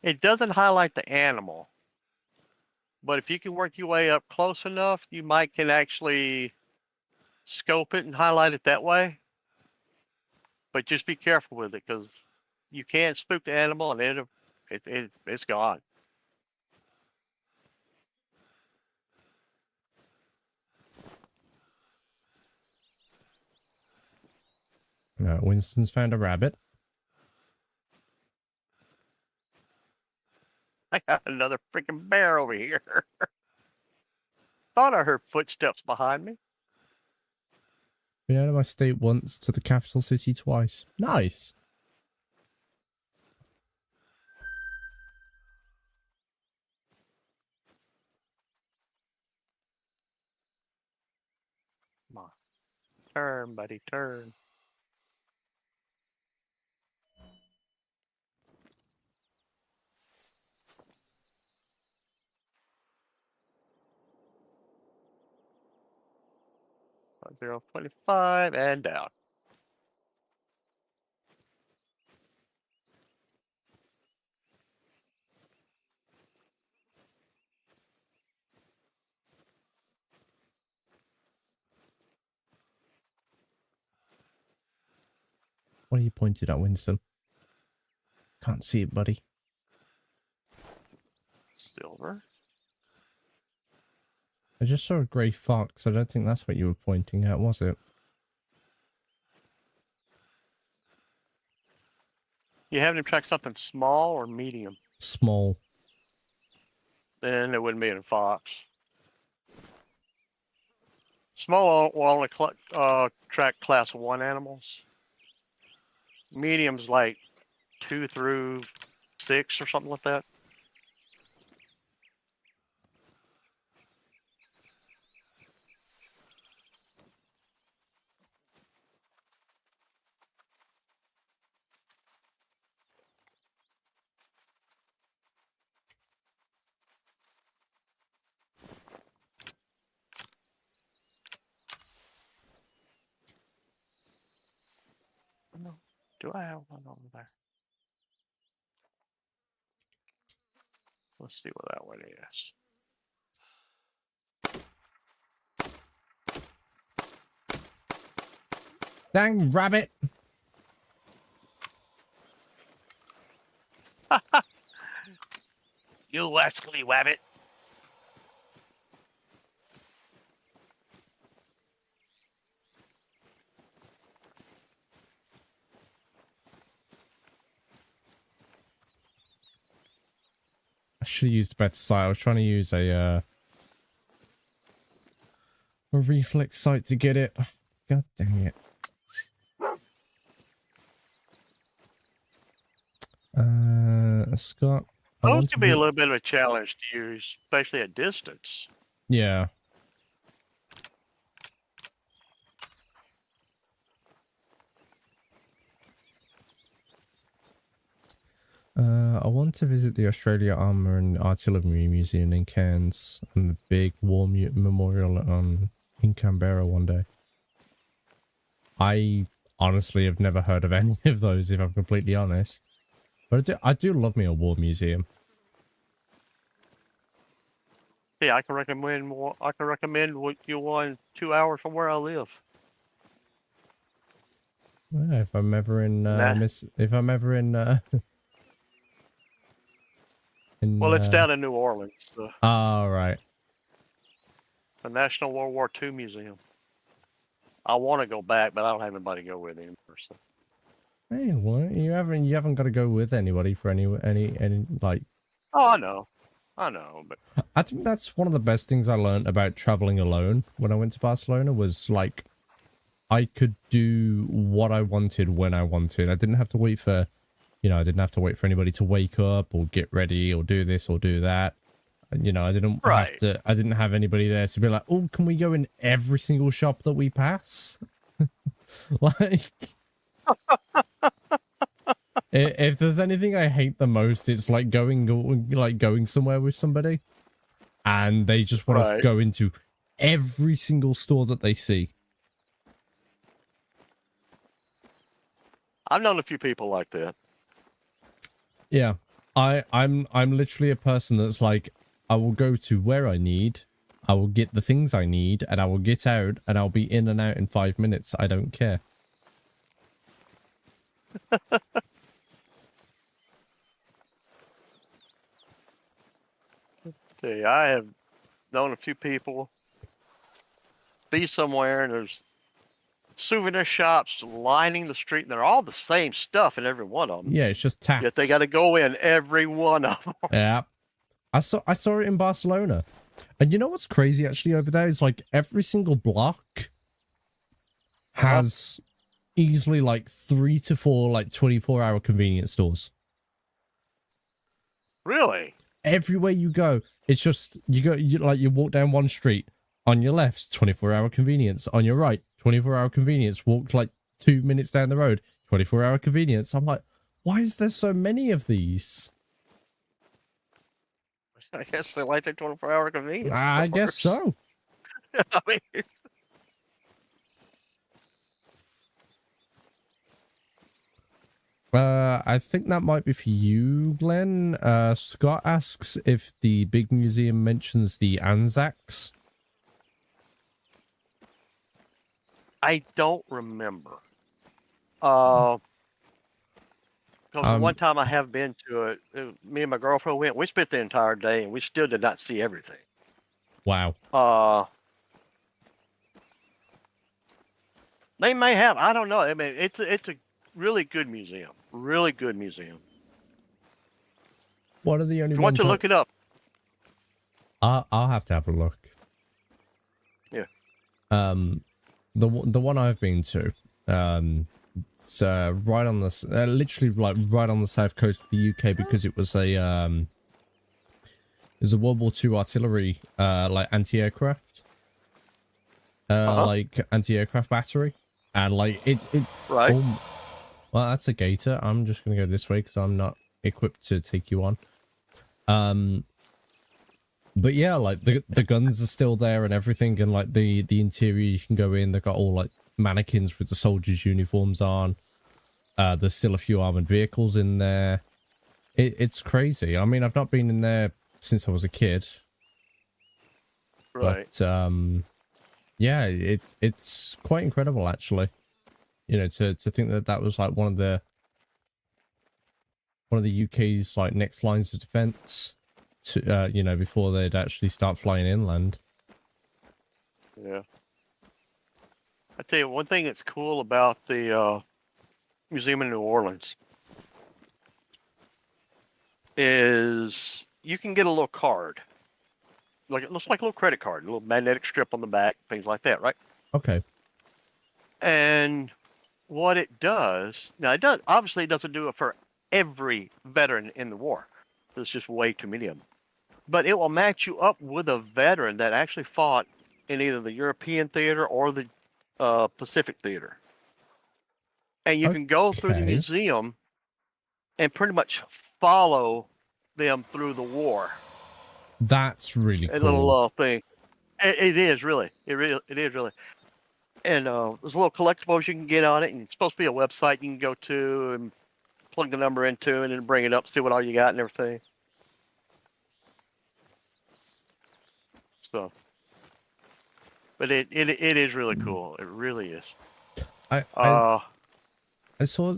It doesn't highlight the animal, but if you can work your way up close enough, you might can actually scope it and highlight it that way. But just be careful with it, because you can't spook the animal, and it's gone. No, Winston's found a rabbit. I got another freaking bear over here. Thought I heard footsteps behind me. Been out of my state once, to the capital city twice. Nice. Come on. Turn, buddy, turn. Zero 25 and down. What are you pointed at, Winston? Can't see it, buddy. Silver. I just saw a grey fox. I don't think that's what you were pointing at, was it? You having him track something small or medium? Small. Then it wouldn't be in a fox. Small will only track class 1 animals. Medium's like 2 through 6 or something like that. No. Do I have one over there? Let's see what that one is. Dang rabbit! You rascally wabbit. I should have used a better sight. I was trying to use a reflex sight to get it. God dang it. Scott. Those can be a little bit of a challenge to use, especially at distance. Yeah. I want to visit the Australia Armour and Artillery Museum in Cairns and the big war memorial in Canberra one day. I honestly have never heard of any of those, if I'm completely honest. But I do love me a war museum. Yeah, I can recommend you one 2 hours from where I live. Yeah, if I'm ever in if I'm ever in Well, it's down in New Orleans, oh, right. the National World War II Museum. I want to go back, but I don't have anybody to go with me. So. Hey, what? You haven't got to go with anybody for any like. Oh, I know, but I think that's one of the best things I learned about traveling alone when I went to Barcelona was like I could do what I wanted when I wanted. I didn't have to wait for, I didn't have to wait for anybody to wake up or get ready or do this or do that. And, I didn't have to. I didn't have anybody there to be like, oh, can we go in every single shop that we pass? Like. If there's anything I hate the most, it's like going somewhere with somebody and they just want us to go into every single store that they see. I've known a few people like that. Yeah. I'm literally a person that's like, I will go to where I need, I will get the things I need, and I will get out and I'll be in and out in 5 minutes. I don't care. Tell you, I have known a few people be somewhere and there's souvenir shops lining the street, and they're all the same stuff in every one of them. Yeah, it's just tapped. Yet they got to go in every one of them. Yeah. I saw it in Barcelona. And you know what's crazy actually over there is like every single block has easily like 3 to 4 like 24-hour convenience stores. Really? Everywhere you go, it's just you walk down one street, on your left 24-hour convenience, on your right 24-hour convenience, walk like 2 minutes down the road 24-hour convenience. I'm like, why is there so many of these? I guess they like their 24-hour convenience. I guess so. I mean, I think that might be for you, Glenn. Scott asks if the big museum mentions the Anzacs. I don't remember. Because one time I have been to it, me and my girlfriend went. We spent the entire day, and we still did not see everything. Wow. They may have. I don't know. I mean, it's a really good museum. Really good museum. What are the only If you want ones to look it up. I'll have to have a look. Yeah. The one I've been to, it's right on the literally like right on the south coast of the UK, because it was a World War II artillery like anti-aircraft like anti-aircraft battery, and like it Right. well, that's a gator. I'm just gonna go this way because I'm not equipped to take you on. But yeah, like the guns are still there and everything, and like the interior, you can go in. They've got all like mannequins with the soldiers' uniforms on. There's still a few armored vehicles in there. It's crazy. I mean, I've not been in there since I was a kid. Right. But yeah, it's quite incredible actually. You know, to think that was like one of the UK's like next lines of defense. To you know, before they'd actually start flying inland. Yeah. I tell you, one thing that's cool about the museum in New Orleans is you can get a little card. Like, it looks like a little credit card, a little magnetic strip on the back, things like that, right? Okay. And what it does, now obviously it doesn't do it for every veteran in the war. There's just way too many of them. But it will match you up with a veteran that actually fought in either the European theater or the Pacific theater. And you can go through the Okay. museum and pretty much follow them through the war. That's really A cool. little thing. It is really. It is really. And there's little collectibles you can get on it, and it's supposed to be a website you can go to and plug the number into, and then bring it up, see what all you got and everything. So, but it is really cool. It really is. I saw.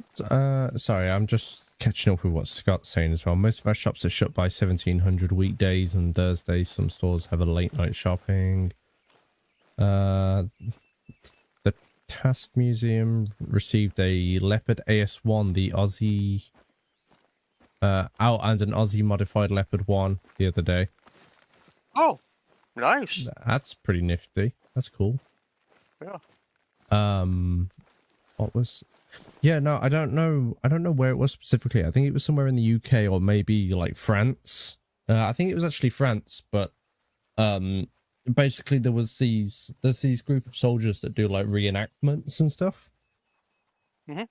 Sorry, I'm just catching up with what Scott's saying as well. Most of our shops are shut by 1700 weekdays and Thursdays. Some stores have a late night shopping. The Task Museum received a Leopard AS1, the Aussie, and an Aussie modified Leopard 1 the other day. Oh, nice. That's pretty nifty. That's cool. Yeah. What was? Yeah, no, I don't know where it was specifically. I think it was somewhere in the UK or maybe like France. I think it was actually France, but basically there's these group of soldiers that do like reenactments and stuff. Mhm.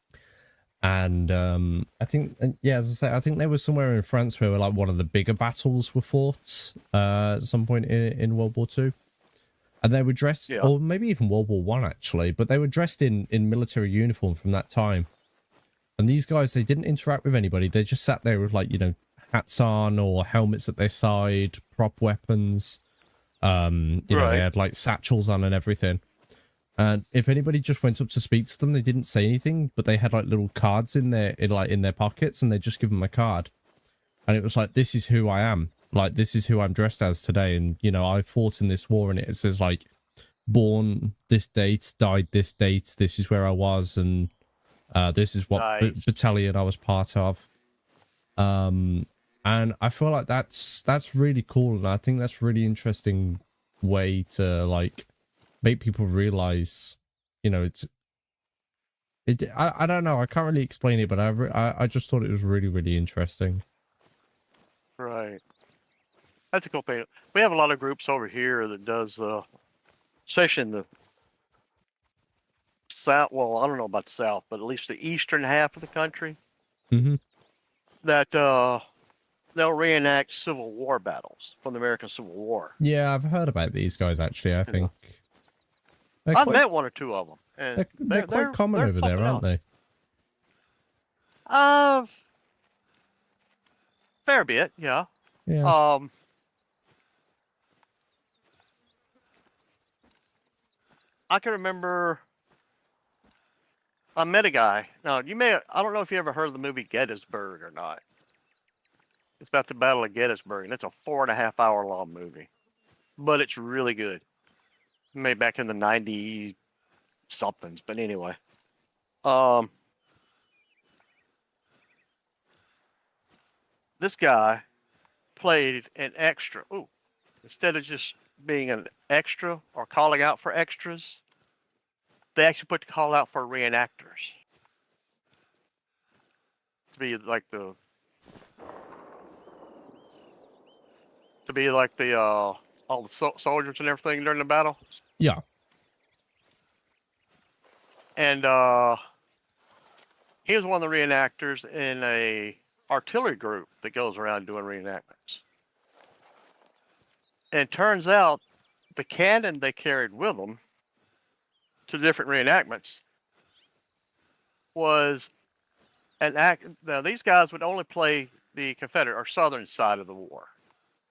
And I think, yeah, as I say, I think there was somewhere in France where like one of the bigger battles were fought at some point in World War II. And they were dressed, Yeah. or maybe even World War One actually, but they were dressed in military uniform from that time. And these guys, they didn't interact with anybody. They just sat there with like, you know, hats on or helmets at their side, prop weapons. You know, Right. they had like satchels on and everything. And if anybody just went up to speak to them, they didn't say anything, but they had like little cards in their pockets, and they just give them a card. And it was like, this is who I am. like this is who I'm dressed as today, and you know I fought in this war, and it says like born this date, died this date, this is where I was, and this is what Nice. battalion I was part of. And I feel like that's really cool, and I think that's really interesting way to like make people realize, you know, I don't know, I can't really explain it, but I just thought it was really, really interesting. Right. That's a cool thing. We have a lot of groups over here that does, especially in the south. Well, I don't know about the south, but at least the eastern half of the country. Mm-hmm. That they'll reenact Civil War battles from the American Civil War. Yeah, I've heard about these guys actually. I think I've met one or two of them, and they're quite common they're over there, something aren't else. they? Fair bit, yeah. Yeah. I can remember I met a guy. Now, I don't know if you ever heard of the movie Gettysburg or not. It's about the Battle of Gettysburg, and it's a 4.5 hour long movie, but it's really good. Made back in the 90 somethings, but anyway. This guy played an extra. Ooh, instead of just being an extra or calling out for extras, they actually put the call out for reenactors to be like the all the soldiers and everything during the battle. Yeah. And he was one of the reenactors in a artillery group that goes around doing reenactments. And turns out the cannon they carried with them to different reenactments was an act. Now, these guys would only play the Confederate or Southern side of the war.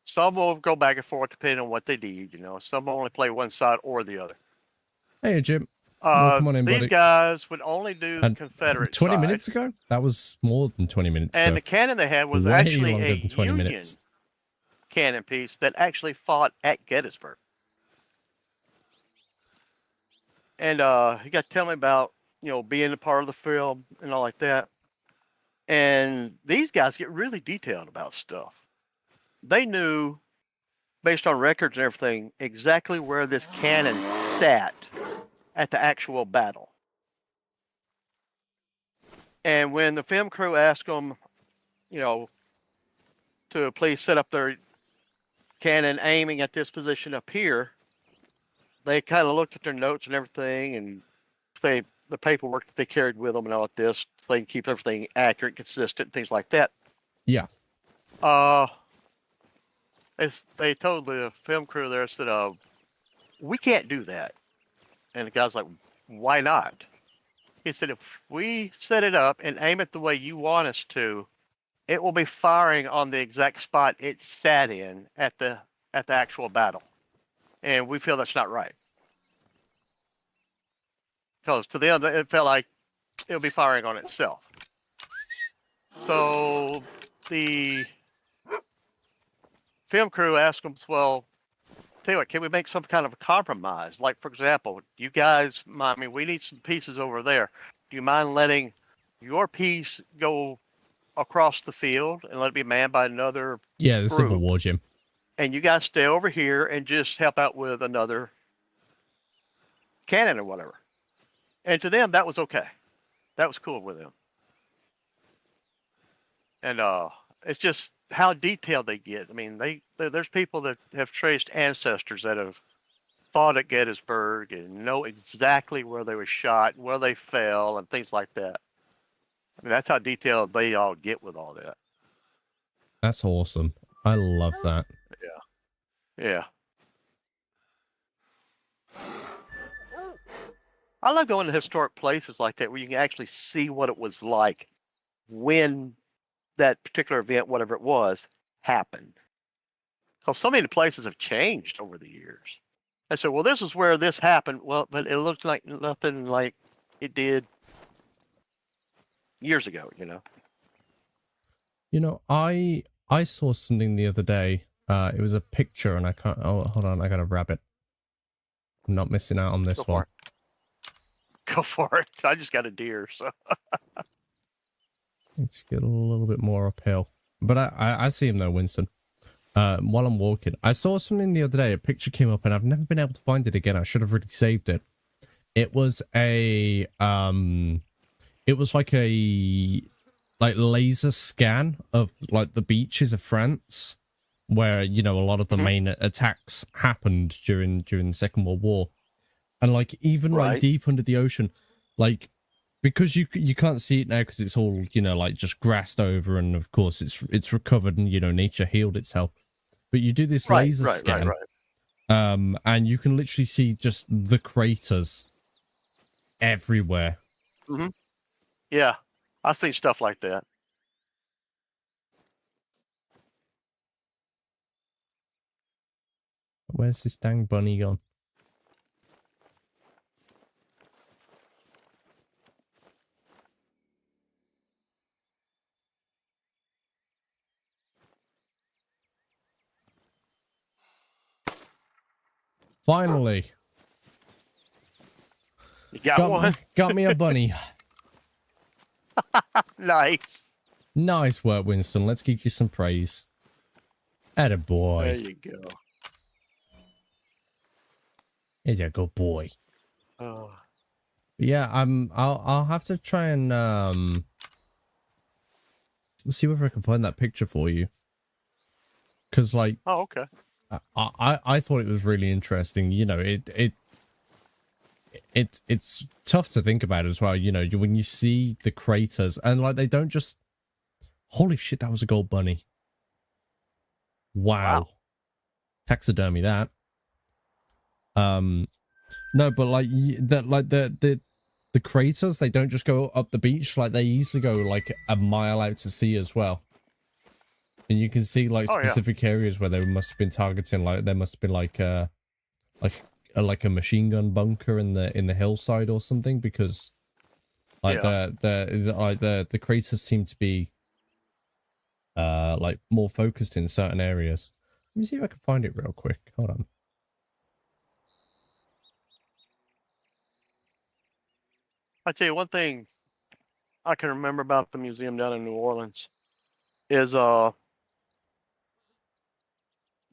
Some will go back and forth depending on what they need, you know. Some will only play one side or the other. Hey, Jim. Welcome on in, These buddy. guys would only do the And Confederate 20 side. minutes ago? That was more than 20 minutes And ago. the cannon they had was Way actually longer a than 20 Union minutes. cannon piece that actually fought at Gettysburg. And he got to tell me about, you know, being a part of the film and all like that. And these guys get really detailed about stuff. They knew, based on records and everything, exactly where this cannon sat at the actual battle. And when the film crew asked them, you know, to please set up their cannon aiming at this position up here, they kind of looked at their notes and everything, and the paperwork that they carried with them and all of this, so they can keep everything accurate, consistent, things like that. Yeah. They told the film crew there, said, we can't do that. And the guy's like, why not? He said, if we set it up and aim it the way you want us to, it will be firing on the exact spot it sat in at the actual battle. And we feel that's not right. Because to them, it felt like it would be firing on itself. So the film crew asked them, well, tell you what, can we make some kind of a compromise? Like, for example, you guys, I mean, we need some pieces over there. Do you mind letting your piece go across the field and let it be manned by another Yeah, the Civil group? War, Jim. And you guys stay over here and just help out with another cannon or whatever. And to them, that was okay. That was cool with them. And it's just how detailed they get. I mean, there's people that have traced ancestors that have fought at Gettysburg and know exactly where they were shot, where they fell, and things like that. I mean, that's how detailed they all get with all that. That's awesome. I love that. Yeah. I love going to historic places like that where you can actually see what it was like when that particular event, whatever it was, happened. Because so many places have changed over the years. I said, well, this is where this happened. Well, but it looked like nothing like it did years ago, you know? You know, I saw something the other day. It was a picture, and I can't. Oh, hold on, I gotta grab it. I'm not missing out on this Go for one. it. Go for it. I just got a deer, so. Need to get a little bit more uphill. But I see him though, Winston. While I'm walking, I saw something the other day. A picture came up, and I've never been able to find it again. I should have really saved it. It was a it was like a laser scan of like the beaches of France, where you know a lot of the main attacks happened during the Second World War, and like even like Right. deep under the ocean, like because you can't see it now because it's all you know like just grassed over, and of course it's recovered and you know nature healed itself. But you do this laser scan, and you can literally see just the craters everywhere. Mm-hmm. Yeah, I've seen stuff like that. Where's this dang bunny gone? Finally, You got one? got me a bunny. Nice. Nice work, Winston. Let's give you some praise. Atta boy. There you go. He's a good boy. Oh. Yeah, I'll have to try and see whether I can find that picture for you. Cause like Oh, okay. I thought it was really interesting. You know, it's tough to think about as well. You know, when you see the craters and like they don't just. Holy shit, that was a gold bunny. Wow. Taxidermy that. No, but like that, like the craters, they don't just go up the beach. Like they easily go like a mile out to sea as well. And you can see like specific areas where they must have been targeting. Like there must have been like a machine gun bunker in the hillside or something, because like the craters seem to be like more focused in certain areas. Let me see if I can find it real quick. Hold on. I tell you one thing I can remember about the museum down in New Orleans is the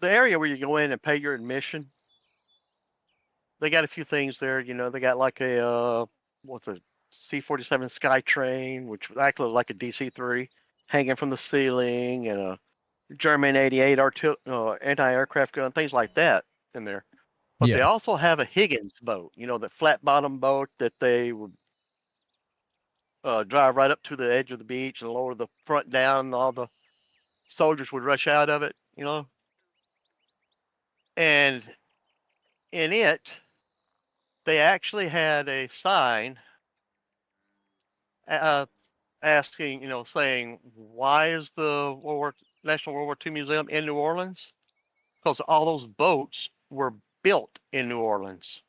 area where you go in and pay your admission. They got a few things there, you know. They got like a what's a C-47 Skytrain, which actually looked like a DC-3 hanging from the ceiling, and a German 88 anti-aircraft gun, things like that in there. But they also have a Higgins boat, you know, the flat bottom boat that they would drive right up to the edge of the beach and lower the front down, and all the soldiers would rush out of it, you know. And in it, they actually had a sign asking, you know, saying, why is the National World War II Museum in New Orleans? Because all those boats were built in New Orleans.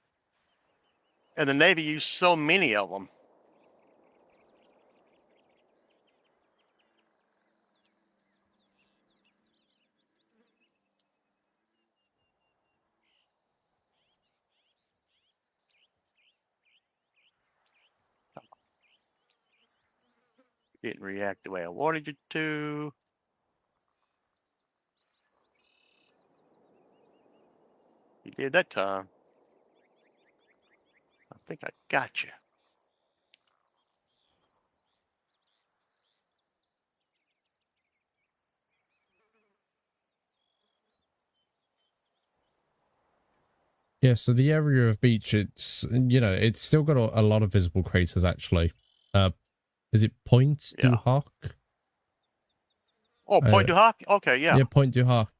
And the Navy used so many of them. Didn't react the way I wanted it to. You did that time. I think I got you. Yeah, so the area of beach, it's, you know, it's still got a lot of visible craters, actually. Is it Point du Hoc? Oh, Point du Hoc? Okay, yeah. Yeah, Point du Hoc.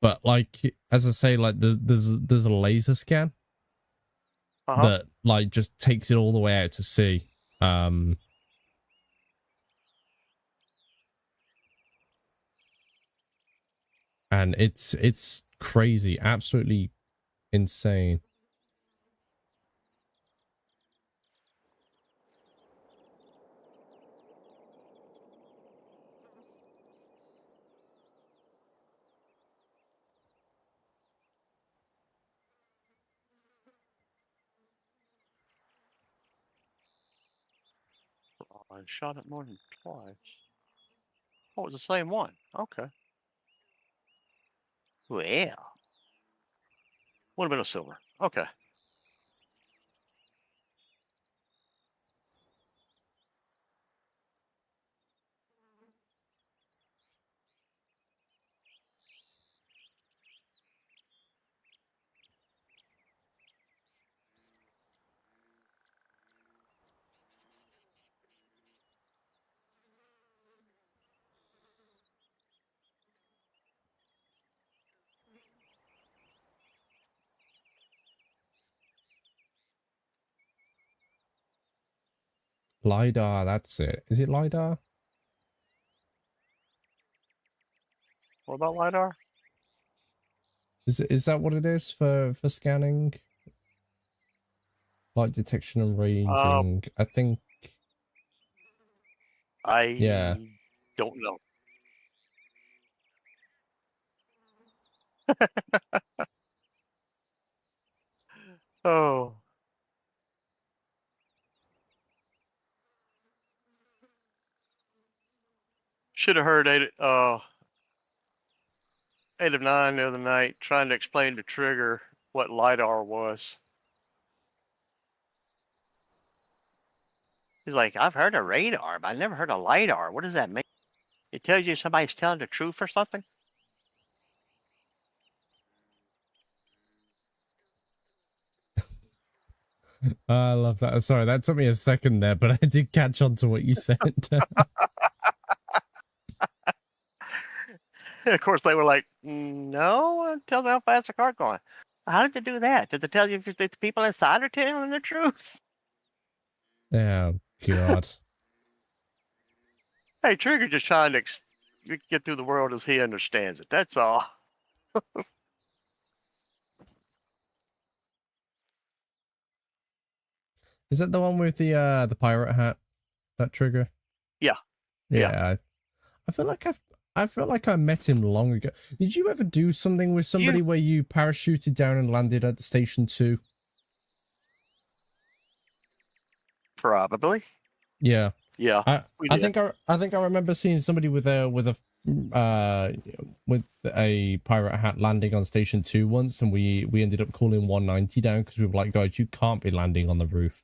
But, like, as I say, like, there's a laser scan that, like, just takes it all the way out to sea. And it's crazy, absolutely insane. I shot it more than twice. Oh, it was the same one. Okay. Well, would have been a silver. Okay. LiDAR, that's it. Is it LiDAR? What about LiDAR? Is that what it is for scanning? Light detection and ranging. I think. I Yeah. don't know. Oh. Should have heard 8 of 9 the other night trying to explain to Trigger what LiDAR was. He's like, I've heard of radar, but I never heard of LiDAR. What does that mean? It tells you somebody's telling the truth or something? I love that. Sorry, that took me a second there, but I did catch on to what you said. Of course, they were like, no, tell me how fast the car's going. How did they do that? Did they tell you if the people inside are telling the truth? Oh, God. Hey, Trigger just trying to get through the world as he understands it. That's all. Is that the one with the pirate hat? That Trigger? Yeah. Yeah. I feel like I felt like I met him long ago. Did you ever do something with somebody where you parachuted down and landed at Station 2? Probably. Yeah. Yeah. I think I remember seeing somebody with a pirate hat landing on Station 2 once, and we ended up calling 190 down because we were like, guys, you can't be landing on the roof.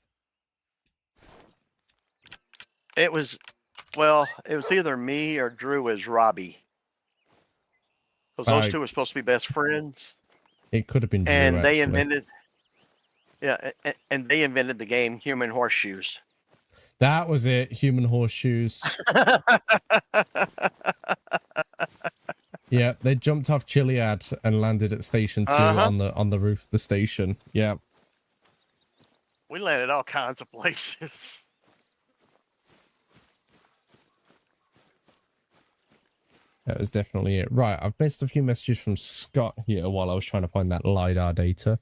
It was either me or Drew as Robbie. Because those two were supposed to be best friends. It could have been Drew, and they actually. invented the game Human Horseshoes. That was it, Human Horseshoes. Yeah, they jumped off Chiliad and landed at Station 2 on the roof of the station. Yeah. We landed all kinds of places. That was definitely it. Right, I've missed a few messages from Scott here while I was trying to find that LiDAR data.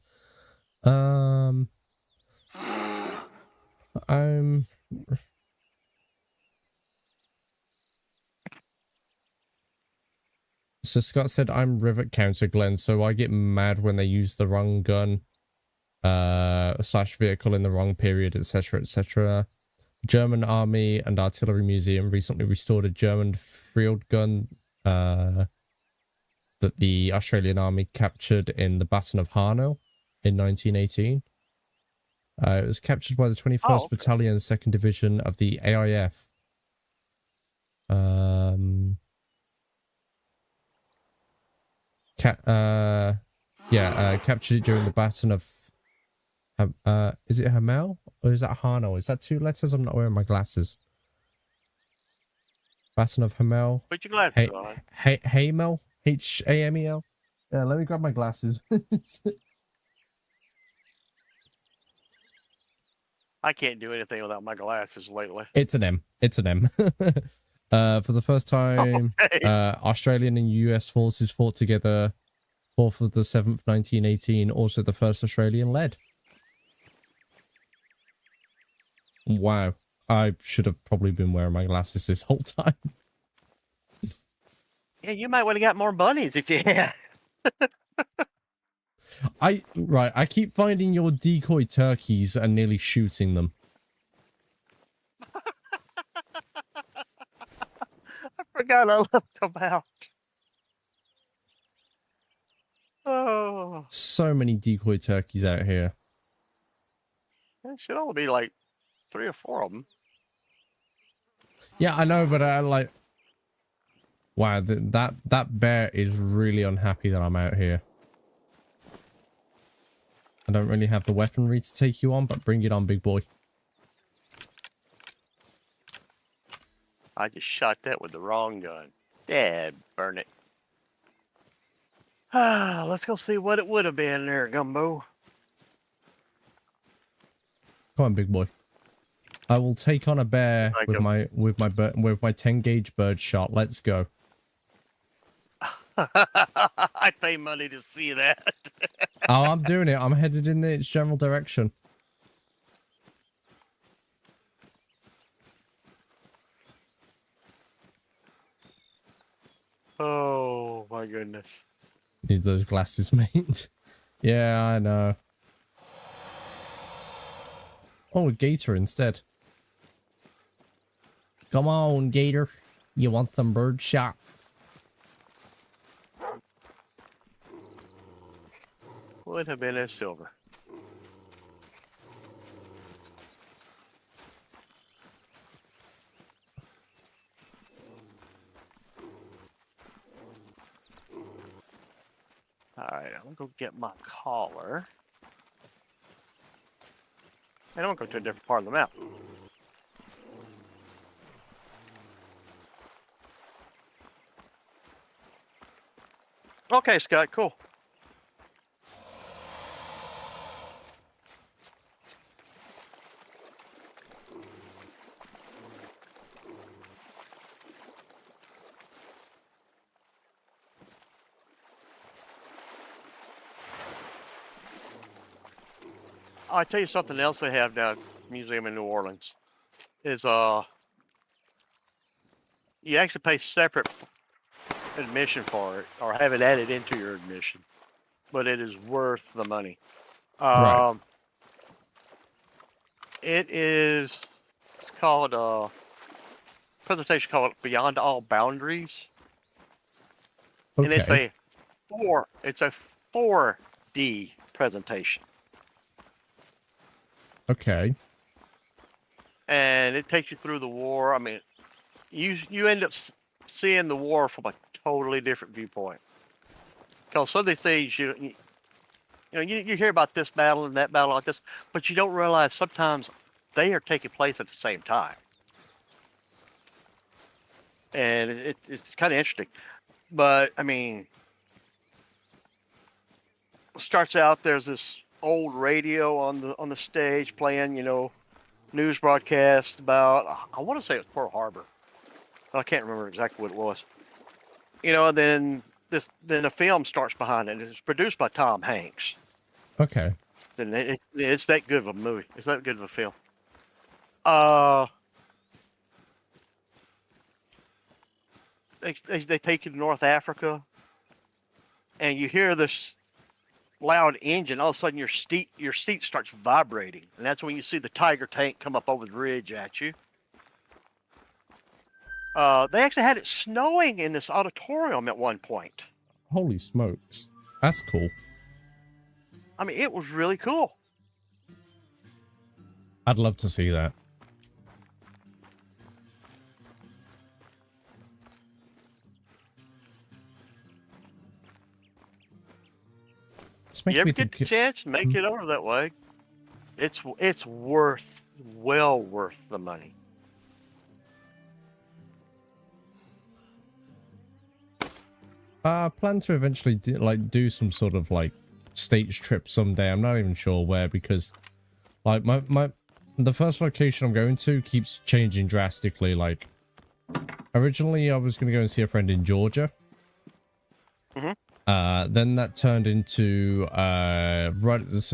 So Scott said, I'm Rivet Counter, Glenn, so I get mad when they use the wrong gun, / vehicle in the wrong period, etc., etc. German Army and Artillery Museum recently restored a German field gun that the Australian Army captured in the Baton of Harno in 1918. It was captured by the 21st Battalion, 2nd Division of the AIF. Captured it during the Baton of... is it Hamel? Or is that Harno? Is that 2 letters? I'm not wearing my glasses. Baton of Hamel. Put your glasses on. Hamel? Hamel? Yeah, let me grab my glasses. I can't do anything without my glasses lately. It's an M. It's an M. For the first time, Australian and US forces fought together 4th of the 7th, 1918. Also the first Australian lead. Wow. I should have probably been wearing my glasses this whole time. Yeah, you might want to got more bunnies if you had. I keep finding your decoy turkeys and nearly shooting them. forgot I left them out. Oh, So many decoy turkeys out here. there should only be like 3 or 4 of them. Yeah, I know, but I like. Wow, that bear is really unhappy that I'm out here. I don't really have the weaponry to take you on, but bring it on, big boy. I just shot that with the wrong gun. Dad, burn it. Let's go see what it would have been there, Gumbo. Come on, big boy. I will take on a bear with my 10 gauge bird shot. Let's go. I pay money to see that. Oh, I'm doing it. I'm headed in its general direction. Oh my goodness. Need those glasses, mate. Yeah, I know. Oh, a gator instead. Come on, gator. You want some bird shot? Would have been a silver. Alright, I'm gonna go get my collar. And I'm gonna go to a different part of the map. Okay, Scott, cool. I'll tell you something else they have down at the museum in New Orleans is you actually pay separate admission for it or have it added into your admission, but it is worth the money. Right. It's called presentation called Beyond All Boundaries. Okay. And it's a 4D presentation. Okay. And it takes you through the war. I mean, you end up seeing the war from a totally different viewpoint. Because some of these things you hear about this battle and that battle like this, but you don't realize sometimes they are taking place at the same time. And it's kind of interesting. But I mean, starts out there's this old radio on the stage playing, news broadcasts about, I want to say it was Pearl Harbor. I can't remember exactly what it was. And then a film starts behind it. And it's produced by Tom Hanks. Okay. Then it's that good of a movie. It's that good of a film. They take you to North Africa, and you hear this loud engine. All of a sudden, your seat starts vibrating, and that's when you see the Tiger tank come up over the ridge at you. They actually had it snowing in this auditorium at one point. Holy smokes. That's cool. I mean, it was really cool. I'd love to see that. You ever get the chance, make it over that way. It's well worth the money. I plan to eventually do some sort of stage trip someday. I'm not even sure where, because the first location I'm going to keeps changing drastically. Originally I was going to go and see a friend in Georgia. Then that turned into it was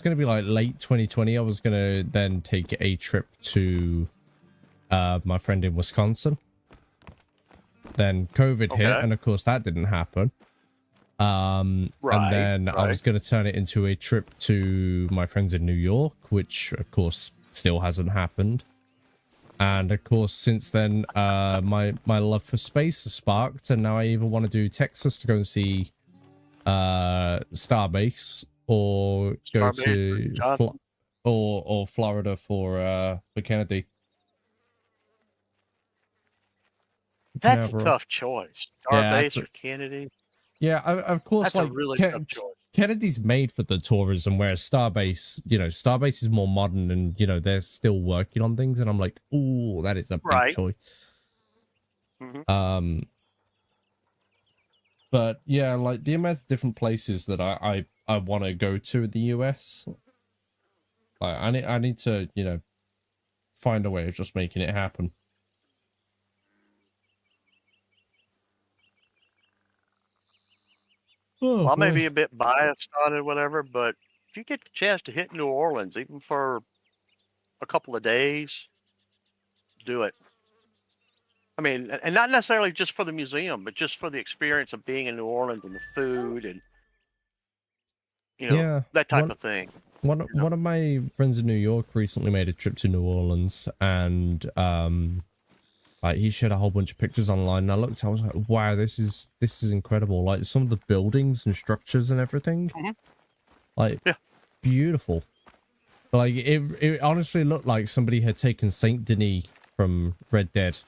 going to be late 2020. I was going to then take a trip to my friend in Wisconsin. Then COVID hit, and of course that didn't happen. And then I was going to turn it into a trip to my friends in New York, which of course still hasn't happened. And of course, since then, my love for space has sparked, and now I either want to do Texas to go and see Starbase, or go Starbase to for Johnson. or Florida for Kennedy. That's a Never- tough choice. Yeah, Starbase that's or Kennedy. Yeah, of course. That's a Like really tough choice. Kennedy's made for the tourism, whereas Starbase, Starbase is more modern, and they're still working on things. And I'm like, ooh, that is a big Right. choice. Mhm. But yeah, like the amount of different places that I want to go to in the US. Like I need to find a way of just making it happen. Oh, Well, I may boy. be a bit biased on it, whatever, but if you get the chance to hit New Orleans, even for a couple of days, do it. I mean, and not necessarily just for the museum, but just for the experience of being in New Orleans and the food and Yeah, that type of thing. One of my friends in New York recently made a trip to New Orleans, and like he shared a whole bunch of pictures online. And I looked, I was like, wow, this is incredible. Like some of the buildings and structures and everything, like beautiful. Like it honestly looked like somebody had taken Saint Denis from Red Dead.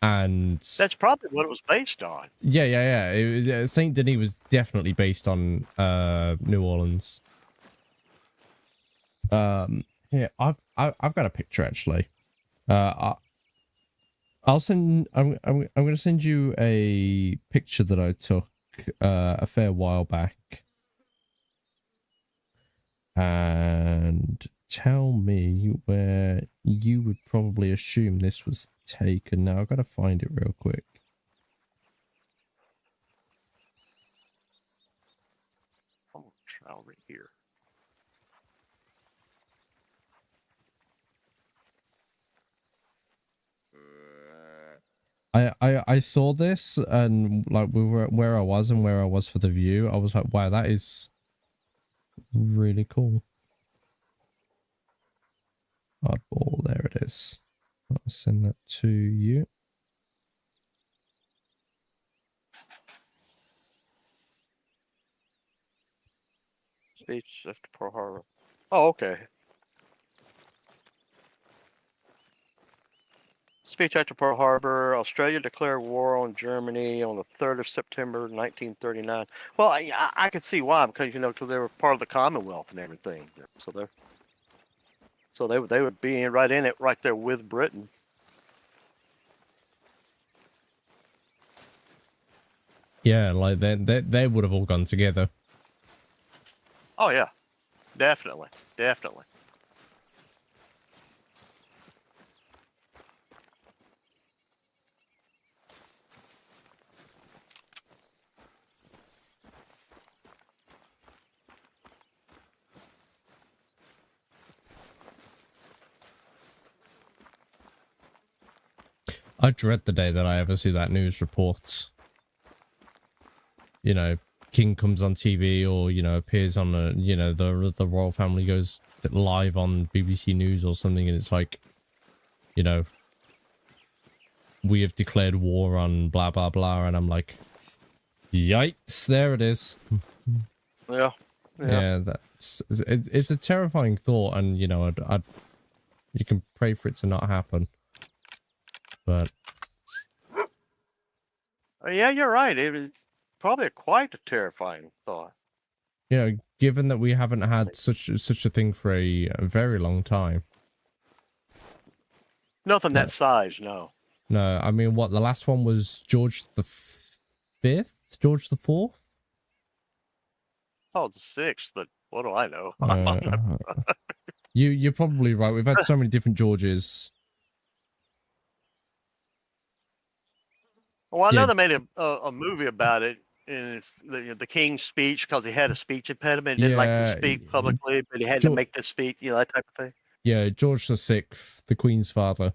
And that's probably what it was based on. Yeah. Saint Denis was definitely based on New Orleans. Here I've got a picture actually. I'll send. I'm gonna send you a picture that I took a fair while back, and tell me where you would probably assume this was taken. Now I've got to find it real quick. I'm gonna try over here. I saw this, and like we were where I was and where I was for the view. I was like, wow, that is really cool. Oddball, there it is. I'll send that to you. Speech after Pearl Harbor. Oh, okay. Speech after Pearl Harbor. Australia declared war on Germany on the 3rd of September, 1939. Well, I could see why, because because they were part of the Commonwealth and everything. So they would be right in it, right there with Britain. Yeah, like they would have all gone together. Oh yeah, definitely. I dread the day that I ever see that news report. King comes on TV, or appears on the royal family goes live on BBC News or something, and it's like, we have declared war on blah blah blah, and I'm like, yikes! There it is. Yeah. Yeah, it's a terrifying thought, and you can pray for it to not happen, but Yeah, you're right. It was probably quite a terrifying thought. Given that we haven't had such a thing for a very long time. Nothing that size, no. No, I mean, what, the last one was George the Fifth, George the Fourth. Oh, the 6th, but what do I know? You're probably right. We've had so many different Georges. Well, I know they made a movie about it, and it's the King's speech, because he had a speech impediment, didn't like to speak publicly, but he had to make this speech, that type of thing. Yeah, George the Sixth, the Queen's father.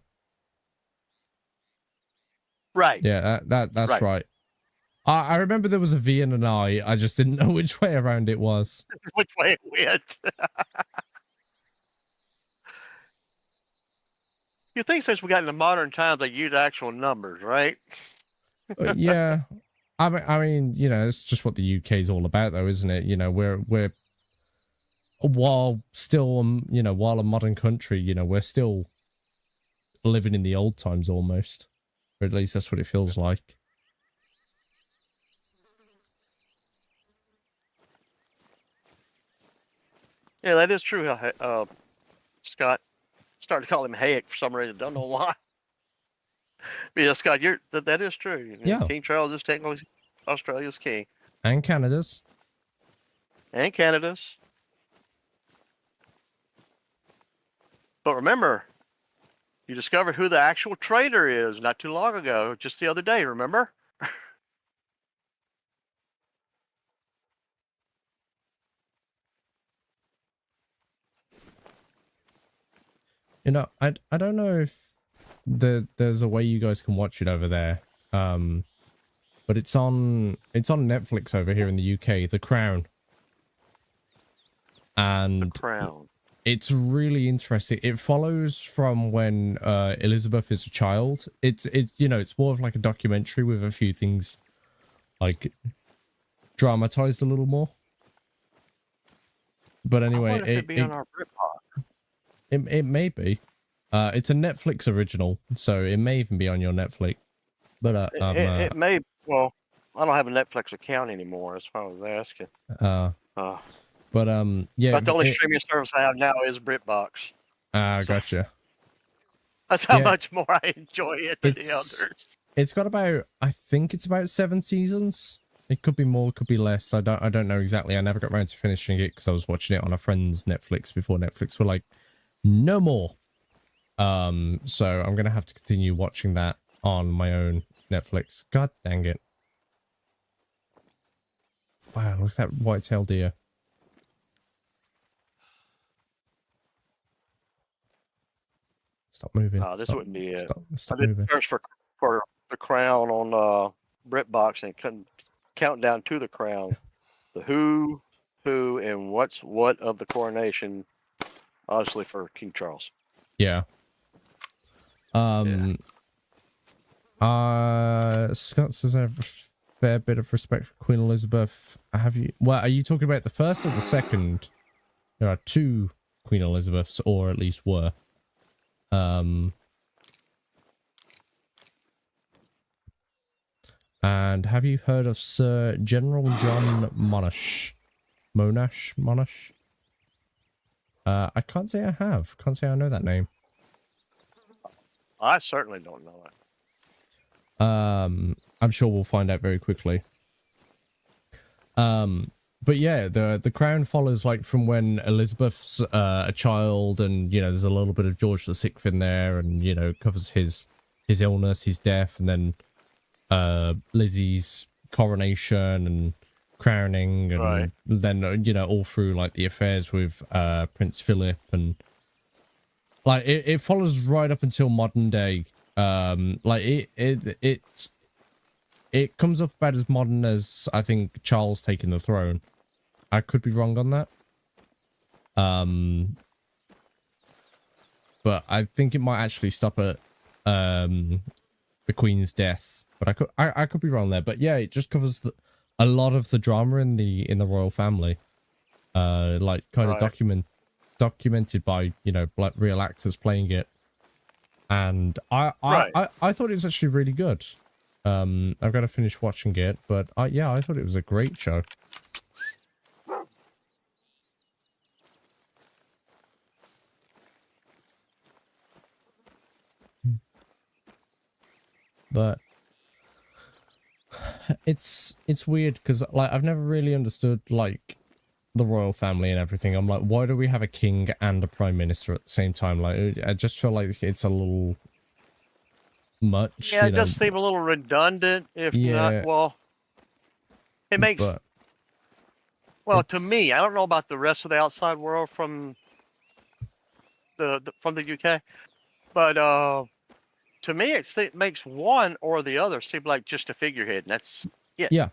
Right. Yeah, that's right. I remember there was a V and an I. I just didn't know which way around it was. Which way it went. You think since we got into modern times, they use actual numbers, right? Yeah. I mean, you know, it's just what the UK is all about, though, isn't it? You know, we're while still, you know, while a modern country, you know, we're still living in the old times almost, or at least that's what it feels like. Yeah, that is true. Scott started to call him Hayek for some reason. Don't know why. But yeah, Scott, that is true. You know, Yeah. King Charles is technically Australia's king And Canada's. and Canada's. But remember, you discovered who the actual traitor is not too long ago, just the other day. Remember? You know, I don't know if there's a way you guys can watch it over there. But it's on Netflix over here in the UK, The Crown. And The Crown. it's really interesting. It follows from when Elizabeth is a child. It's you know, it's more of like a documentary with a few things like dramatized a little more. But anyway, I wonder if it'd be on our Britpop. it may be. It's a Netflix original, so it may even be on your Netflix. But It may. Well, I don't have a Netflix account anymore. That's why I was asking. But yeah. But the only streaming service I have now is BritBox. Gotcha. That's how Yeah. much more I enjoy it than the others. It's got about, I think it's about 7 seasons. It could be more, could be less. I don't know exactly. I never got around to finishing it because I was watching it on a friend's Netflix before Netflix were like, no more. So I'm gonna have to continue watching that on my own Netflix. God dang it. Wow, look at that white-tailed deer. Stop moving. No, this Stop- wouldn't be it. Stop I did moving. search for the Crown on BritBox and couldn't count down to the Crown. The who, and what's what of the coronation. Honestly, for King Charles. Yeah. Scott says I have a fair bit of respect for Queen Elizabeth. Have you? Well, are you talking about the first or the second? There are 2 Queen Elizabeths, or at least were. And have you heard of Sir General John Monash? Monash? I can't say I have. Can't say I know that name. I certainly don't know it. I'm sure we'll find out very quickly. But yeah, the Crown follows like from when Elizabeth's a child, and you know there's a little bit of George VI in there, and you know covers his illness, his death, and then Lizzie's coronation and crowning, and Right. then you know all through like the affairs with Prince Philip, and like it follows right up until modern day. Like it comes up about as modern as I think Charles taking the throne. I could be wrong on that. But I think it might actually stop at the Queen's death. But I could be wrong there. But yeah, it just covers a lot of the drama in the royal family. Like kind of Right. documented by, you know, like real actors playing it. And I thought it was actually really good. I've got to finish watching it, but yeah, I thought it was a great show. But it's weird because like I've never really understood like the royal family and everything. I'm like, why do we have a king and a prime minister at the same time? Like, I just feel like it's a little much. Yeah, you it know? does seem a little redundant, if Yeah. not. Well, it makes. But Well, to it's- me, I don't know about the rest of the outside world from from the UK, but to me, it makes one or the other seem like just a figurehead, and that's it. Yeah.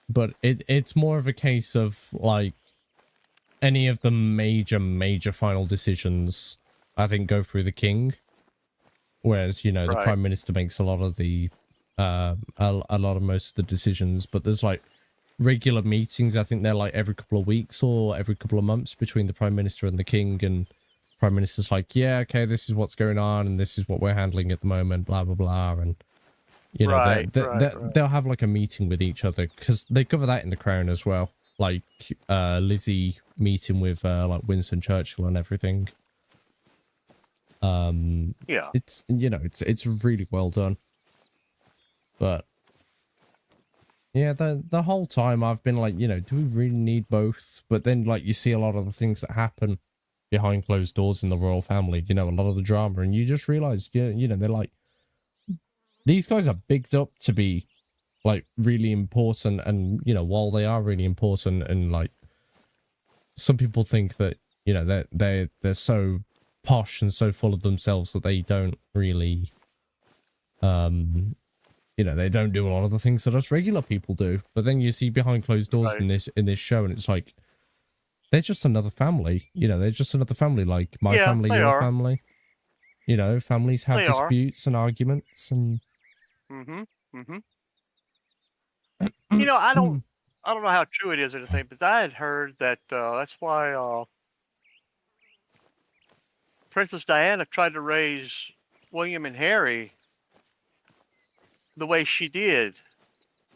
But it's more of a case of like any of the major final decisions, I think, go through the king. Whereas, you know, the Right. prime minister makes a lot of the, a lot of most of the decisions. But there's like regular meetings. I think they're like every couple of weeks or every couple of months between the prime minister and the king. And prime minister's like, yeah, okay, this is what's going on, and this is what we're handling at the moment. Blah blah blah. And you know, Right, they'll have like a meeting with each other because they cover that in The Crown as well. Like Lizzie meeting with like Winston Churchill and everything. Yeah. It's, you know, it's really well done. But yeah, the whole time I've been like, you know, do we really need both? But then like you see a lot of the things that happen behind closed doors in the royal family, you know, a lot of the drama, and you just realize, you know, they're like, these guys are bigged up to be like really important, and you know, while they are really important, and like some people think that, you know, they're so posh and so full of themselves that they don't really you know, they don't do a lot of the things that us regular people do. But then you see behind closed doors Right. in this show, and it's like they're just another family, you know, they're just another family, like my Yeah, family, they your are. family. You know, families have They are. disputes and arguments, and Mm-hmm. Mm-hmm. You know, I don't know how true it is or anything, but I had heard that that's why Princess Diana tried to raise William and Harry the way she did,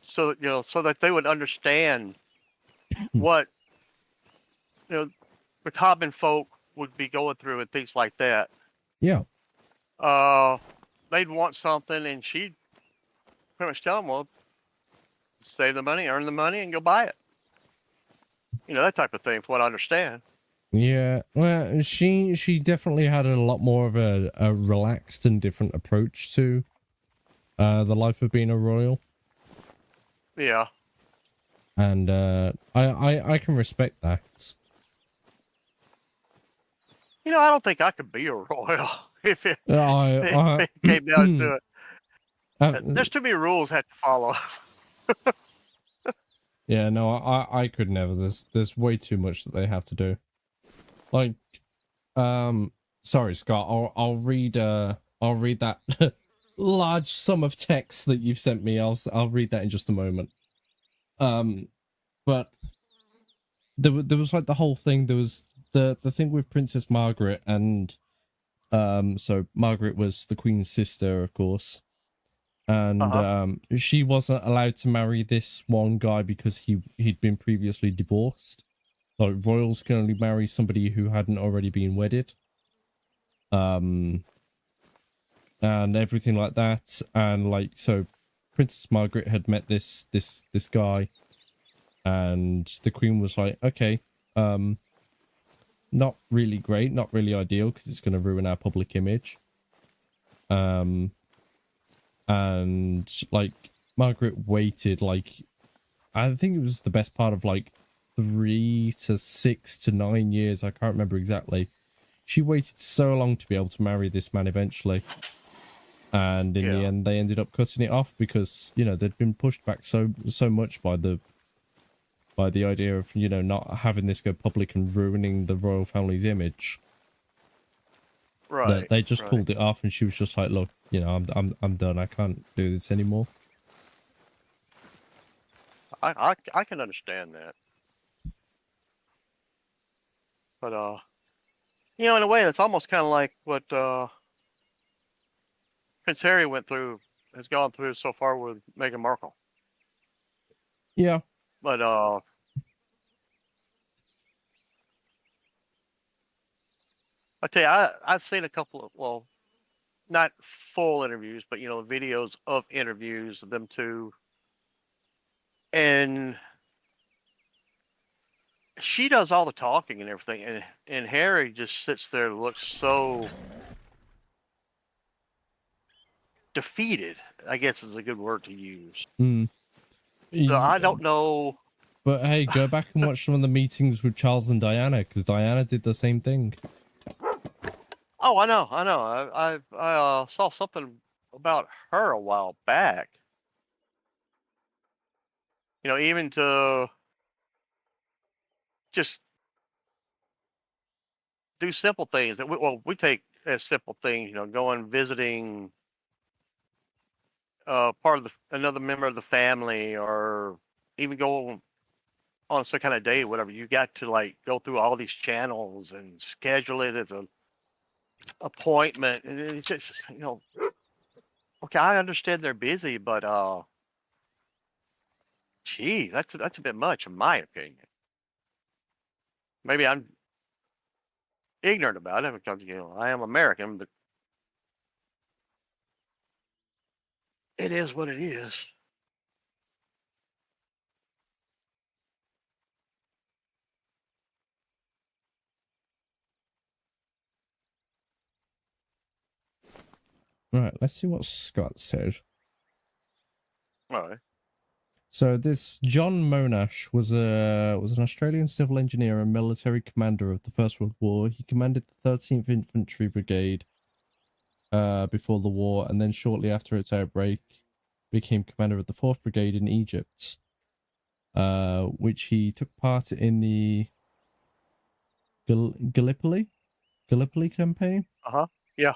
so that, you know, so that they would understand what, you know, the common folk would be going through and things like that. yeah. They'd want something, and she'd pretty much tell them, well, save the money, earn the money, and go buy it. You know, that type of thing, from what I understand. Yeah, well, she definitely had a lot more of a relaxed and different approach to the life of being a royal, Yeah. and I can respect that. You know, I don't think I could be a royal if it, I if it came down to it. uh, There's too many rules I have to follow. yeah, no, I could never. There's way too much that they have to do. Like, sorry, Scott. I'll read that large sum of text that you've sent me. I'll read that in just a moment. But there was like the whole thing. There was the thing with Princess Margaret, and so Margaret was the Queen's sister, of course, and she wasn't allowed to marry this one guy because he'd been previously divorced. Like, royals can only marry somebody who hadn't already been wedded. And everything like that. And like, so Princess Margaret had met this guy, and the Queen was like, okay, not really great, not really ideal, because it's going to ruin our public image. And like, Margaret waited, like, I think it was the best part of like 3 to 6 to 9 years. I can't remember exactly. She waited so long to be able to marry this man eventually. And in the end, they ended up cutting it off because, you know, they'd been pushed back so much by the idea of, you know, not having this go public and ruining the royal family's image. Right. That they just right. called it off, and she was just like, look, you know, I'm done. I can't do this anymore. I can understand that. But you know, in a way, that's almost kind of like what Prince Harry has gone through so far with Meghan Markle. Yeah. But I tell you, I've seen a couple of, well, not full interviews, but you know, videos of interviews of them two, and she does all the talking and everything, and Harry just sits there and looks so defeated, I guess is a good word to use. So I don't know. But hey, go back and watch some of the meetings with Charles and Diana, because Diana did the same thing. Oh, I know. I saw something about her a while back. You know, even to just do simple things that we take as simple things. You know, going visiting part of another member of the family, or even go on some kind of day, whatever. You got to like go through all these channels and schedule it as a appointment, and it's just okay. I understand they're busy, but gee, that's a bit much in my opinion. Maybe I'm ignorant about it because I am American, but it is what it is. Right, let's see what Scott said. All right. So this John Monash was an Australian civil engineer and military commander of the First World War. He commanded the 13th Infantry Brigade before the war, and then shortly after its outbreak, became commander of the 4th Brigade in Egypt, which he took part in the Gallipoli campaign. Yeah.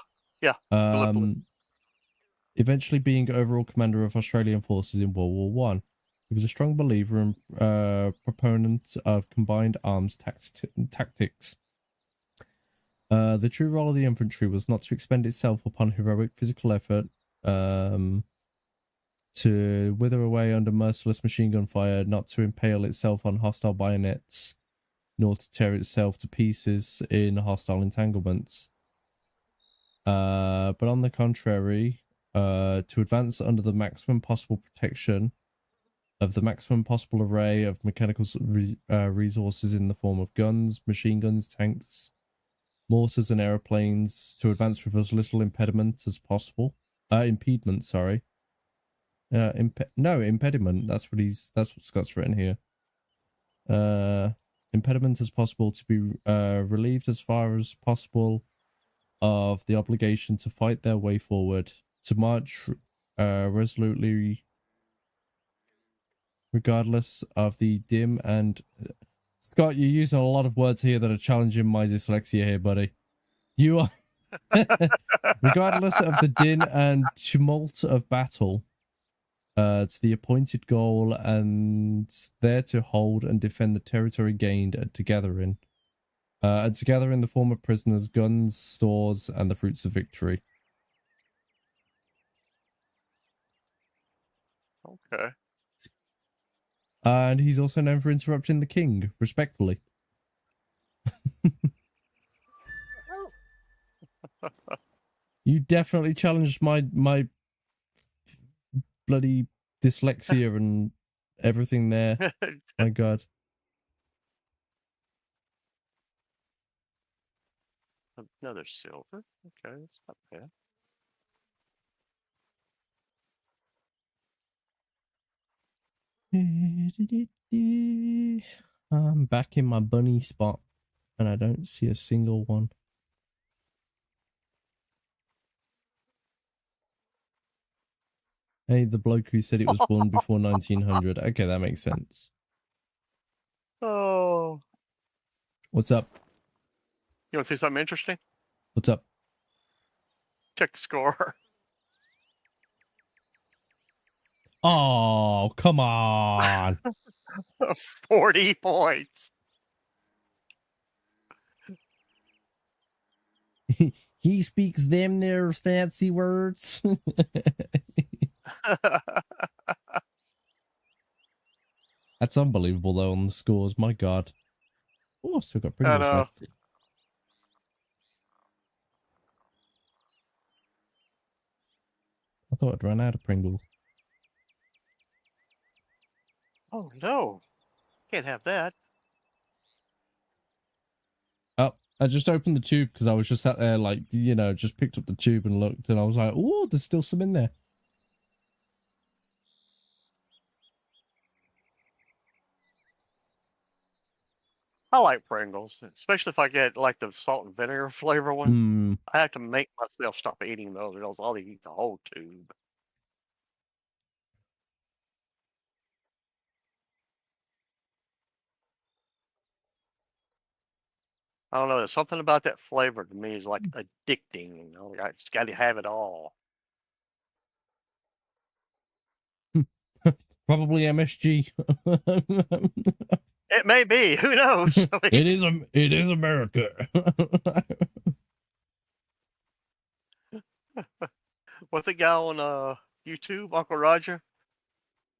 Gallipoli. Eventually being overall commander of Australian forces in World War One. He was a strong believer and proponent of combined arms tactics. The true role of the infantry was not to expend itself upon heroic physical effort, to wither away under merciless machine gun fire, not to impale itself on hostile bayonets, nor to tear itself to pieces in hostile entanglements. But on the contrary, to advance under the maximum possible protection of the maximum possible array of mechanical resources in the form of guns, machine guns, tanks, mortars, and aeroplanes, to advance with as little impediment as possible. Impediment, sorry. No, impediment. That's what Scott's written here. Impediment as possible, to be relieved as far as possible of the obligation to fight their way forward, to march resolutely regardless of the dim and... Scott, you're using a lot of words here that are challenging my dyslexia here, buddy. You are... regardless of the din and tumult of battle, to the appointed goal, and there to hold and defend the territory gained together in the form of prisoners, guns, stores, and the fruits of victory. Okay. And he's also known for interrupting the king, respectfully. You definitely challenged my bloody dyslexia and everything there. My God. Another silver. Okay, that's not bad. I'm back in my bunny spot, and I don't see a single one. Hey, the bloke who said it was born before 1900. Okay, that makes sense. Oh. What's up? You want to see something interesting? What's up? Check the score. Oh, come on. 40 points. He speaks them there fancy words. That's unbelievable, though, on the scores. My God. Oh, I've still got Pringles left. I thought I'd run out of Pringles. Oh, no. Can't have that. Oh, I just opened the tube because I was just sat there, like, you know, just picked up the tube and looked, and I was like, oh, there's still some in there. I like Pringles, especially if I get like the salt and vinegar flavor one. I have to make myself stop eating those, or else I'll eat the whole tube. I don't know. There's something about that flavor to me is like addicting. You know, like, I just got to have it all. Probably MSG. It may be. Who knows? I mean, It is America. what's the guy on YouTube, Uncle Roger?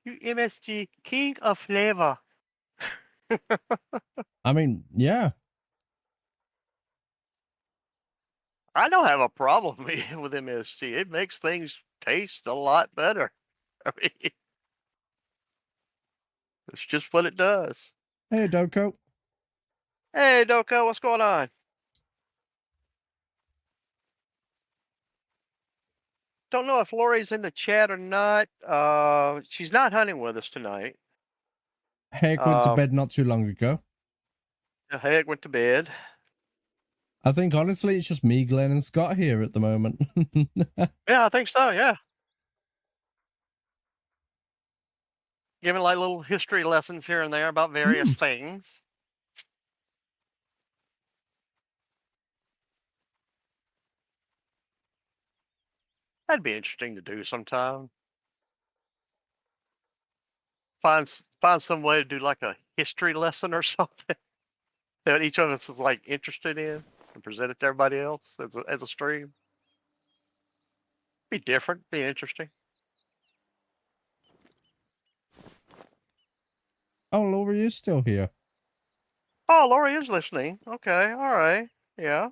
You MSG King of Flavor. I mean, yeah. I don't have a problem with MSG. It makes things taste a lot better. I mean, it's just what it does. Hey, Doko. Hey, Doko, what's going on? Don't know if Lori's in the chat or not. She's not hunting with us tonight. Hank went to bed not too long ago. Hank went to bed. I think honestly, it's just me, Glenn, and Scott here at the moment. Yeah, I think so. Yeah. Giving like little history lessons here and there about various things. That'd be interesting to do sometime. Find some way to do like a history lesson or something that each of us is like interested in and present it to everybody else as a stream. Be different, be interesting. Oh, Laurie is still here. Oh, Lori is listening. Okay, all right. Yeah.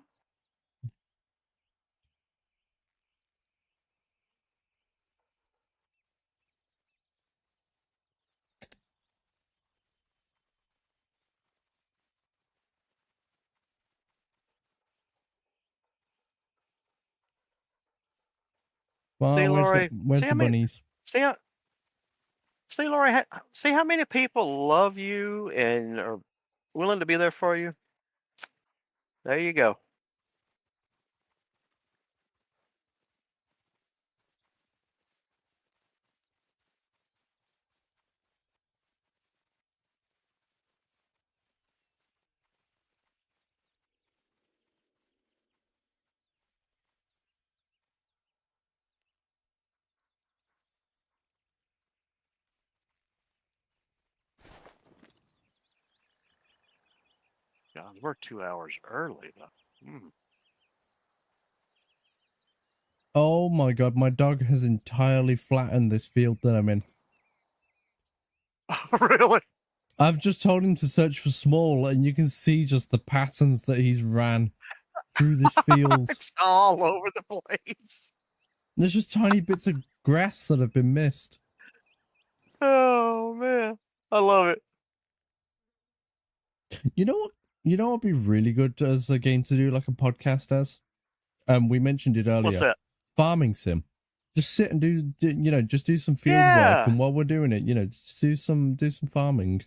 Well, See, Lori. where's the bunnies? See how, see, Lori. See how many people love you and are willing to be there for you. There you go. God, we're 2 hours early though. Oh my god, my dog has entirely flattened this field that I'm in. Really? I've just told him to search for small, and you can see just the patterns that he's ran through this field. It's all over the place. There's just tiny bits of grass that have been missed. Oh man, I love it. You know what? You know what'd be really good as a game to do, like a podcast as? We mentioned it earlier. What's that? Farming sim. Just sit and just do some field work, Yeah. and while we're doing it, just do some farming.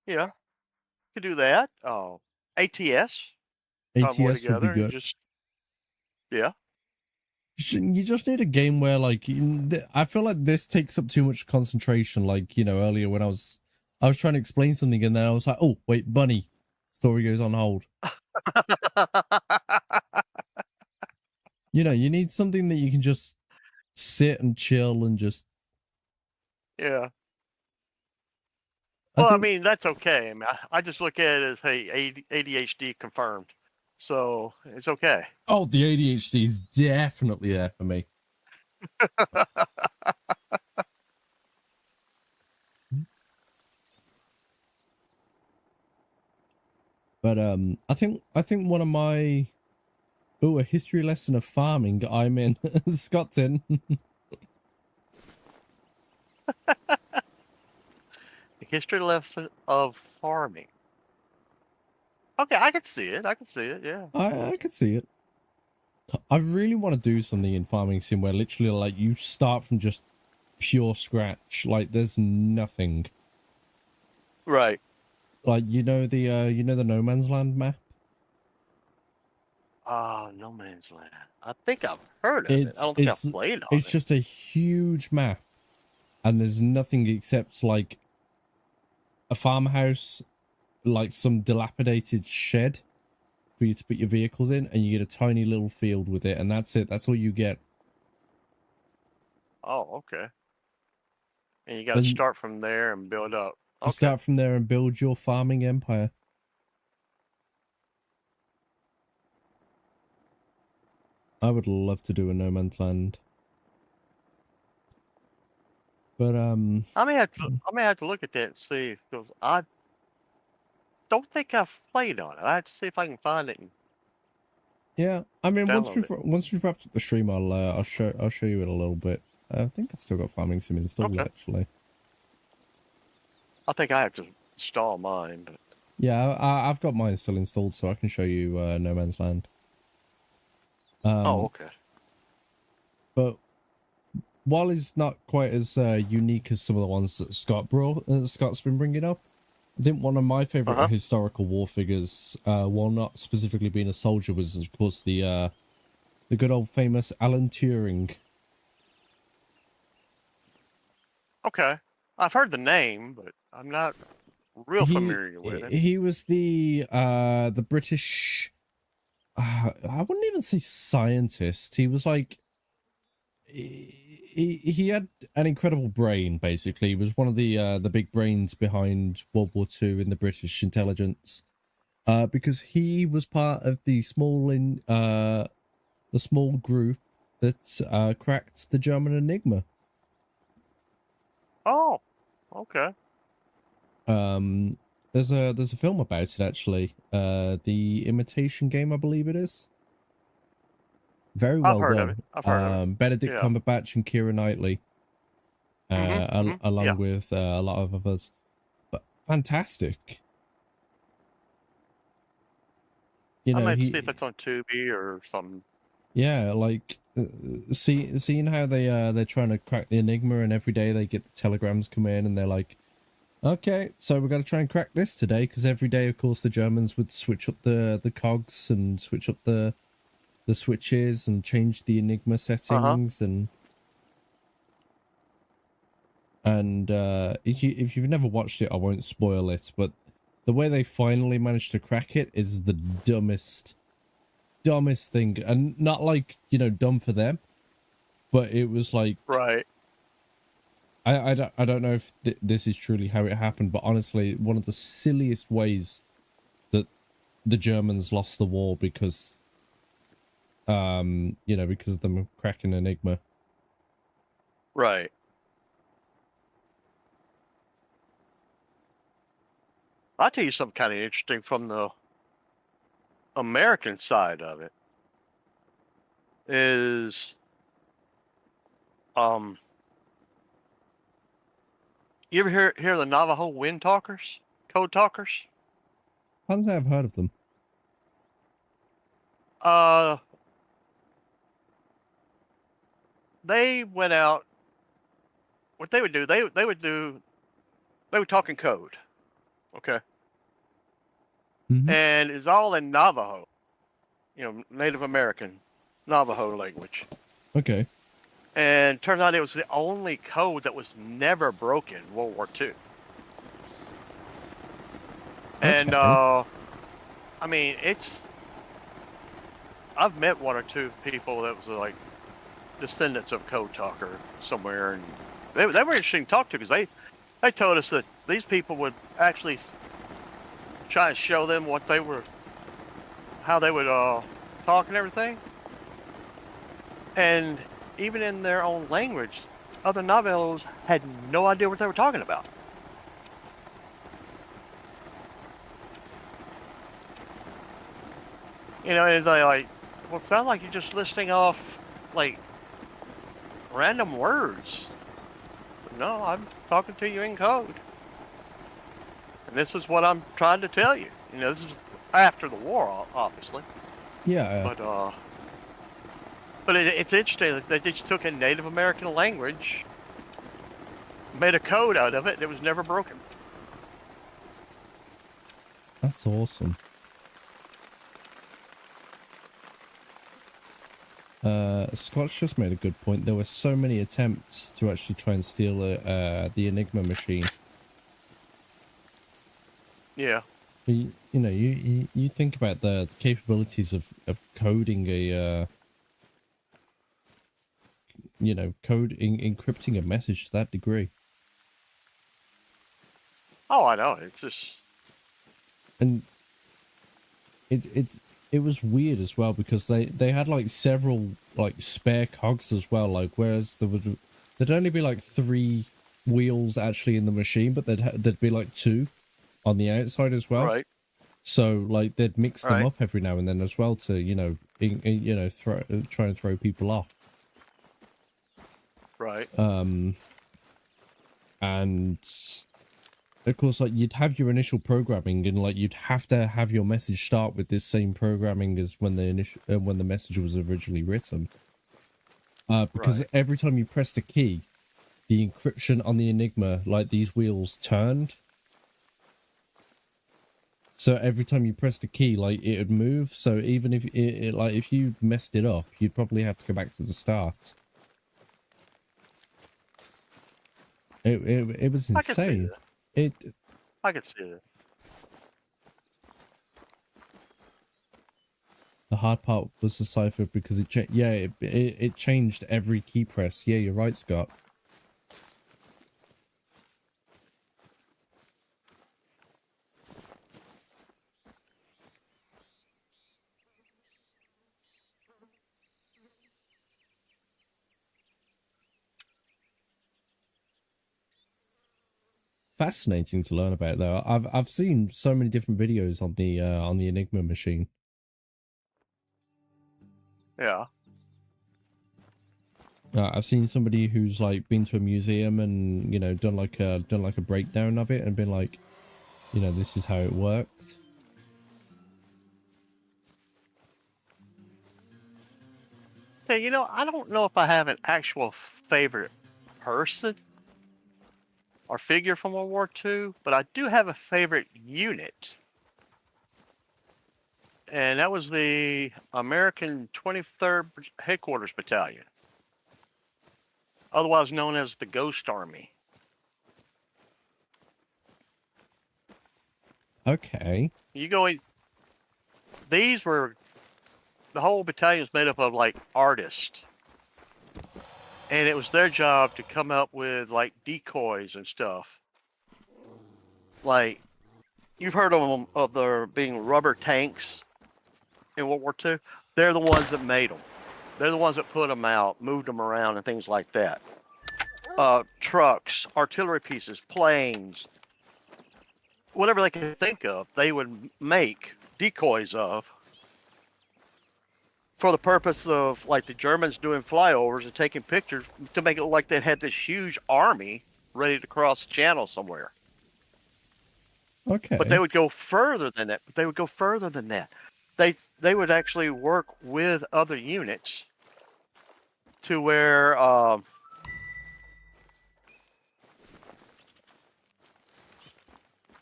Yeah, could do that. Oh, ATS. ATS more would be together and good. just yeah. You just need a game where, like, I feel like this takes up too much concentration. Like, earlier when I was trying to explain something, and then I was like, oh wait, bunny. Story goes on hold. You need something that you can just sit and chill and just. Yeah. Well, I think- mean, that's okay. I mean, I just look at it as, hey, ADHD confirmed. So it's okay. Oh, the ADHD is definitely there for me. But I think one of my a history lesson of farming I'm in. Scott's in. History lesson of farming. Okay, I could see it. Yeah. I could see it. I really want to do something in farming sim where literally like you start from just pure scratch. Like there's nothing. Right. Like the No Man's Land map. No Man's Land. I think I've heard of it. I don't think I've played on it. It's just a huge map, and there's nothing except like a farmhouse, like some dilapidated shed, for you to put your vehicles in, and you get a tiny little field with it, and that's it. That's all you get. Oh, okay. And you got to And start from there and build up. you Okay. start from there and build your farming empire. I would love to do a No Man's Land. But I may have to look at that and see, because I don't think I've played on it. I have to see if I can find it and yeah, I mean, download it. once we've wrapped up the stream, I'll show you it a little bit. I think I've still got Farming Sim installed Okay. actually. I think I have to install mine. But Yeah, I've got mine still installed, so I can show you No Man's Land. oh, okay. But while it's not quite as unique as some of the ones that Scott's been bringing up, I think one of my favorite historical war figures, while not specifically being a soldier, was of course the good old famous Alan Turing. Okay. I've heard the name, but I'm not real familiar with it. He was the British. I wouldn't even say scientist. He was like. He had an incredible brain. Basically, he was one of the big brains behind World War II in the British intelligence, because he was part of the small group that cracked the German Enigma. Oh, okay. There's a film about it actually. The Imitation Game, I believe it is. Very well I've heard done. of it. I've heard of it. Benedict Yeah. Cumberbatch and Keira Knightley, along Yeah. with a lot of others. But fantastic. You I know, might see if it's on Tubi or something. yeah, like seeing how they're trying to crack the Enigma, and every day they get the telegrams come in, and they're like, okay, so we're gonna try and crack this today, because every day, of course, the Germans would switch up the cogs and switch up the switches and change the Enigma settings, and if you've never watched it, I won't spoil it, but the way they finally managed to crack it is the dumbest thing, and not like, you know, dumb for them, but it was like, Right. I don't know if this is truly how it happened, but honestly, one of the silliest ways that the Germans lost the war, because you know, because of them cracking Enigma. Right. I'll tell you something kind of interesting from the American side of it is, you ever hear the Navajo wind talkers, code talkers? Can't say I've heard of them. They went out. What they would do, they would talk in code, okay, and it's all in Navajo, you know, Native American Navajo language. Okay. And turns out it was the only code that was never broken in World War II. And I mean, I've met one or two people that was like descendants of code talker somewhere, and they were interesting to talk to, because they told us that these people would actually try and show them how they would talk and everything, and even in their own language, other Navajos had no idea what they were talking about. You know, and they like, well, it sounds like you're just listing off like random words. But no, I'm talking to you in code. And this is what I'm trying to tell you. You know, this is after the war, obviously. Yeah. But it's interesting that they just took a Native American language, made a code out of it, and it was never broken. That's awesome. Scott's just made a good point. There were so many attempts to actually try and steal the Enigma machine. Yeah. You know, you think about the capabilities of coding a, you know, encrypting a message to that degree. Oh, I know. It's just And it was weird as well because they had like several like spare cogs as well, like whereas there'd only be like 3 wheels actually in the machine, but there'd be like 2 on the outside as well. right, So like they'd mix them right, up every now and then as well to, you know, you know, try and throw people off. right. And of course, like you'd have your initial programming, and like you'd have to have your message start with this same programming as when the message was originally written. Because Right. every time you pressed a key, the encryption on the Enigma, like these wheels turned. So every time you pressed a key, like it would move. So even if like if you messed it up, you'd probably have to go back to the start. It was I can see insane. that. It I can see that. The hard part was the cipher because it changed every key press. Yeah, you're right, Scott. Fascinating to learn about though. I've seen so many different videos on the Enigma machine. Yeah. I've seen somebody who's like been to a museum and, you know, done like a breakdown of it and been like, you know, this is how it worked. Hey, you know, I don't know if I have an actual favorite person or figure from World War II, but I do have a favorite unit. And that was the American 23rd Headquarters Battalion, otherwise known as the Ghost Army. Okay. You go in, these were, the whole battalion is made up of like artists. And it was their job to come up with like decoys and stuff. Like, you've heard of them, of there being rubber tanks in World War II. They're the ones that made them. They're the ones that put them out, moved them around, and things like that. Trucks, artillery pieces, planes, whatever they could think of, they would make decoys of for the purpose of like the Germans doing flyovers and taking pictures to make it look like they had this huge army ready to cross the channel somewhere. Okay. But they would go further than that. They would actually work with other units to where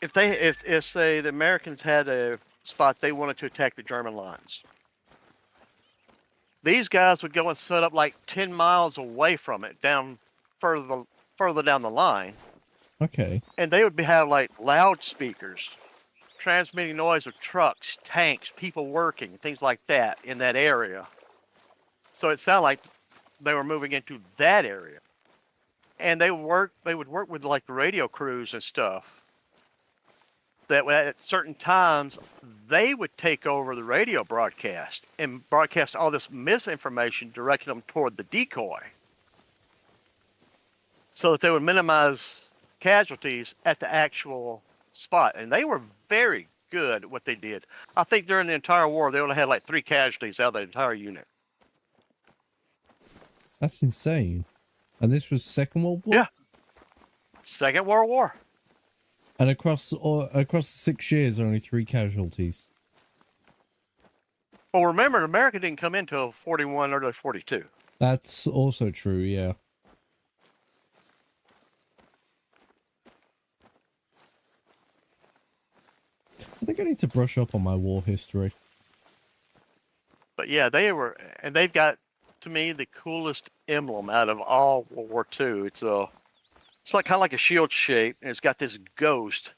if say the Americans had a spot they wanted to attack the German lines, these guys would go and set up like 10 miles away from it, down further down the line. Okay. And they would have like loudspeakers transmitting noise of trucks, tanks, people working, things like that in that area. So it sounded like they were moving into that area. And they would work with like the radio crews and stuff. That at certain times they would take over the radio broadcast and broadcast all this misinformation, directing them toward the decoy, so that they would minimize casualties at the actual spot. And they were very good at what they did. I think during the entire war they only had like 3 casualties out of the entire unit. That's insane. And this was Second World War? Yeah. Second World War. And across the 6 years, only 3 casualties. Well, remember, America didn't come in until 41 or 42. That's also true, yeah. I think I need to brush up on my war history. But yeah, they've got, to me, the coolest emblem out of all World War II. It's like kind of like a shield shape, and it's got this ghost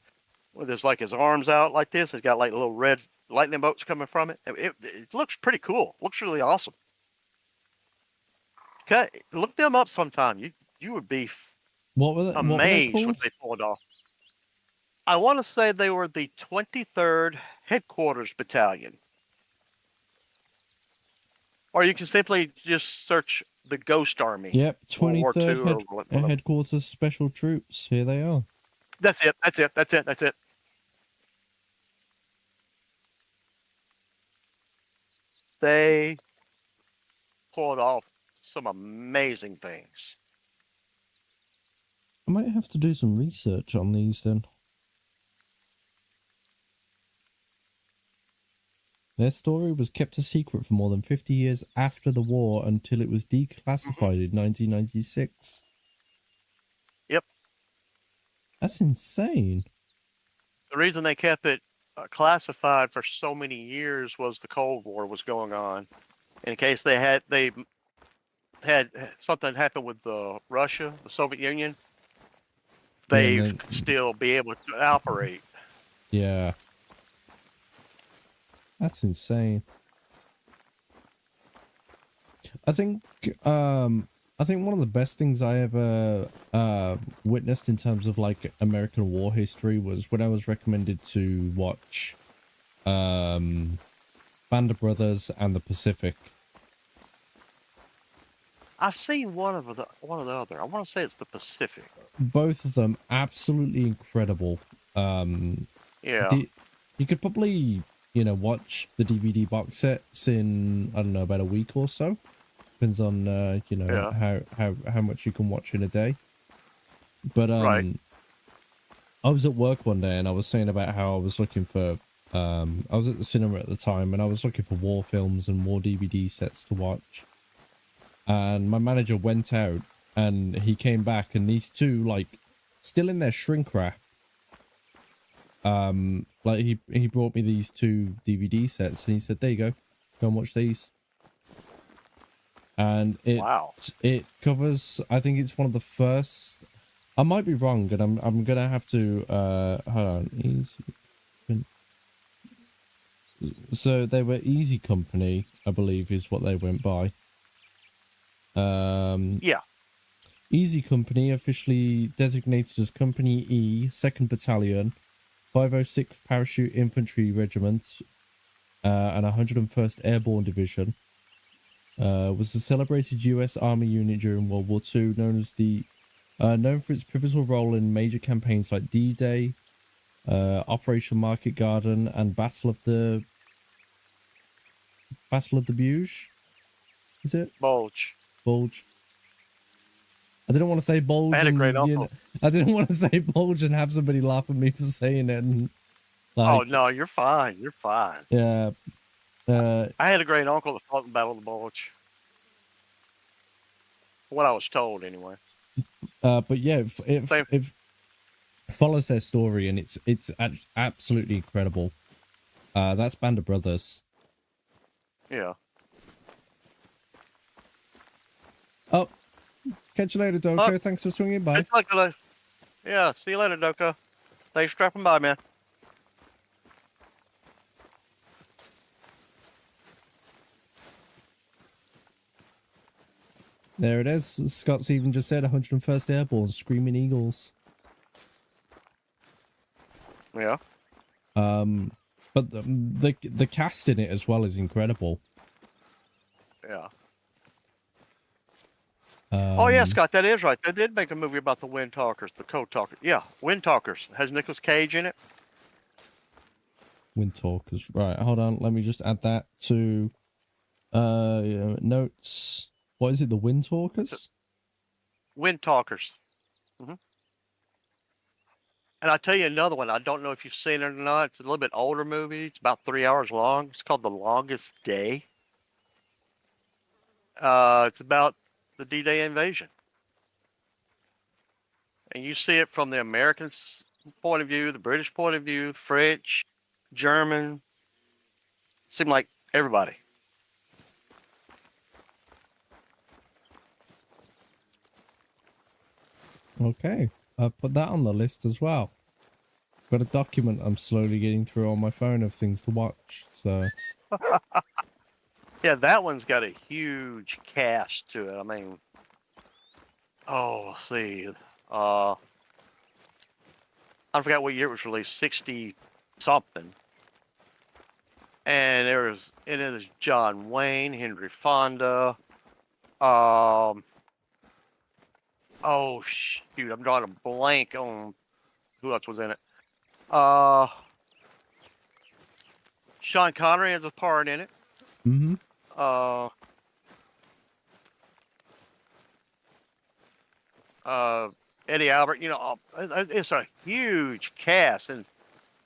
with his like his arms out like this. It's got like little red lightning bolts coming from it. It looks pretty cool. Looks really awesome. Okay, look them up sometime. You would be What were they amazed what called? they pulled off. I want to say they were the 23rd Headquarters Battalion. Or you can simply just search the Ghost Army. Yep, World War 23rd II or whatever. Headquarters Special Troops. Here they are. That's it. They pulled off some amazing things. I might have to do some research on these then. Their story was kept a secret for more than 50 years after the war until it was declassified in 1996. Yep. That's insane. The reason they kept it classified for so many years was the Cold War was going on. In case they had something happen with Russia, the Soviet Union, they could still be able to operate. Yeah. That's insane. I think one of the best things I ever witnessed in terms of like American war history was when I was recommended to watch Band of Brothers and the Pacific. I've seen one of the other. I want to say it's the Pacific. Both of them absolutely incredible. Yeah. You could probably, watch the DVD box sets in, I don't know, about a week or so. Depends on, how much you can watch in a day. But, right. I was at work one day and I was saying about how I was looking for, I was at the cinema at the time and I was looking for war films and war DVD sets to watch. And my manager went out and he came back and these two, like, still in their shrink wrap. Like he brought me these two DVD sets and he said, there you go and watch these. And it covers, I think it's one of the first, I might be wrong and I'm gonna have to hold on. So they were Easy Company, I believe is what they went by. Yeah. Easy Company, officially designated as Company E, 2nd Battalion, 506th Parachute Infantry Regiment, and 101st Airborne Division, was a celebrated U.S. Army unit during World War II, known for its pivotal role in major campaigns like D-Day, Operation Market Garden, and Battle of the Bulge. Is it? Bulge. I didn't want to say bulge. I had a great uncle. I didn't want to say bulge and have somebody laugh at me for saying it. And, oh no, you're fine. You're fine. Yeah. I had a great uncle that fought in the Battle of the Bulge. What I was told, anyway. But yeah, it follows their story, and it's absolutely incredible. That's Band of Brothers. Yeah. Oh, catch you later, Doko. Thanks for swinging by. Yeah, see you later, Doko. Thanks for dropping by, man. There it is. Scott's even just said 101st Airborne, Screaming Eagles. Yeah. But the cast in it as well is incredible. Yeah. Oh yeah, Scott, that is right. They did make a movie about the Wind Talkers, the Code Talkers. Yeah, Wind Talkers. Has Nicolas Cage in it. Wind Talkers. Right, hold on. Let me just add that to notes. What is it? The Wind Talkers? Wind Talkers. Mm-hmm. And I'll tell you another one. I don't know if you've seen it or not. It's a little bit older movie. It's about 3 hours long. It's called The Longest Day. It's about the D-Day invasion. And you see it from the Americans' point of view, the British point of view, French, German. It seemed like everybody. Okay. I'll put that on the list as well. got a document I'm slowly getting through on my phone of things to watch. So Yeah, that one's got a huge cast to it. I mean, oh, let's see, I forgot what year it was released, 60 something. And there's John Wayne, Henry Fonda. Oh shoot, I'm drawing a blank on who else was in it. Sean Connery has a part in it. mm-hmm. Eddie Albert, it's a huge cast, and it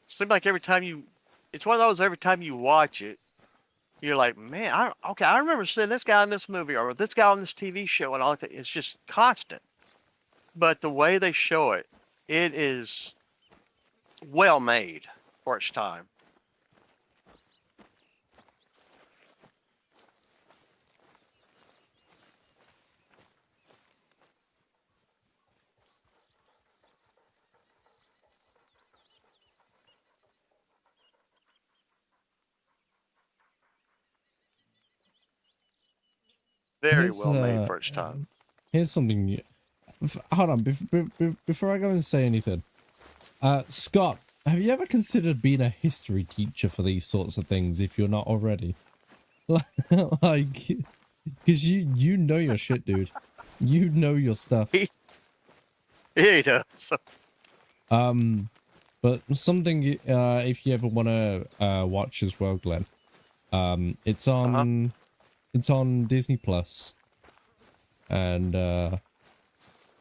seems like it's one of those every time you watch it, you're like, man, I remember seeing this guy in this movie or this guy on this TV show, and all that. It's just constant. But the way they show it, it is well made for its time. Very well made for its time. Here's something. Hold on, before I go and say anything, Scott, have you ever considered being a history teacher for these sorts of things if you're not already? Like, because you know your shit, dude. You know your stuff. He does. But something, if you ever want to watch as well, Glenn, it's on Disney Plus, and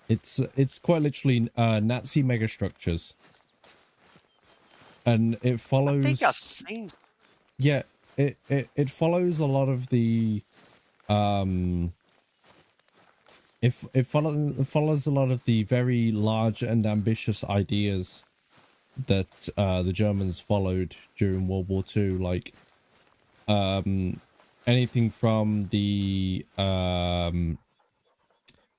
it's quite literally Nazi megastructures, and it follows. I think I've seen. Yeah, it follows a lot of the it follows a lot of the very large and ambitious ideas that the Germans followed during World War II, like anything from the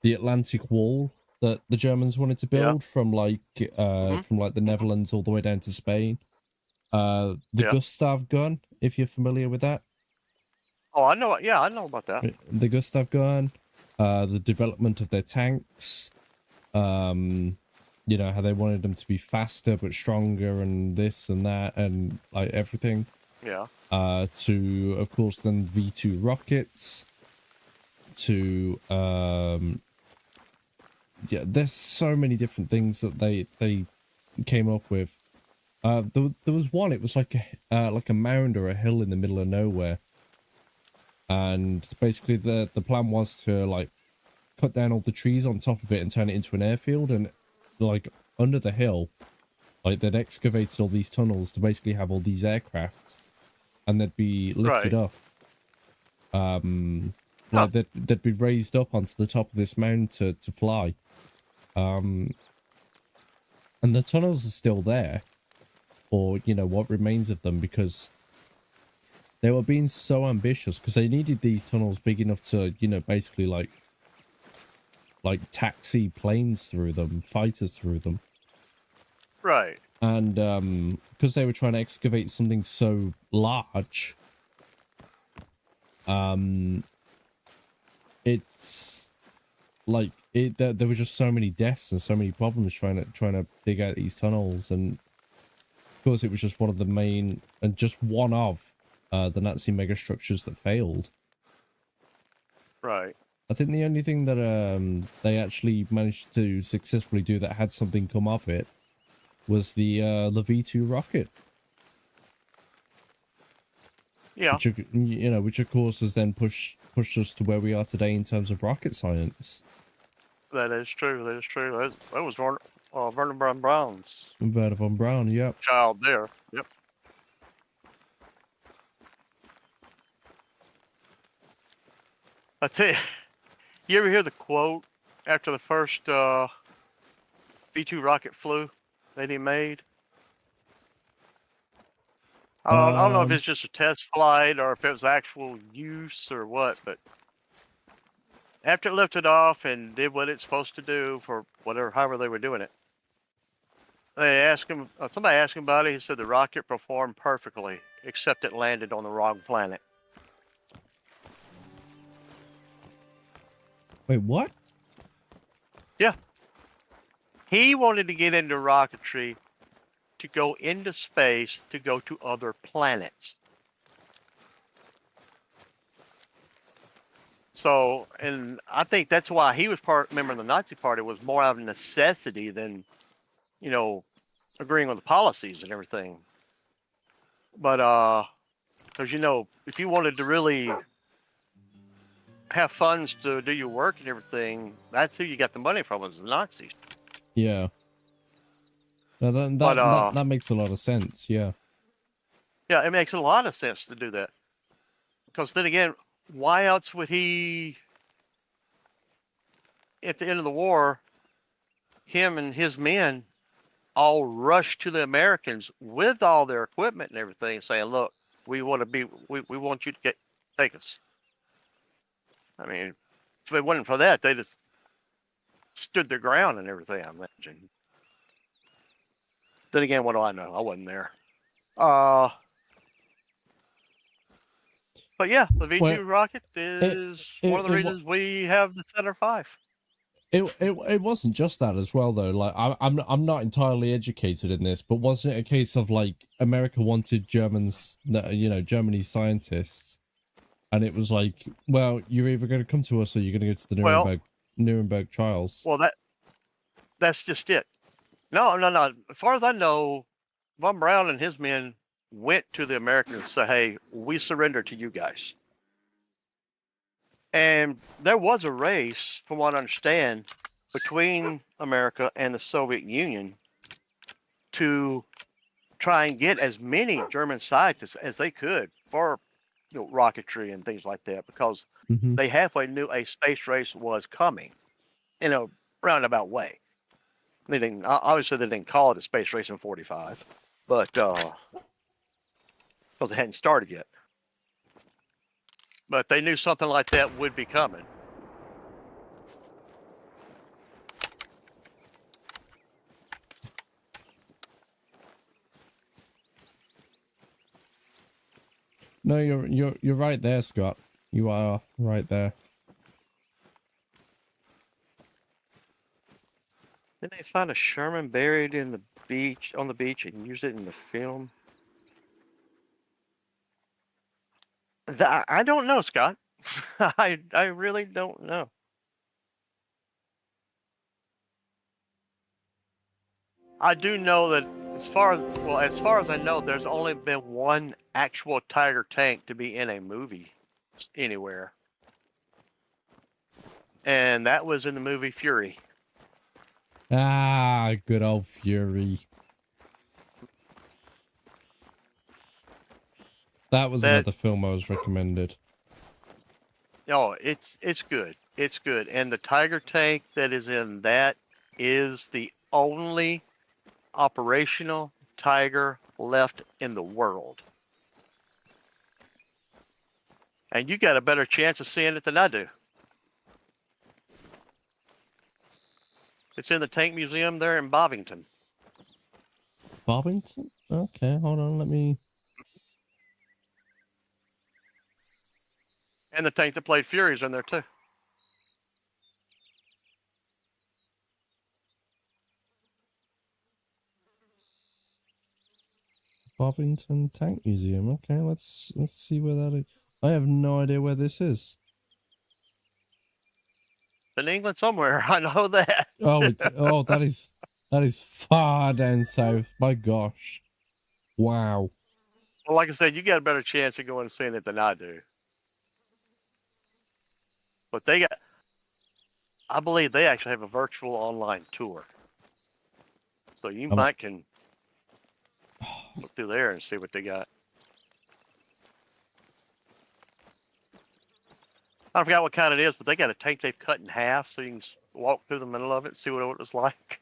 Atlantic Wall that the Germans wanted to build, from like the Netherlands all the way down to Spain. The Gustav gun, if you're familiar with that. Oh, I know. Yeah, I know about that. The Gustav gun, the development of their tanks, you know, how they wanted them to be faster but stronger, and this and that, and like everything. Yeah. To, of course, then V2 rockets, to yeah, there's so many different things that they came up with. There was one, it was like a mound or a hill in the middle of nowhere, and basically the plan was to like cut down all the trees on top of it and turn it into an airfield, and like under the hill, like they'd excavated all these tunnels to basically have all these aircraft, and they'd be lifted up. Like they'd be raised up onto the top of this mound to fly. And the tunnels are still there, or you know what remains of them, because they were being so ambitious, because they needed these tunnels big enough to, you know, basically like taxi planes through them, fighters through them. Right. And because they were trying to excavate something so large, it's like there were just so many deaths and so many problems trying to dig out these tunnels, and of course it was just one of the main and just one of the Nazi megastructures that failed. Right. I think the only thing that they actually managed to successfully do that had something come of it was the V2 rocket. Yeah. Which of course has then pushed us to where we are today in terms of rocket science. That is true. That is true. That was Werner von Braun's Werner von Braun, yep. child there. Yep. I tell you ever hear the quote after the first V2 rocket flew that he made? I don't know if it's just a test flight or if it was actual use or what, but after it lifted off and did what it's supposed to do for however they were doing it, they asked him. Somebody asked him about it. He said the rocket performed perfectly, except it landed on the wrong planet. Wait, what? Yeah. He wanted to get into rocketry to go into space to go to other planets. So, and I think that's why he was member of the Nazi Party was more out of necessity than, agreeing with the policies and everything. But, because, if you wanted to really have funds to do your work and everything, that's who you got the money from, was the Nazis. Yeah. No, that makes a lot of sense. Yeah. Yeah, it makes a lot of sense to do that. Because then again, why else would he, at the end of the war, him and his men all rush to the Americans with all their equipment and everything, saying, "Look, we want you to take us." I mean, if it wasn't for that, they'd have stood their ground and everything, I imagine. Then again, what do I know? I wasn't there. But yeah, the V2 rocket is one of the reasons we have the Center 5. It wasn't just that as well though. Like I'm not entirely educated in this, but wasn't it a case of like America wanted Germans, Germany's scientists, and it was like, well, you're either going to come to us or you're going to go to the Nuremberg trials. Well, that's just it. No. As far as I know, Von Braun and his men went to the Americans and said, "Hey, we surrender to you guys." And there was a race, from what I understand, between America and the Soviet Union to try and get as many German scientists as they could for rocketry and things like that, because they halfway knew a space race was coming in a roundabout way. They didn't, obviously they didn't call it a space race in 45, but because it hadn't started yet. But they knew something like that would be coming. No, you're right there, Scott. You are right there. Didn't they find a Sherman buried on the beach and use it in the film? I don't know, Scott. I really don't know. I do know that as far as I know, there's only been one actual Tiger tank to be in a movie anywhere. And that was in the movie Fury. Ah, good old Fury. That was another film I was recommended. Oh, it's good. It's good. And the Tiger tank that is in that is the only operational Tiger left in the world. And you got a better chance of seeing it than I do. It's in the Tank Museum there in Bovington. Bovington? Okay, hold on, let me... And the tank that played Fury's in there too. Bovington Tank Museum. Okay, let's see where that is. I have no idea where this is. In England somewhere, I know that. Oh, that is far down south. My gosh. Wow. Well, like I said, you got a better chance of going and seeing it than I do. But I believe they actually have a virtual online tour. So you can look through there and see what they got. I forgot what kind it is, but they got a tank they've cut in half so you can walk through the middle of it and see what it was like.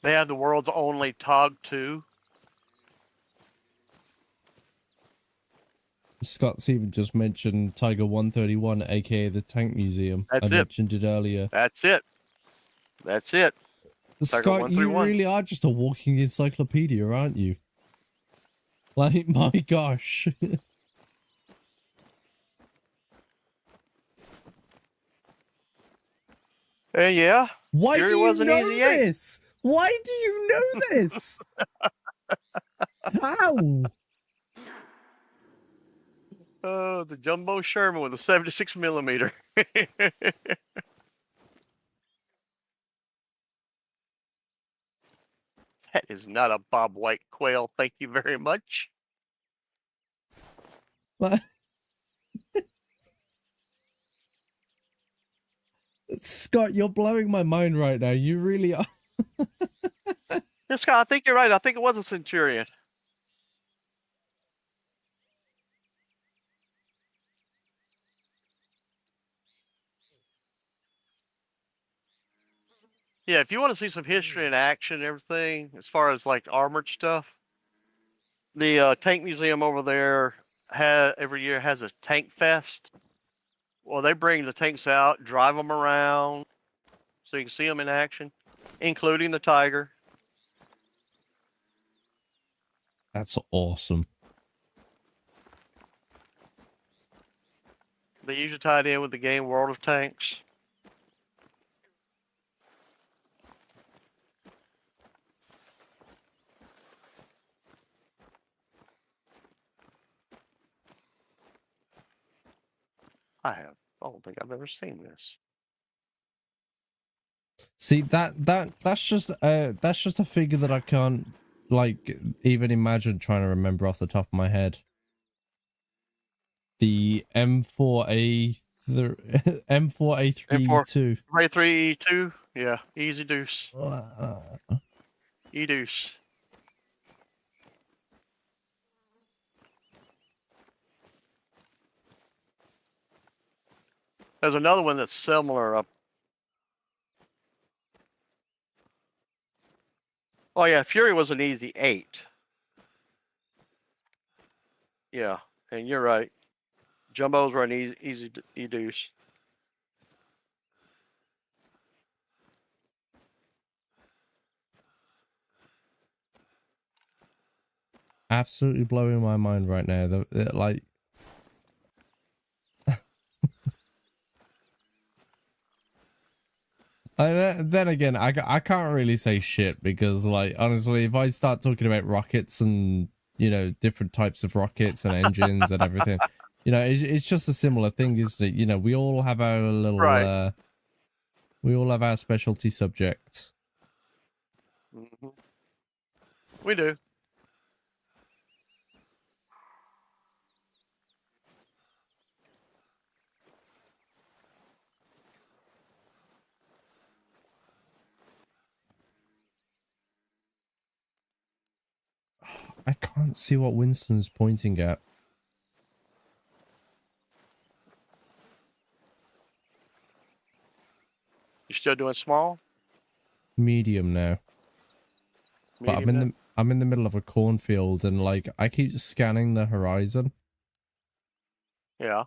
They have the world's only TOG 2. Scott's even just mentioned Tiger 131, aka the Tank Museum. That's I it. mentioned it earlier. That's it. That's it. Scott, one you through one. really are just a walking encyclopedia, aren't you? Like, my gosh. Yeah. Why Fury do was you an know easy 8. this? Why do you know this? How? Oh, the jumbo Sherman with a 76 millimeter. That is not a Bob White quail. Thank you very much. Like, Scott, you're blowing my mind right now. You really are. Yeah, Scott, I think you're right. I think it was a Centurion. Yeah, if you want to see some history in action and everything, as far as like armored stuff, the tank museum over there every year has a tank fest. Well, they bring the tanks out, drive them around, so you can see them in action, including the Tiger. That's awesome. They usually tie it in with the game World of Tanks. I don't think I've ever seen this. See, that's just a figure that I can't like even imagine trying to remember off the top of my head. The M4A M4A3E2. Ray 3E2, yeah, easy deuce. E-deuce. There's another one that's similar. Oh yeah, Fury was an easy 8. Yeah, and you're right. Jumbos were an easy E-deuce. Absolutely blowing my mind right now. Like, then again, I can't really say shit because, like, honestly, if I start talking about rockets and, you know, different types of rockets and engines and everything, you know, it's just a similar thing, isn't it? You know, we all have our little, Right. We all have our specialty subject. Mm-hmm. We do. I can't see what Winston's pointing at. You still doing small? Medium now. But Medium I'm in the middle of a cornfield and like I keep scanning the horizon. Yeah.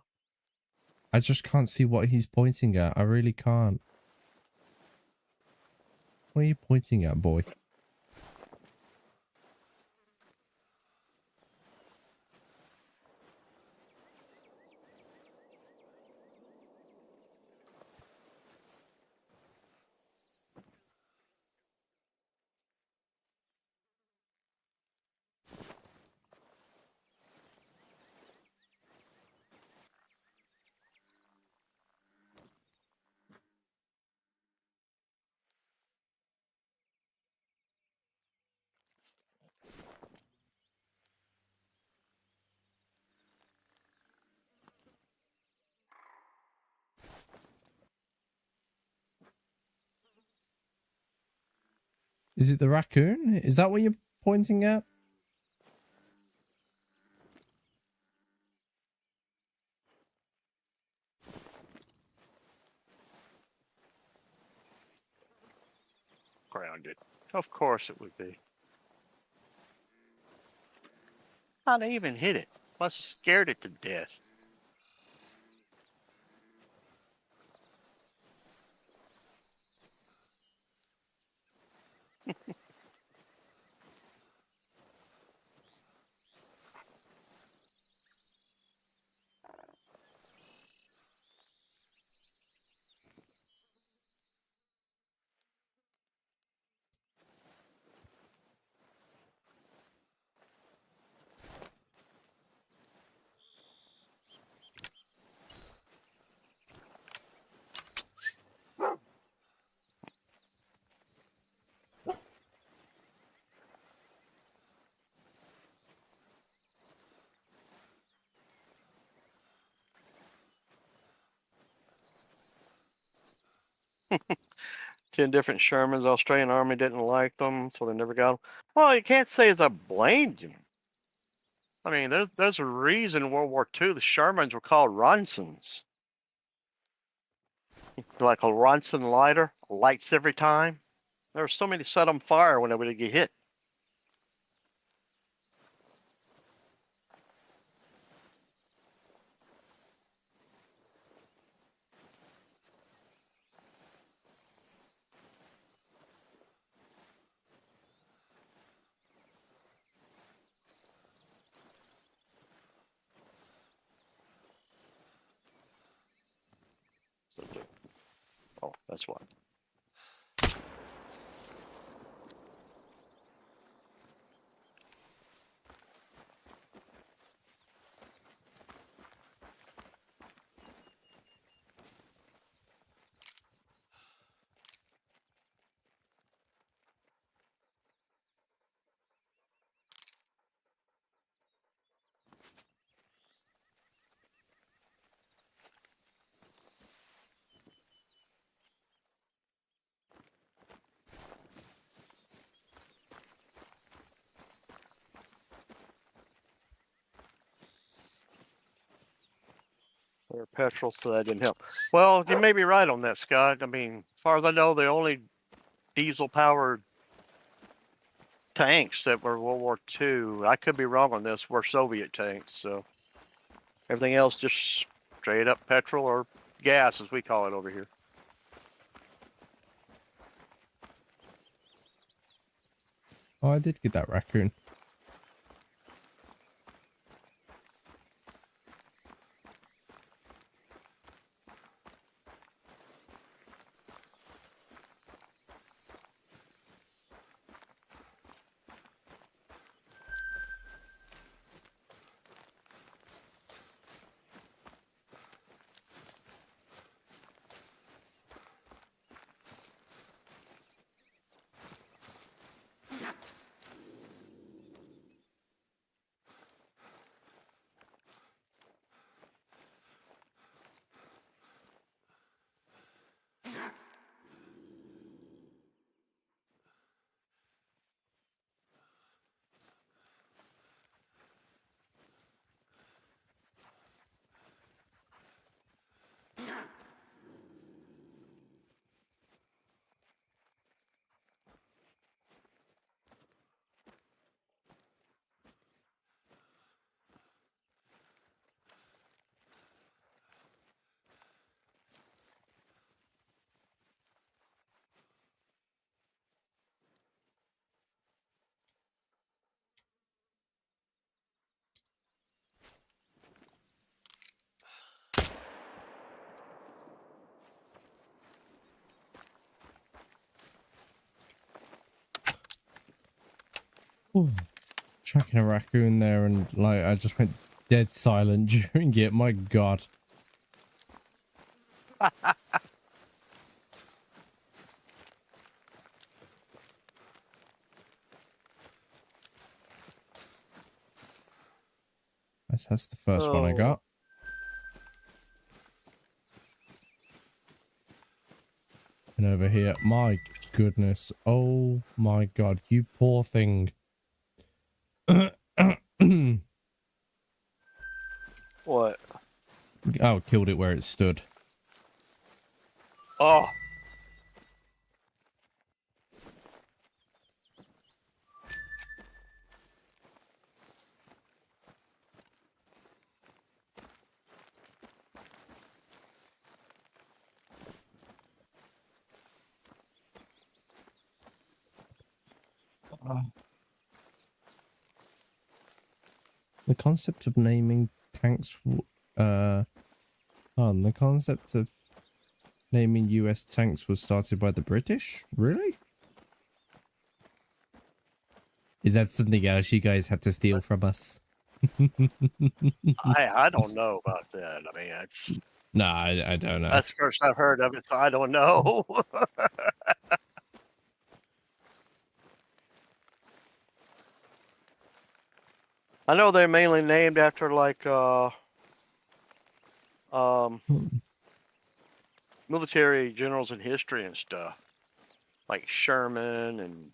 I just can't see what he's pointing at. I really can't. What are you pointing at, boy? Is it the raccoon? Is that what you're pointing at? Grounded. Of course it would be. How'd they even hit it? Must have scared it to death. 10 different Shermans. The Australian Army didn't like them, so they never got them. Well, you can't say as I blamed them. I mean, there's a reason in World War II the Shermans were called Ronsons. Like a Ronson lighter, lights every time. There were so many set on fire whenever they get hit. Oh, that's why. Or petrol, so that didn't help. Well, you may be right on that, Scott. I mean, as far as I know, the only diesel-powered tanks that were World War II, I could be wrong on this, were Soviet tanks. So everything else just straight up petrol or gas, as we call it over here. Oh, I did get that raccoon. Ooh, tracking a raccoon there, and like I just went dead silent during it. My God. That's the first one I got. And over here, my goodness. Oh my God, you poor thing. What? Oh, killed it where it stood. Oh. The concept of naming tanks, the concept of naming US tanks was started by the British? Really? Is that something else you guys had to steal from us? I don't know about that. I mean, No, I don't know. that's the first I've heard of it, so I don't know. I know they're mainly named after like military generals in history and stuff, like Sherman and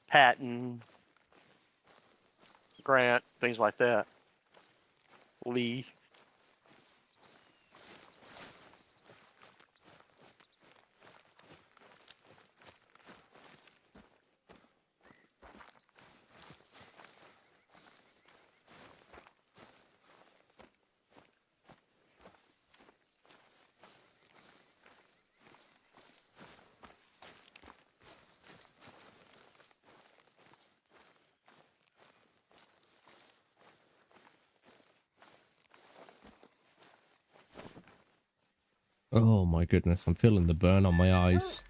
Patton, Grant, things like that. Lee. Oh my goodness, I'm feeling the burn on my eyes.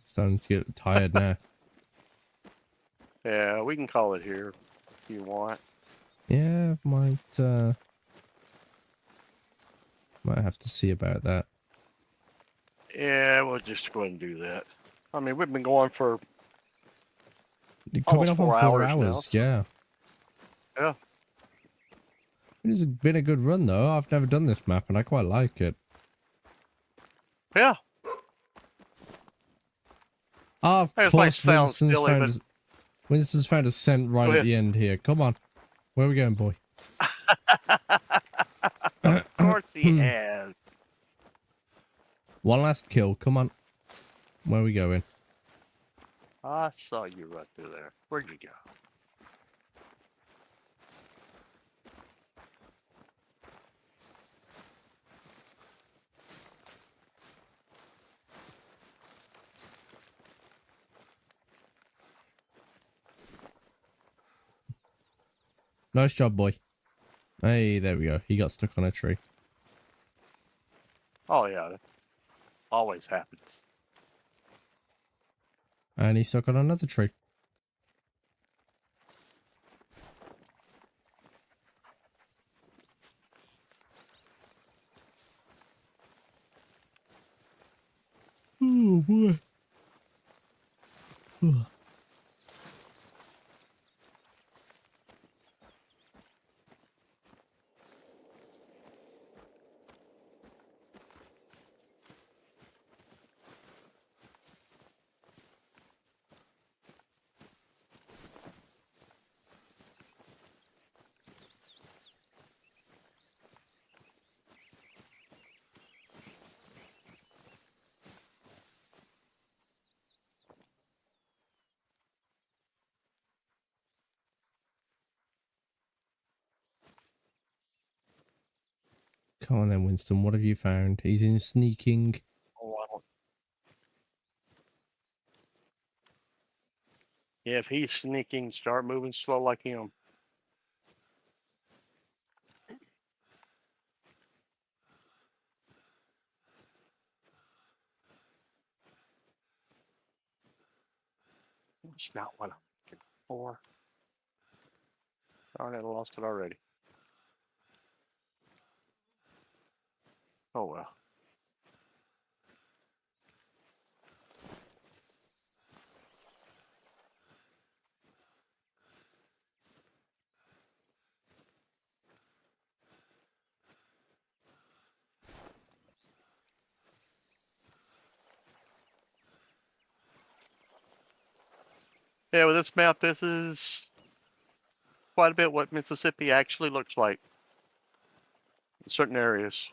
Starting to get tired now. Yeah, we can call it here if you want. Yeah, might have to see about that. Yeah, we'll just go ahead and do that. I mean, we've been going for Coming almost up on 4 4 hours now, hours, yeah. Yeah. It has been a good run though. I've never done this map and I quite like it. Yeah. Ah, of This might course, sound silly, but Winston's found a scent right Go at ahead. the end here. Come on. Where are we going, boy? of course he has. One last kill. Come on. Where are we going? I saw you right through there. Where'd you go? Nice job, boy. Hey, there we go. He got stuck on a tree. Oh yeah, that always happens. And he's stuck on another tree. Oh, boy. Come on then, Winston. What have you found? He's in sneaking. Oh, yeah, if he's sneaking, start moving slow like him. It's not what I'm looking for. Darn it, I lost it already. Oh well. Yeah, with this map, this is quite a bit what Mississippi actually looks like in certain areas.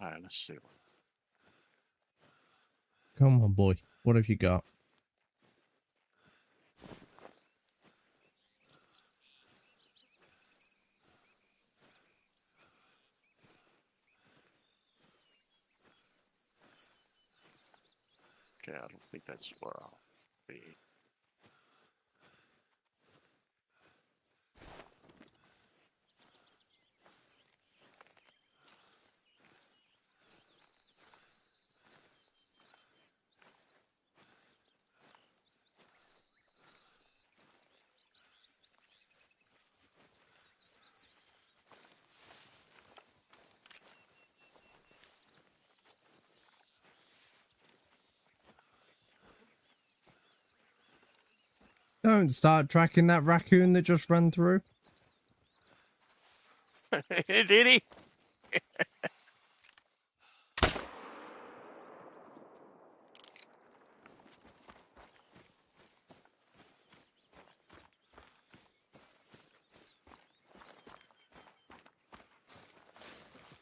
All right, let's see. Come on, boy. What have you got? Okay, I don't think that's where I'll be. Don't start tracking that raccoon that just ran through. Did he?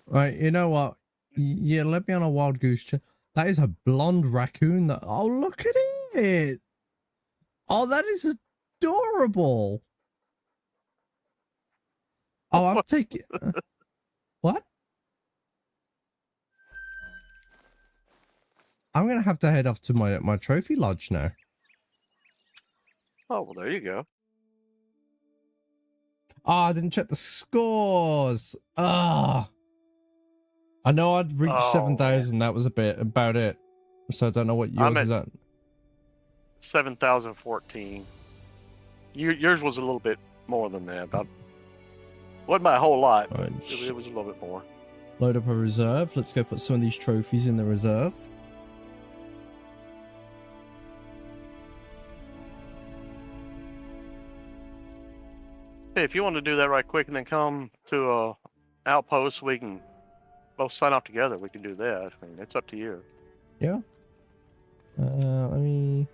Right, you know what? Yeah, let me on a wild goose chase. That is a blonde raccoon. That, oh, look at it. Oh, that is adorable. Oh, I'm taking. What? I'm gonna have to head off to my trophy lodge now. Oh, well, there you go. Oh, I didn't check the scores. Ah, I know I'd reached Oh, 7,000. That was about it. So I don't know what yours I'm is at. 7,014. Yours was a little bit more than that. About wasn't my whole lot. But Right. it was a little bit more. Load up a reserve. Let's go put some of these trophies in the reserve. Hey, if you want to do that right quick and then come to a outpost, we can both sign off together. We can do that. I mean, it's up to you. Yeah. Let me.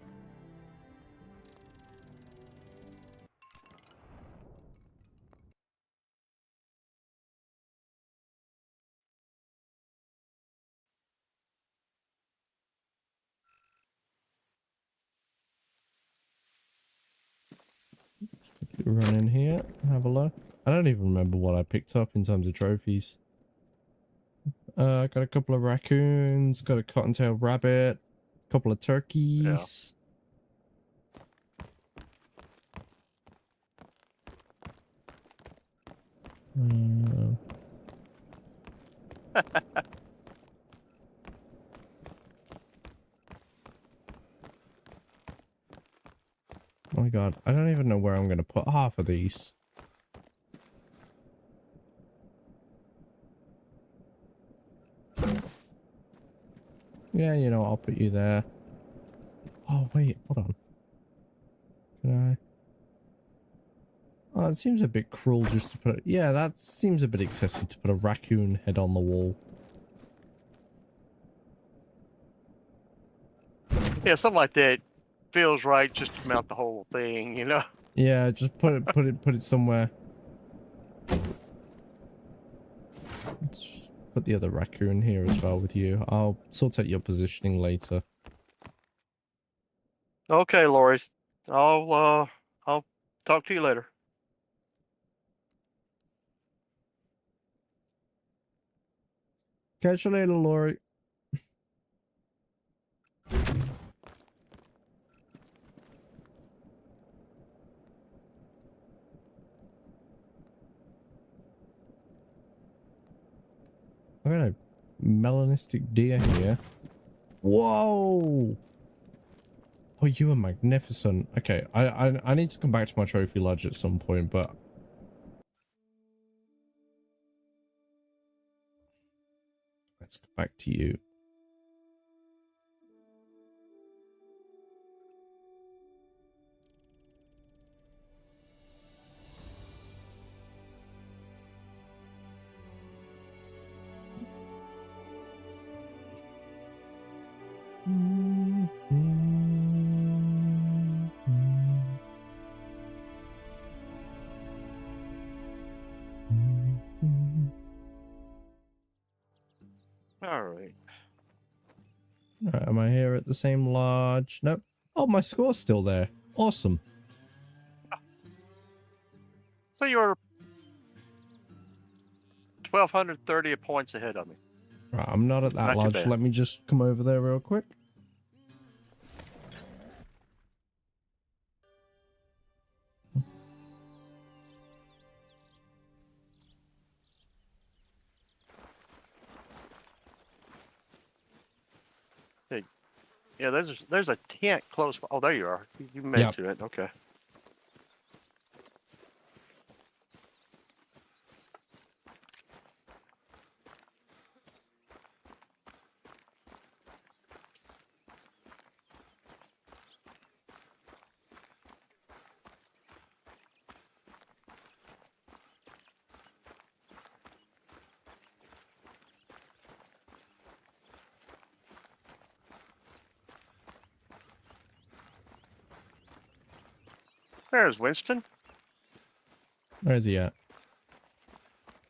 Run in here, have a look. I don't even remember what I picked up in terms of trophies. Got a couple of raccoons, got a cottontail rabbit, a couple of turkeys. Oh my god, I don't even know where I'm going to put half of these. Yeah, you know, I'll put you there. Oh, wait, hold on. Can I? Oh, it seems a bit cruel just to put... Yeah, that seems a bit excessive to put a raccoon head on the wall. Yeah, something like that feels right just to mount the whole thing, you know? Yeah, just put it somewhere. Let's put the other raccoon here as well with you. I'll sort out your positioning later. Okay, Lori. I'll talk to you later. Catch you later, Lori. I got a melanistic deer here. Whoa! Oh, you are magnificent. Okay, I need to come back to my trophy lodge at some point, but let's go back to you. All right. Right, am I here at the same lodge? Nope. Oh, my score's still there. Awesome. So you're 1,230 points ahead of me. Right, I'm not at that Not too lodge. bad. Let me just come over there real quick. Yeah, there's a tent close. Oh, there you are. You made Yep. it to it. Okay. There's Winston. Where is he at?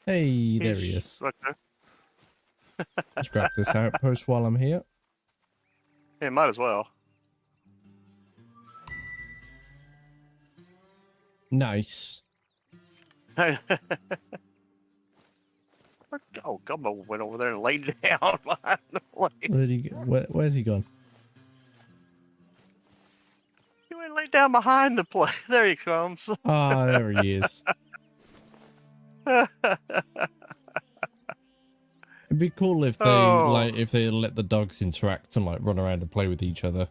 Hey, there he He's is. right there. Let's grab this outpost while I'm here. Yeah, might as well. Nice. Oh, Gumbo went over there and laid down behind the plate. Where's he? Where's he gone? He went and laid down behind the plate. There he comes. Ah, there he is. It'd be cool if they if they let the dogs interact and like run around and play with each other.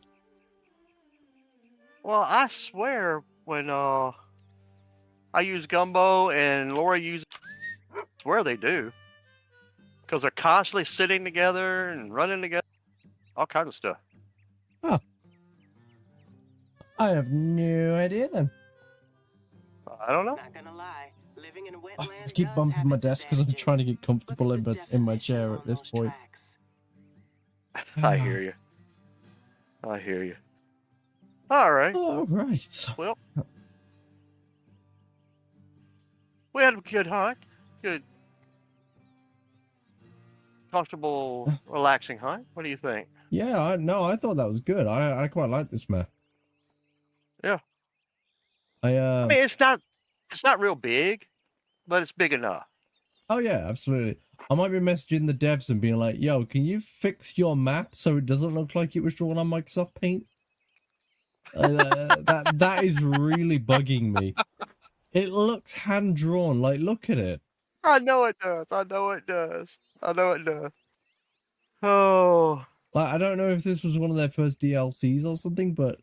Well, I swear when I use Gumbo and Laura uses, I swear they do, because they're constantly sitting together and running together, all kinds of stuff. Oh, I have no idea then. I don't know. Not gonna lie, living in a I wetland keep does bumping have my its desk because I'm advantages. trying to get Look comfortable at the in my definition chair on at this those point. tracks. I hear you. I hear you. All right. All right. Well, we had a good hunt. Good, comfortable, relaxing hunt. What do you think? Yeah, I thought that was good. I quite like this map. Yeah. I I mean, it's not real big, but it's big enough. Oh yeah, absolutely. I might be messaging the devs and being like, "Yo, can you fix your map so it doesn't look like it was drawn on Microsoft Paint?" That is really bugging me. It looks hand drawn. Like, look at it. I know it does. I know it does. I know it does. Oh, Like, I don't know if this was one of their first DLCs or something, but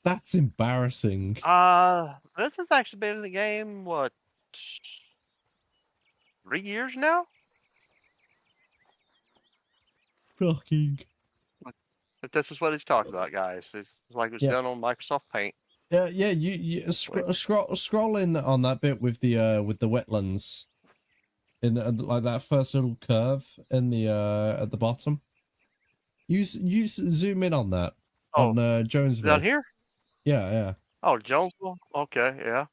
that's embarrassing. this has actually been in the game, what, 3 years now? Shocking. If this is what he's talking about, guys. It's like it was Yeah. done on Microsoft Paint. Yeah, you scroll in on that bit with the wetlands, in like that first little curve in the at the bottom. You zoom in on that on Jonesville. Down here? Yeah, yeah. Oh, Jonesville? Okay, yeah.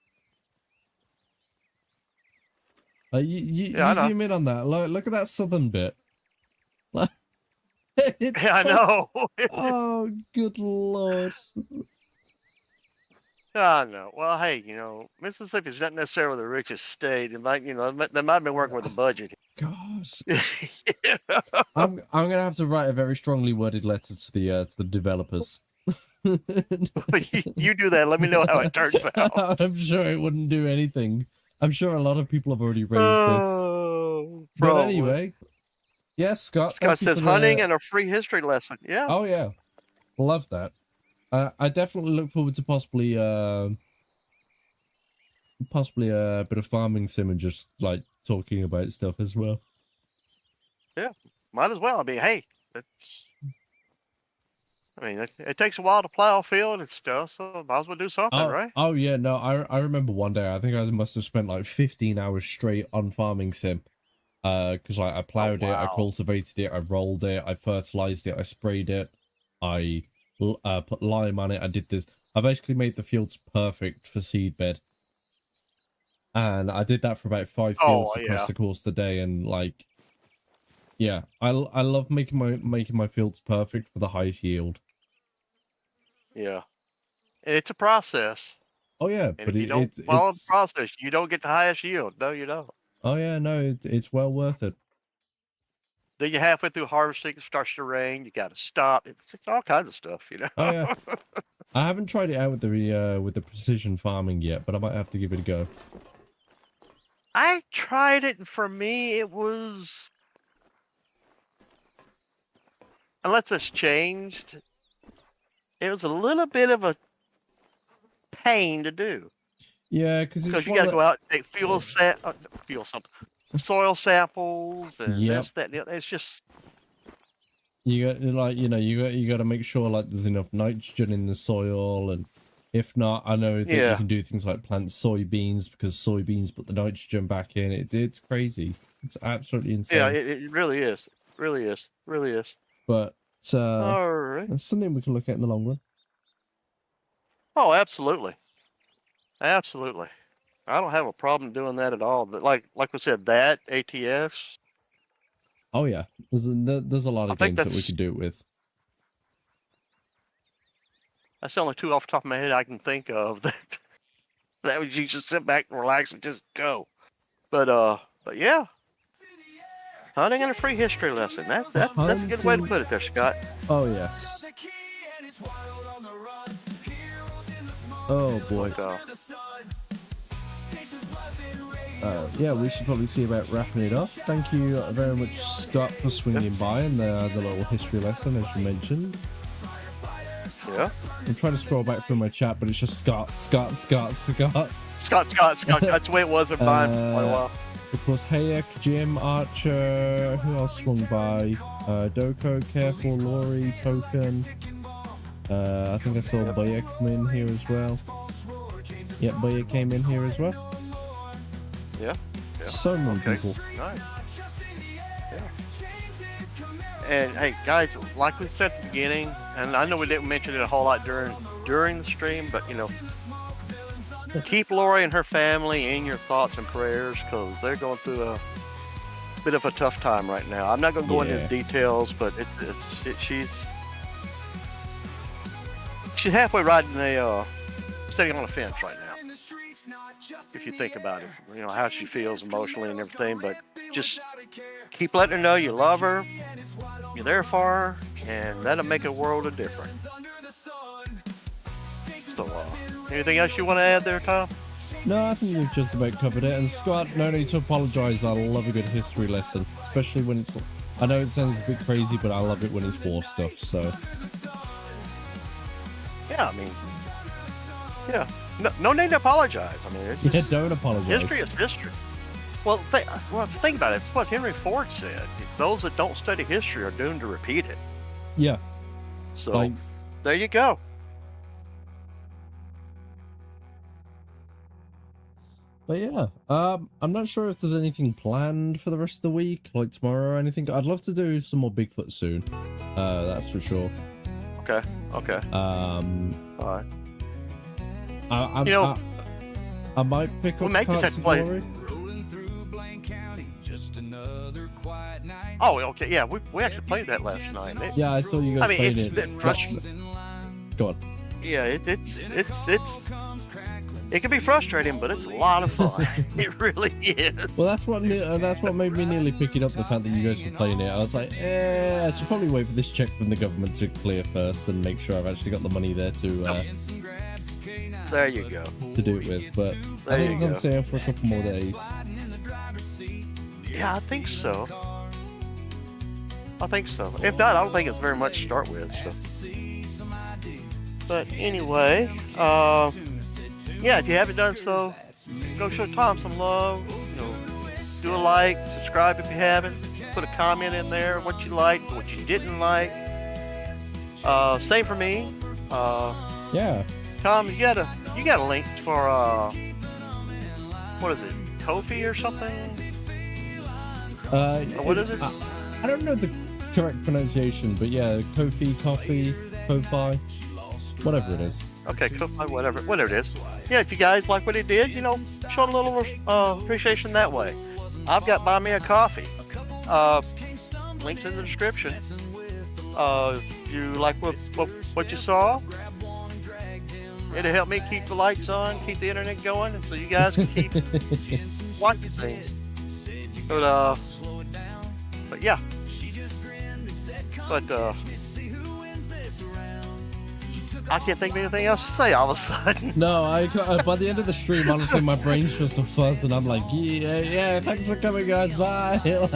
You I know. zoom in on that. Look at that southern bit. It's Yeah, I so- know. Oh, good lord. I know. Well, hey, Mississippi's not necessarily the richest state. It might, they might have been working with a budget. Gosh. Yeah. I'm gonna have to write a very strongly worded letter to the developers. You do that. Let me know how it turns out. I'm sure it wouldn't do anything. I'm sure a lot of people have already raised Oh, this. But probably. anyway, yes, Scott. Scott thank you says for the- hunting and a free history lesson. Yeah. Oh yeah, love that. I definitely look forward to possibly a bit of farming sim and just like talking about stuff as well. Might as well. I mean, hey, it takes a while to plow a field and stuff, so might as well do something, right? Oh yeah, no, I remember one day I think I must have spent like 15 hours straight on farming sim. Because I plowed it, I wow. cultivated it, I rolled it, I fertilized it, I sprayed it, I put lime on it, I did this. I basically made the fields perfect for seedbed. And I did that for about 5 fields across the course of the day, and like, yeah, I love making my fields perfect for the highest yield. Yeah. And it's a process. Oh yeah, And but if you don't it's follow the process, you don't get the highest yield. No, you don't. oh yeah, no, it's well worth it. Then you're halfway through harvesting, it starts to rain, you gotta stop. It's just all kinds of stuff, Oh yeah. I haven't tried it out with the precision farming yet, but I might have to give it a go. I tried it, and for me, it was, unless it's changed, it was a little bit of a pain to do. Yeah, because Because you got to go out and take soil samples and Yep. this, that, and the other. It's just, you got like you got to make sure like there's enough nitrogen in the soil, and if not, I know that you Yeah. can do things like plant soybeans because soybeans put the nitrogen back in. It's crazy. It's absolutely insane. yeah, it really is. Really is. Really is. But All right. that's something we can look at in the long run. Oh, absolutely. Absolutely. I don't have a problem doing that at all. But like we said, that ATS. Oh yeah, there's a lot I of think games that we that's- could do it with. That's the only two off the top of my head I can think of that would you just sit back and relax and just go. But yeah, hunting and a free history lesson. That's a good way to put it there, Scott. Oh yes. Oh boy. But, Yeah, we should probably see about wrapping it up. Thank you very much, Scott, for swinging by and the little history lesson, as you mentioned. yeah. I'm trying to scroll back through my chat, but it's just Scott. Scott. That's the way it was in mine for quite a while. Of course, Hayek, Jim, Archer. Who else swung by? Doko, Careful, Laurie, Token. I think I saw Boya come in here as well. Yep, Boya came in here as well. Yeah. So many people. Nice. Yeah. And hey, guys, like we said at the beginning, and I know we didn't mention it a whole lot during the stream, but keep Lori and her family in your thoughts and prayers because they're going through a bit of a tough time right now. I'm not going to go into details, but she's halfway riding sitting on a fence right now. If you think about it, how she feels emotionally and everything, but just keep letting her know you love her, you're there for her, and that'll make a world of difference. So, anything else you want to add there, Tom? No, I think you've just about covered it. And Scott, no need to apologize. I love a good history lesson, especially when it's. I know it sounds a bit crazy, but I love it when it's war stuff. So. Yeah, I mean, yeah, no need to apologize. I mean, it's just, don't apologize. History is history. Well, think about it. It's what Henry Ford said. Those that don't study history are doomed to repeat it. Yeah. So, there you go. But yeah, I'm not sure if there's anything planned for the rest of the week, like tomorrow or anything. I'd love to do some more Bigfoot soon. That's for sure. Okay. All right. I might pick up make this Carts have of to play. Glory. Oh, okay. Yeah, we actually played that last night. Yeah, I saw you guys playing it's it. been frustrating. Go on. Yeah, it can be frustrating, but it's a lot of fun. It really is. Well, that's what made me nearly pick it up. The fact that you guys were playing it, I was like, I should probably wait for this check from the government to clear first and make sure I've actually got the money there to. There you go. To do it with, but I think it's on sale for a couple more days. Yeah, I think so. If not, I don't think it's very much to start with. So. But anyway, yeah, if you haven't done so, go show Tom some love. Do a like, subscribe if you haven't. Put a comment in there, what you liked, what you didn't like. Same for me. Yeah. Tom, you got a link for what is it, Kofi or something? What is it? I don't know the correct pronunciation, but yeah, Kofi, Ko-Fi, whatever it is. Okay, Kofi, whatever it is. Yeah, if you guys like what he did, show him a little appreciation that way. I've got Buy Me a Coffee. Links in the description. If you like what you saw, it'll help me keep the lights on, keep the internet going, and so you guys can keep watching things. But yeah. But I can't think of anything else to say all of a sudden. No, by the end of the stream, honestly, my brain's just a fuzz, and I'm like, yeah, thanks for coming, guys, bye. Well,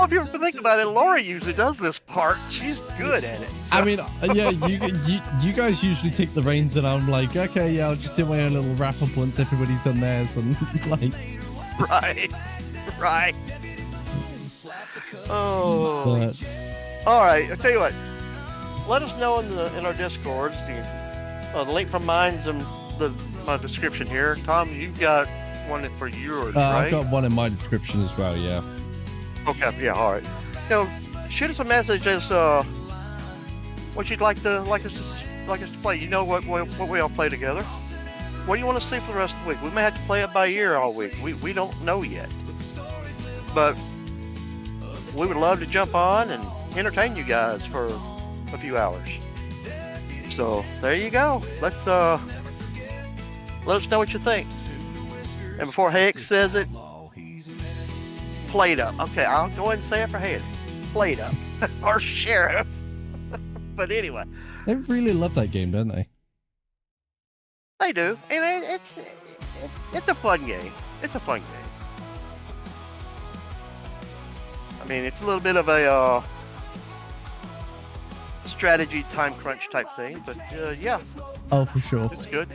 if you ever think about it, Lori usually does this part. She's good at it. So. I mean, yeah, you guys usually take the reins, and I'm like, okay, yeah, I'll just do my own little wrap up once everybody's done theirs, and like. Right. Oh. But, all right. I'll tell you what. Let us know in our Discords. The link from mine's in my description here. Tom, you've got one for yours, right? I've got one in my description as well. Yeah. Okay. Yeah. All right. Shoot us a message as what you'd like us to play. What we all play together. What do you want to see for the rest of the week? We may have to play it by ear all week. We don't know yet. But we would love to jump on and entertain you guys for a few hours. So there you go. Let's let us know what you think. And before Hayek says it, played up. Okay, I'll go ahead and say it for Hayek. Played up. Or Sheriff. But anyway. They really love that game, don't they? They do. And it's a fun game. It's a fun game. I mean, it's a little bit of a strategy time crunch type thing, but yeah. Oh, for sure. It's good.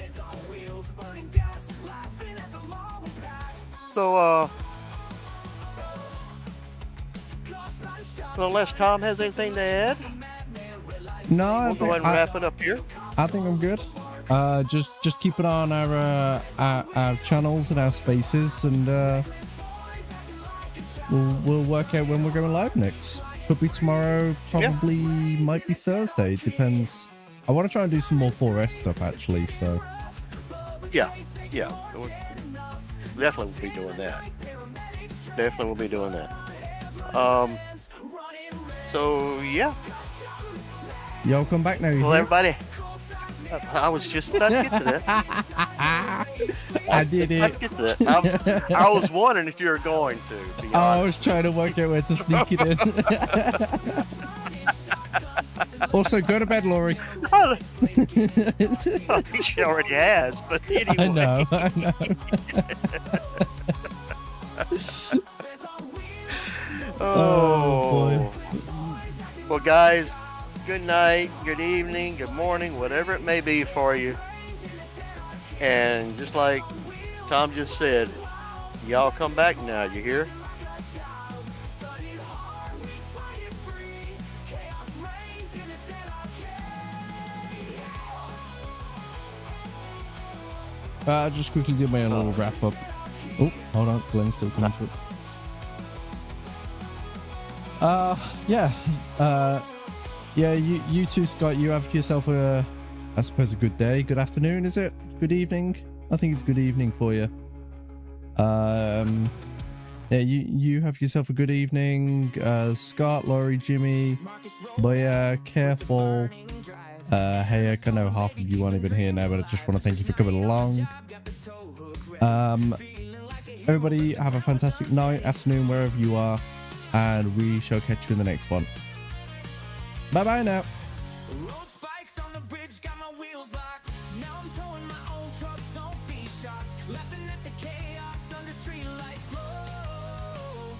So, unless Tom has anything to add, No, we'll go ahead and wrap it up here. I think I'm good. Just keep an eye on our channels and our spaces, and we'll work out when we're going live next. Could be tomorrow, probably might be Thursday. It depends. I want to try and do some more 4S stuff actually. So yeah, we'll definitely will be doing that. Definitely will be doing that. So yeah. Y'all come back now. Well, everybody. I was just about to get to that. I did it. I was wondering if you were going to. Be I was trying to work out where to sneak it in. Also, go to bed, Laurie. I think she already has, but anyway. I know. Oh boy. Well, guys, good night, good evening, good morning, whatever it may be for you. And just like Tom just said, y'all come back now, you hear? I'll just quickly do my own little wrap up. Oh, hold on, Glenn's still coming to it. Yeah, you too, Scott. You have yourself I suppose a good day, good afternoon, is it? Good evening? I think it's good evening for you. Yeah, you have yourself a good evening. Scott, Laurie, Jimmy, Boya, careful. Hey, I know half of you aren't even here now, but I just want to thank you for coming along. Everybody have a fantastic night, afternoon, wherever you are, and we shall catch you in the next one. Bye bye now. Road spikes on the bridge, got my wheels locked. Now I'm towing my own truck, don't be shocked. Laughing at the chaos under street lights glow.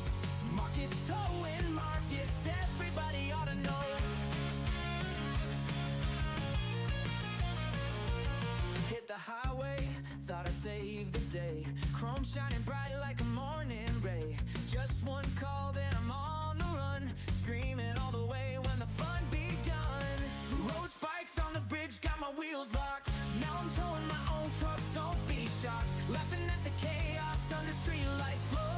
Marcus towing Marcus, everybody ought to know. Hit the highway, thought I'd save the day. Chrome shining bright like a morning ray. Just one call, then I'm on the run. Screaming all the way when the fun begun. Road spikes on the bridge, got my wheels locked. Now I'm towing my own truck, don't be shocked. Laughing at the chaos under street lights glow.